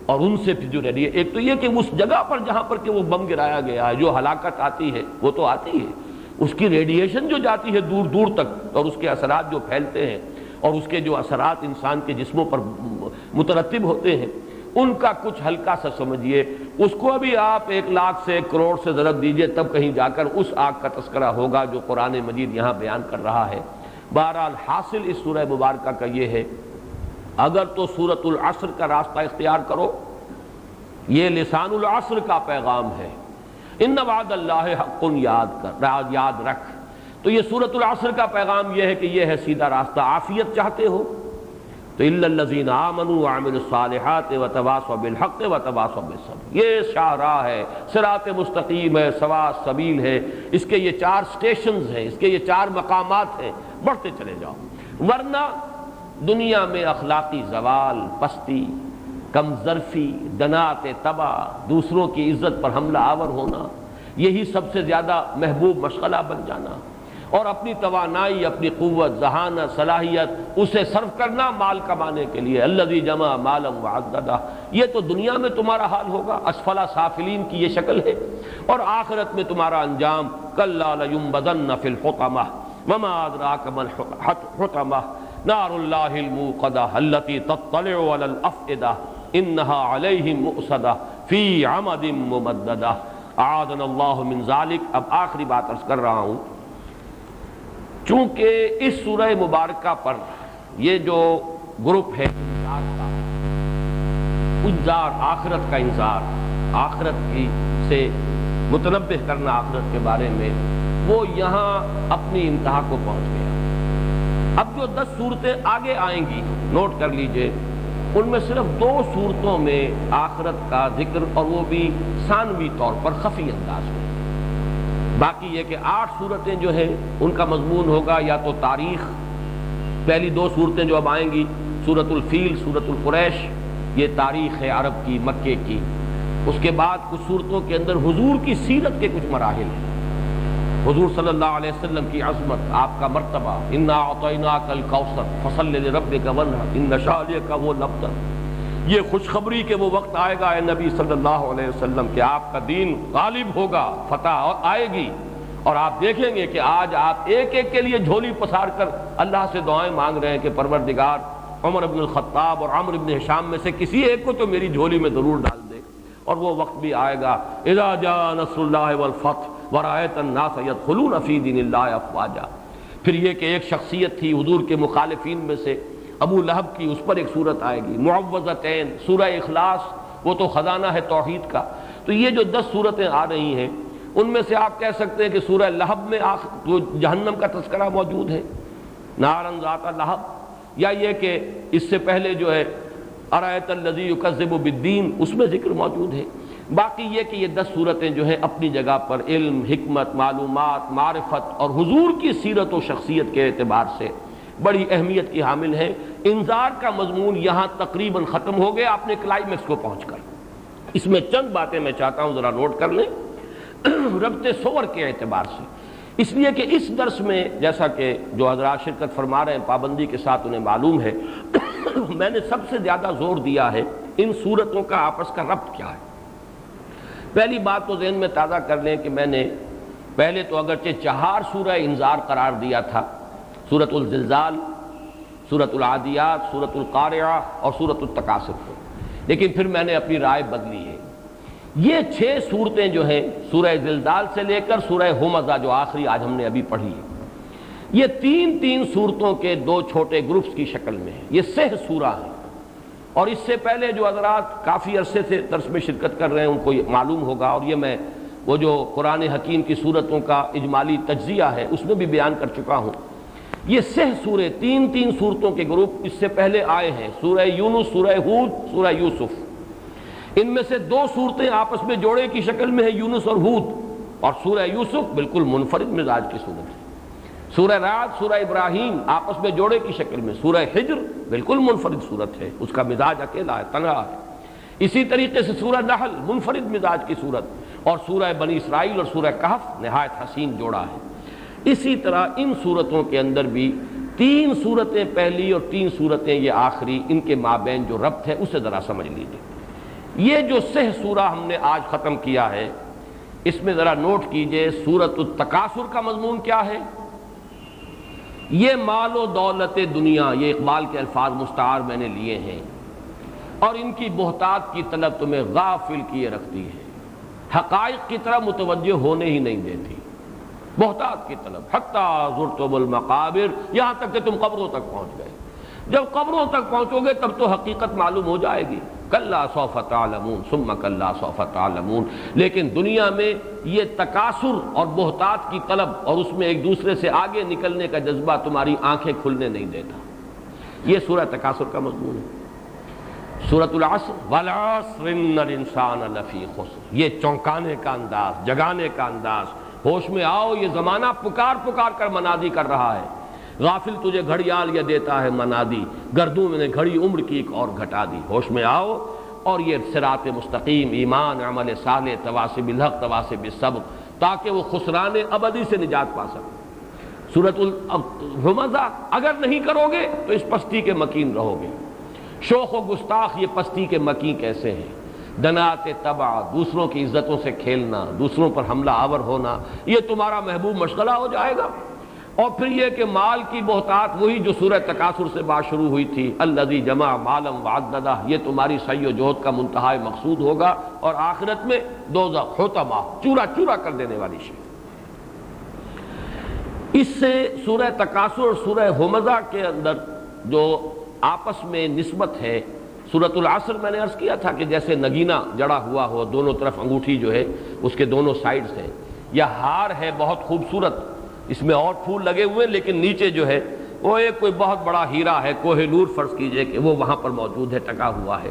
اور ان سے پھر جو ریڈی، ایک تو یہ کہ اس جگہ پر جہاں پر کہ وہ بم گرایا گیا ہے، جو ہلاکت آتی ہے وہ تو آتی ہے، اس کی ریڈیشن جو جاتی ہے دور دور تک، اور اس کے اثرات جو پھیلتے ہیں اور اس کے جو اثرات انسان کے جسموں پر مترتب ہوتے ہیں، ان کا کچھ ہلکا سا سمجھیے، اس کو ابھی آپ 1,00,000 سے 1,00,00,000 سے ضرب دیجئے تب کہیں جا کر اس آگ کا تذکرہ ہوگا جو قرآن مجید یہاں بیان کر رہا ہے۔ بہرحال حاصل اس سورہ مبارکہ کا یہ ہے، اگر تو سورۃ العصر کا راستہ اختیار کرو، یہ لسان العصر کا پیغام ہے، ان وعد اللہ حق، یاد رکھ، تو یہ سورۃ العصر کا پیغام یہ ہے کہ یہ ہے سیدھا راستہ۔ عافیت چاہتے ہو تو الا الذین آمنوا وعملوا الصالحات وتواصوا بالحق وتواصوا بالصبر، یہ شاہراہ ہے، صراط مستقیم ہے، سواء السبیل ہے، اس کے یہ 4 سٹیشنز ہیں، اس کے یہ 4 مقامات ہیں، بڑھتے چلے جاؤ، ورنہ دنیا میں اخلاقی زوال، پستی، کم ظرفی، دنات تباہ، دوسروں کی عزت پر حملہ آور ہونا، یہی سب سے زیادہ محبوب مشغلہ بن جانا، اور اپنی توانائی، اپنی قوت، ذہانت، صلاحیت اسے صرف کرنا مال کمانے کے لیے، الذی جمع مالا وعددہ، یہ تو دنیا میں تمہارا حال ہوگا، اسفل سافلین کی یہ شکل ہے، اور آخرت میں تمہارا انجام کلا لینبذن فی الحطمہ وما ادراک ما الحطمہ نار اللہ الموقدہ التی تطلع علی الافئدہ انہا علیہم مؤصدہ فی عمد ممددہ۔ اعاذنا اللہ من ذالک۔ اب آخری بات عرض کر رہا ہوں، چونکہ اس سورہ مبارکہ پر یہ جو گروپ ہے انذار، آخرت کا انذار، آخرت کی سے متنبہ کرنا آخرت کے بارے میں، وہ یہاں اپنی انتہا کو پہنچ گیا۔ اب جو 10 صورتیں آگے آئیں گی، نوٹ کر لیجئے، ان میں صرف 2 صورتوں میں آخرت کا ذکر، اور وہ بھی ثانوی طور پر خفی انداز میں۔ باقی یہ کہ 8 صورتیں جو ہیں ان کا مضمون ہوگا یا تو تاریخ، پہلی 2 صورتیں جو اب آئیں گی، سورۃ الفیل، سورۃ القریش، یہ تاریخ ہے عرب کی، مکے کی۔ اس کے بعد کچھ صورتوں کے اندر حضور کی سیرت کے کچھ مراحل ہیں، حضور صلی اللہ علیہ وسلم کی عظمت، آپ کا مرتبہ، انا اعطیناک الکوثر فصل لربک وانحر ان شانئک هو الابتر، یہ خوشخبری کہ وہ وقت آئے گا اے نبی صلی اللہ علیہ وسلم کہ آپ کا دین غالب ہوگا، فتح آئے گی، اور آپ دیکھیں گے کہ آج آپ ایک ایک کے لیے جھولی پسار کر اللہ سے دعائیں مانگ رہے ہیں کہ پروردگار عمر بن الخطاب اور عمرو بن ہشام میں سے کسی ایک کو تو میری جھولی میں ضرور ڈال دے۔ اور وہ وقت بھی آئے گا، اذا جاء نصر اللہ والفتح ورأیت الناس یدخلون فی دین اللہ افواجا۔ پھر یہ کہ ایک شخصیت تھی حضور کے مخالفین میں سے، ابو لہب کی، اس پر ایک صورت آئے گی، معوذتین، سورہ اخلاص، وہ تو خزانہ ہے توحید کا۔ تو یہ جو 10 صورتیں آ رہی ہیں، ان میں سے آپ کہہ سکتے ہیں کہ سورہ لہب میں جو جہنم کا تذکرہ موجود ہے، نارن ذات لہب، یا یہ کہ اس سے پہلے جو ہے ارایت الذی یکذب بالدین، اس میں ذکر موجود ہے۔ باقی یہ کہ یہ 10 صورتیں جو ہیں اپنی جگہ پر علم، حکمت، معلومات، معرفت اور حضور کی سیرت و شخصیت کے اعتبار سے بڑی اہمیت کی حامل ہیں۔ انذار کا مضمون یہاں تقریباً ختم ہو گیا اپنے کلائمیکس کو پہنچ کر۔ اس میں چند باتیں میں چاہتا ہوں ذرا نوٹ کر لیں ربط صور کے اعتبار سے، اس لیے کہ اس درس میں جیسا کہ جو حضرات شرکت فرما رہے ہیں پابندی کے ساتھ انہیں معلوم ہے میں نے سب سے زیادہ زور دیا ہے ان صورتوں کا آپس کا ربط کیا ہے۔ پہلی بات تو ذہن میں تازہ کر لیں کہ میں نے پہلے تو اگرچہ 4 سورہ انذار قرار دیا تھا، سورۃ الزلزال، سورۃ العادیات، سورۃ القارعہ اور سورۃ التکاثر کو، لیکن پھر میں نے اپنی رائے بدلی ہے۔ یہ 6 صورتیں جو ہیں سورہ زلزال سے لے کر سورہ ہمزہ جو آخری آج ہم نے ابھی پڑھی ہے، یہ 3 صورتوں کے 2 چھوٹے گروپس کی شکل میں ہیں، یہ 6 سورہ ہیں۔ اور اس سے پہلے جو حضرات کافی عرصے سے درس میں شرکت کر رہے ہیں ان کو یہ معلوم ہوگا، اور یہ میں وہ جو قرآن حکیم کی صورتوں کا اجمالی تجزیہ ہے اس میں بھی بیان کر چکا ہوں. یہ 6 سورے، تین صورتوں کے گروپ اس سے پہلے آئے ہیں، سورہ یونس، سورہ ہود، سورہ یوسف. ان میں سے 2 صورتیں آپس میں جوڑے کی شکل میں ہیں، یونس اور ہود، اور سورہ یوسف بالکل منفرد مزاج کی صورت ہے. سورہ رعد، سورہ ابراہیم آپس میں جوڑے کی شکل میں، سورہ حجر بالکل منفرد صورت ہے، اس کا مزاج اکیلا ہے، تنہا ہے. اسی طریقے سے سورہ نحل منفرد مزاج کی صورت، اور سورہ بنی اسرائیل اور سورہ کہف نہایت حسین جوڑا ہے. اسی طرح ان صورتوں کے اندر بھی 3 صورتیں پہلی اور 3 صورتیں یہ آخری، ان کے مابین جو ربط ہے اسے ذرا سمجھ لیجیے. یہ جو 6 سورہ ہم نے آج ختم کیا ہے، اس میں ذرا نوٹ کیجئے سورۃ التکاثر کا مضمون کیا ہے. یہ مال و دولت دنیا، یہ اقبال کے الفاظ مستعار میں نے لیے ہیں، اور ان کی بہتات کی طلب تمہیں غافل کیے رکھتی ہے، حقائق کی طرف متوجہ ہونے ہی نہیں دیتی. بہتات کی طلب، حتیٰ زرتم المقابر، یہاں تک کہ تم قبروں تک پہنچ گئے. جب قبروں تک پہنچو گے تب تو حقیقت معلوم ہو جائے گی. کلا سوف تعلمون ثم کلا سوف تعلمون. لیکن دنیا میں یہ تکاثر اور بہتات کی طلب اور اس میں ایک دوسرے سے آگے نکلنے کا جذبہ تمہاری آنکھیں کھلنے نہیں دیتا. یہ سورہ تکاثر کا مضمون ہے. سورۃ العصر، والعصر ان الانسان لفی خسر، یہ چونکانے کا انداز، جگانے کا انداز. ہوش میں آؤ، یہ زمانہ پکار پکار کر منادی کر رہا ہے. غافل تجھے گھڑیال یہ دیتا ہے منادی، گردوں میں نے گھڑی عمر کی ایک اور گھٹا دی. ہوش میں آؤ، اور یہ صراط مستقیم، ایمان، عمل صالح، تواصی بالحق، تواصی بالصبر، تاکہ وہ خسران ابدی سے نجات پا سکے. سورۃ الہمزہ، اگر نہیں کرو گے تو اس پستی کے مکین رہو گے. شوخ و گستاخ، یہ پستی کے مکین کیسے ہیں. دنات تبع، دوسروں کی عزتوں سے کھیلنا، دوسروں پر حملہ آور ہونا، یہ تمہارا محبوب مشغلہ ہو جائے گا. اور پھر یہ کہ مال کی بہتات، وہی جو سورہ تکاثر سے بات شروع ہوئی تھی، الذی جمع مالا وعددہ، یہ تمہاری سعی و جہد کا منتہا مقصود ہوگا، اور آخرت میں دوزخ، حطمہ، چورا چورا کر دینے والی شے. اس سے سورہ تکاثر اور سورہ ہمزہ کے اندر جو آپس میں نسبت ہے، سورۃ العصر میں نے عرض کیا تھا کہ جیسے نگینہ جڑا ہوا ہو، دونوں طرف انگوٹھی جو ہے اس کے دونوں سائیڈز ہیں، یا ہار ہے بہت خوبصورت، اس میں اور پھول لگے ہوئے، لیکن نیچے جو ہے وہ ایک کوئی بہت بڑا ہیرا ہے، کوہ نور فرض کیجئے کہ وہ وہاں پر موجود ہے، ٹکا ہوا ہے.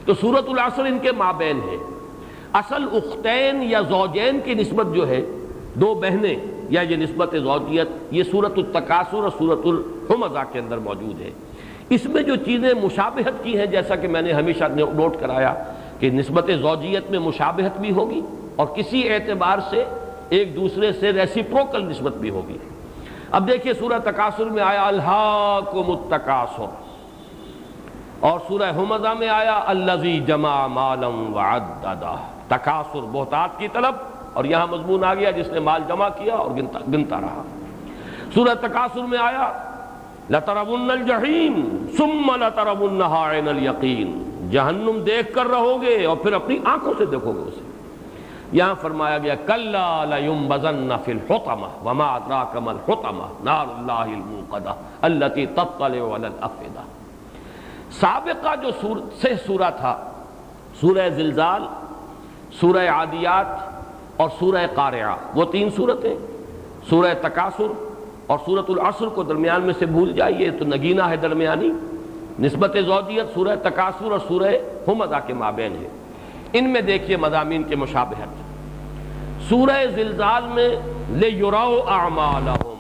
تو سورۃ العصر ان کے مابین ہے. اصل اختین یا زوجین کی نسبت جو ہے، 2 بہنیں، یا یہ نسبت زوجیت، یہ سورۃ التکاثر اور سورۃ الہمزہ کے اندر موجود ہے. اس میں جو چیزیں مشابہت کی ہیں، جیسا کہ میں نے ہمیشہ نوٹ کرایا کہ نسبت زوجیت میں مشابہت بھی ہوگی، اور کسی اعتبار سے ایک دوسرے سے ریسیپروکل نسبت بھی ہوگی. اب دیکھیے سورہ تکاثر میں آیا الہاکم التکاثر، اور سورہ ہمزہ میں آیا الذی جمع مالا وعددہ. تکاثر، بہتات کی طلب، اور یہاں مضمون آ گیا جس نے مال جمع کیا اور گنتا رہا. سورہ تکاثر میں آیا لَتَرَوُنَّ الْجَحِيمَ ثُمَّ لَتَرَوُنَّهَا عَيْنَ الْيَقِينِ، جہنم دیکھ کر رہو گے اور پھر اپنی آنکھوں سے دیکھو گے اسے. یہاں فرمایا گیا کَلَّا لَيُنبَذَنَّ فِي الْحُطَمَةِ وَمَا أَدْرَاكَ مَا الْحُطَمَةُ نَارُ اللَّهِ الْمُوقَدَةُ الَّتِي تَطَّلِعُ عَلَى الْأَفْئِدَةِ. سابقہ جو 6 سورہ تھا، سورہ زلزال، سورہ عادیات اور سورہ قارعہ، وہ 3 صورتیں. سورہ تکاثر اور سورۃ العصر کو درمیان میں سے بھول جائیے، تو نگینہ ہے درمیانی. نسبت زوجیت سورہ تکاثر اور سورہ ہمزہ کے مابین ہے. ان میں دیکھیے مضامین کے مشابہت. سورہ زلزال میں لِيُرَوْا أَعْمَالَهُمْ،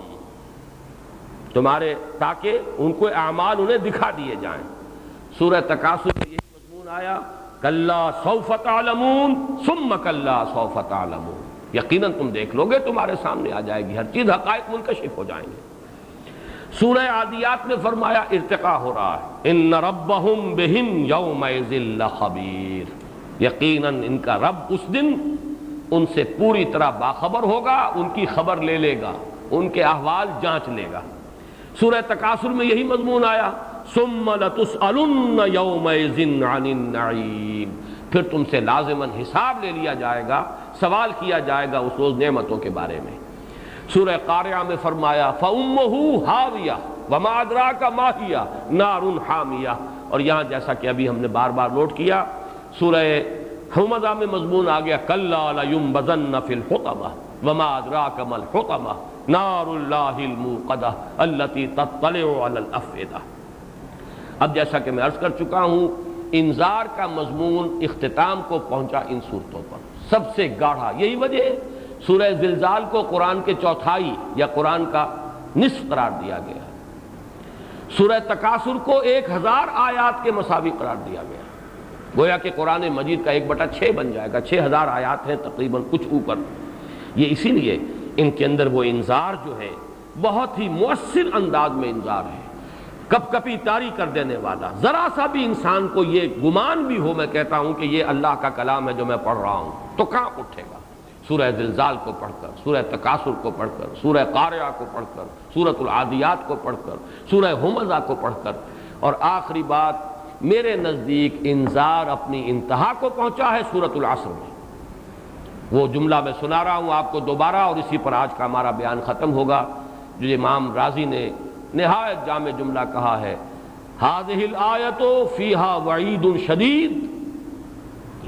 تمہارے تاکہ ان کو اعمال انہیں دکھا دیے جائیں. سورہ تکاثر میں یہی مضمون آیا کَلَّا سَوْفَ تَعْلَمُونَ ثُمَّ کَلَّا سَوْفَ تَعْلَمُونَ، یقیناً تم دیکھ لو گے، تمہارے سامنے آ جائے گی ہر چیز، حقائق منکشف ہو جائیں گے. سورہ عادیات میں فرمایا ارتقا ہو رہا ہے ان ربہم بہم یومئذ لخبیر، یقیناً ان کا رب اس دن ان سے پوری طرح باخبر ہوگا، ان کی خبر لے لے گا، ان کے احوال جانچ لے گا. سورہ تکاثر میں یہی مضمون آیا ثم لتسألن یومئذ عن النعیم، پھر تم سے لازماً حساب لے لیا جائے گا، سوال کیا جائے گا اس روز نعمتوں کے بارے میں. سورہ قارعہ میں فرمایا فَأُمُّهُ هَاوِيَةٌ وَمَا أَدْرَاكَ مَا هِيَ نَارٌ حَامِيَةٌ. اور یہاں جیسا کہ ابھی ہم نے بار بار نوٹ کیا، سورہ ہمزہ میں مضمون آ گیا کلا لینبذن فی الحطمہ وما ادراک ما الحطمہ نار اللہ الموقدہ التی تطلع علی الافئدہ۔ اب جیسا کہ میں عرض کر چکا ہوں، انذار کا مضمون اختتام کو پہنچا ان صورتوں پر سب سے گاڑھا۔ یہی وجہ ہے سورہ زلزال کو قرآن کے چوتھائی یا قرآن کا نصف قرار دیا گیا، سورہ تکاثر کو 1000 آیات کے مساوی قرار دیا گیا، گویا کہ قرآن مجید کا 1/6 بن جائے گا، 6000 آیات ہیں تقریباً کچھ اوپر۔ یہ اسی لیے ان کے اندر وہ انذار جو ہے بہت ہی مؤثر انداز میں انذار ہے، کپ کپی طاری کر دینے والا۔ ذرا سا بھی انسان کو یہ گمان بھی ہو، میں کہتا ہوں کہ یہ اللہ کا کلام ہے جو میں پڑھ رہا ہوں، تو کہاں اٹھے گا؟ سورہ زلزال کو پڑھ کر، سورہ تکاثر کو پڑھ کر، سورہ قاریہ کو پڑھ کر، سورۃ العادیات کو پڑھ کر، سورہ ہمزہ کو پڑھ کر، اور آخری بات میرے نزدیک انذار اپنی انتہا کو پہنچا ہے سورۃ العصر میں۔ وہ جملہ میں سنا رہا ہوں آپ کو دوبارہ، اور اسی پر آج کا ہمارا بیان ختم ہوگا، جو امام رازی نے نہایت جامع جملہ کہا ہے، هذه الآیۃ فیہا وعید شدید۔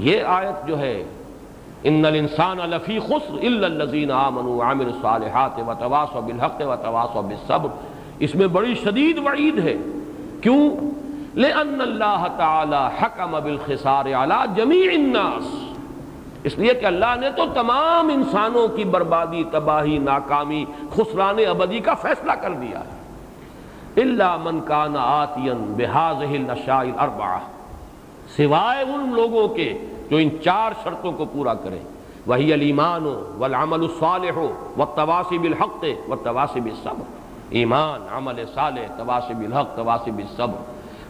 یہ آیت جو ہے ان الانسان لفی خسر الا الذین آمنوا وعملوا الصالحات وتواصوا بالحق وتواصوا بالصبر، اس میں بڑی شدید وعید ہے۔ کیوں؟ لأن اللہ تعالی حکم بالخسار علی جمیع الناس، اس لیے کہ اللہ نے تو تمام انسانوں کی بربادی، تباہی، ناکامی، خسران ابدی کا فیصلہ کر دیا ہے۔ الا من کان آتیا بہذہ الاشیاء الاربعہ، سوائے ان لوگوں کے جو ان 4 شرطوں کو پورا کریں، وہی الایمان والعمل الصالح والتواصی بالحق والتواصی بالصبر۔ ایمان، عمل صالح، تواصی بالحق، تواصی بالصبر،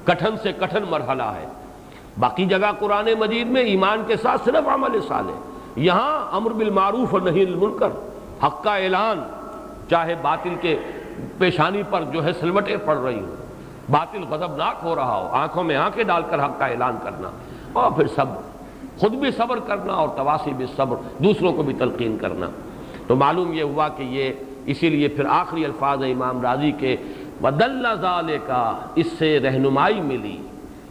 کٹھن سے کٹھن مرحلہ ہے۔ باقی جگہ قرآن مجید میں ایمان کے ساتھ صرف عمل صالح، یہاں امر بالمعروف اور نہی عن المنکر، حق کا اعلان، چاہے باطل کے پیشانی پر جو ہے سلوٹیں پڑ رہی ہوں، باطل غضبناک ہو رہا ہو، آنکھوں میں آنکھیں ڈال کر حق کا اعلان کرنا، اور پھر صبر، خود بھی صبر کرنا، اور تواصی بالصبر، دوسروں کو بھی تلقین کرنا۔ تو معلوم یہ ہوا کہ یہ اسی لیے پھر آخری الفاظ امام رازی کے وَدَلَّ ذَلِكَ، اس سے رہنمائی ملی،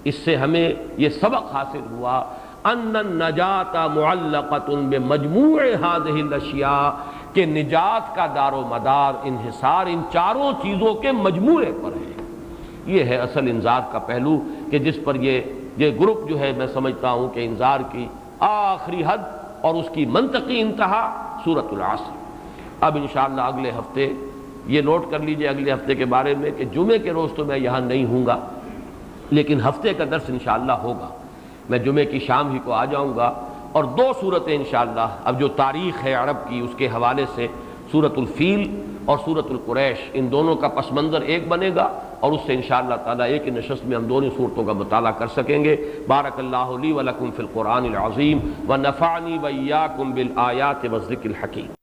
اس سے ہمیں یہ سبق حاصل ہوا ان النجات معلقۃ بمجموع هذه الاشیاء، کہ نجات کا دار و مدار، انحصار ان 4 چیزوں کے مجموعے پر ہے۔ یہ ہے اصل انذار کا پہلو، کہ جس پر یہ گروپ جو ہے میں سمجھتا ہوں کہ انذار کی آخری حد اور اس کی منطقی انتہا سورۃ العصر۔ اب انشاءاللہ اگلے ہفتے یہ نوٹ کر لیجئے اگلے ہفتے کے بارے میں کہ جمعے کے روز تو میں یہاں نہیں ہوں گا، لیکن ہفتے کا درس انشاءاللہ ہوگا۔ میں جمعے کی شام ہی کو آ جاؤں گا، اور 2 صورتیں انشاءاللہ، اب جو تاریخ ہے عرب کی اس کے حوالے سے سورۃ الفیل اور سورۃ القریش، ان دونوں کا پس منظر ایک بنے گا، اور اس سے انشاءاللہ تعالیٰ ایک ہی نشست میں ہم دونوں صورتوں کا مطالعہ کر سکیں گے۔ بارک اللہ لی ولکم فی القرآن العظیم ونفعنی وإیاکم بالآیات والذکر الحکیم۔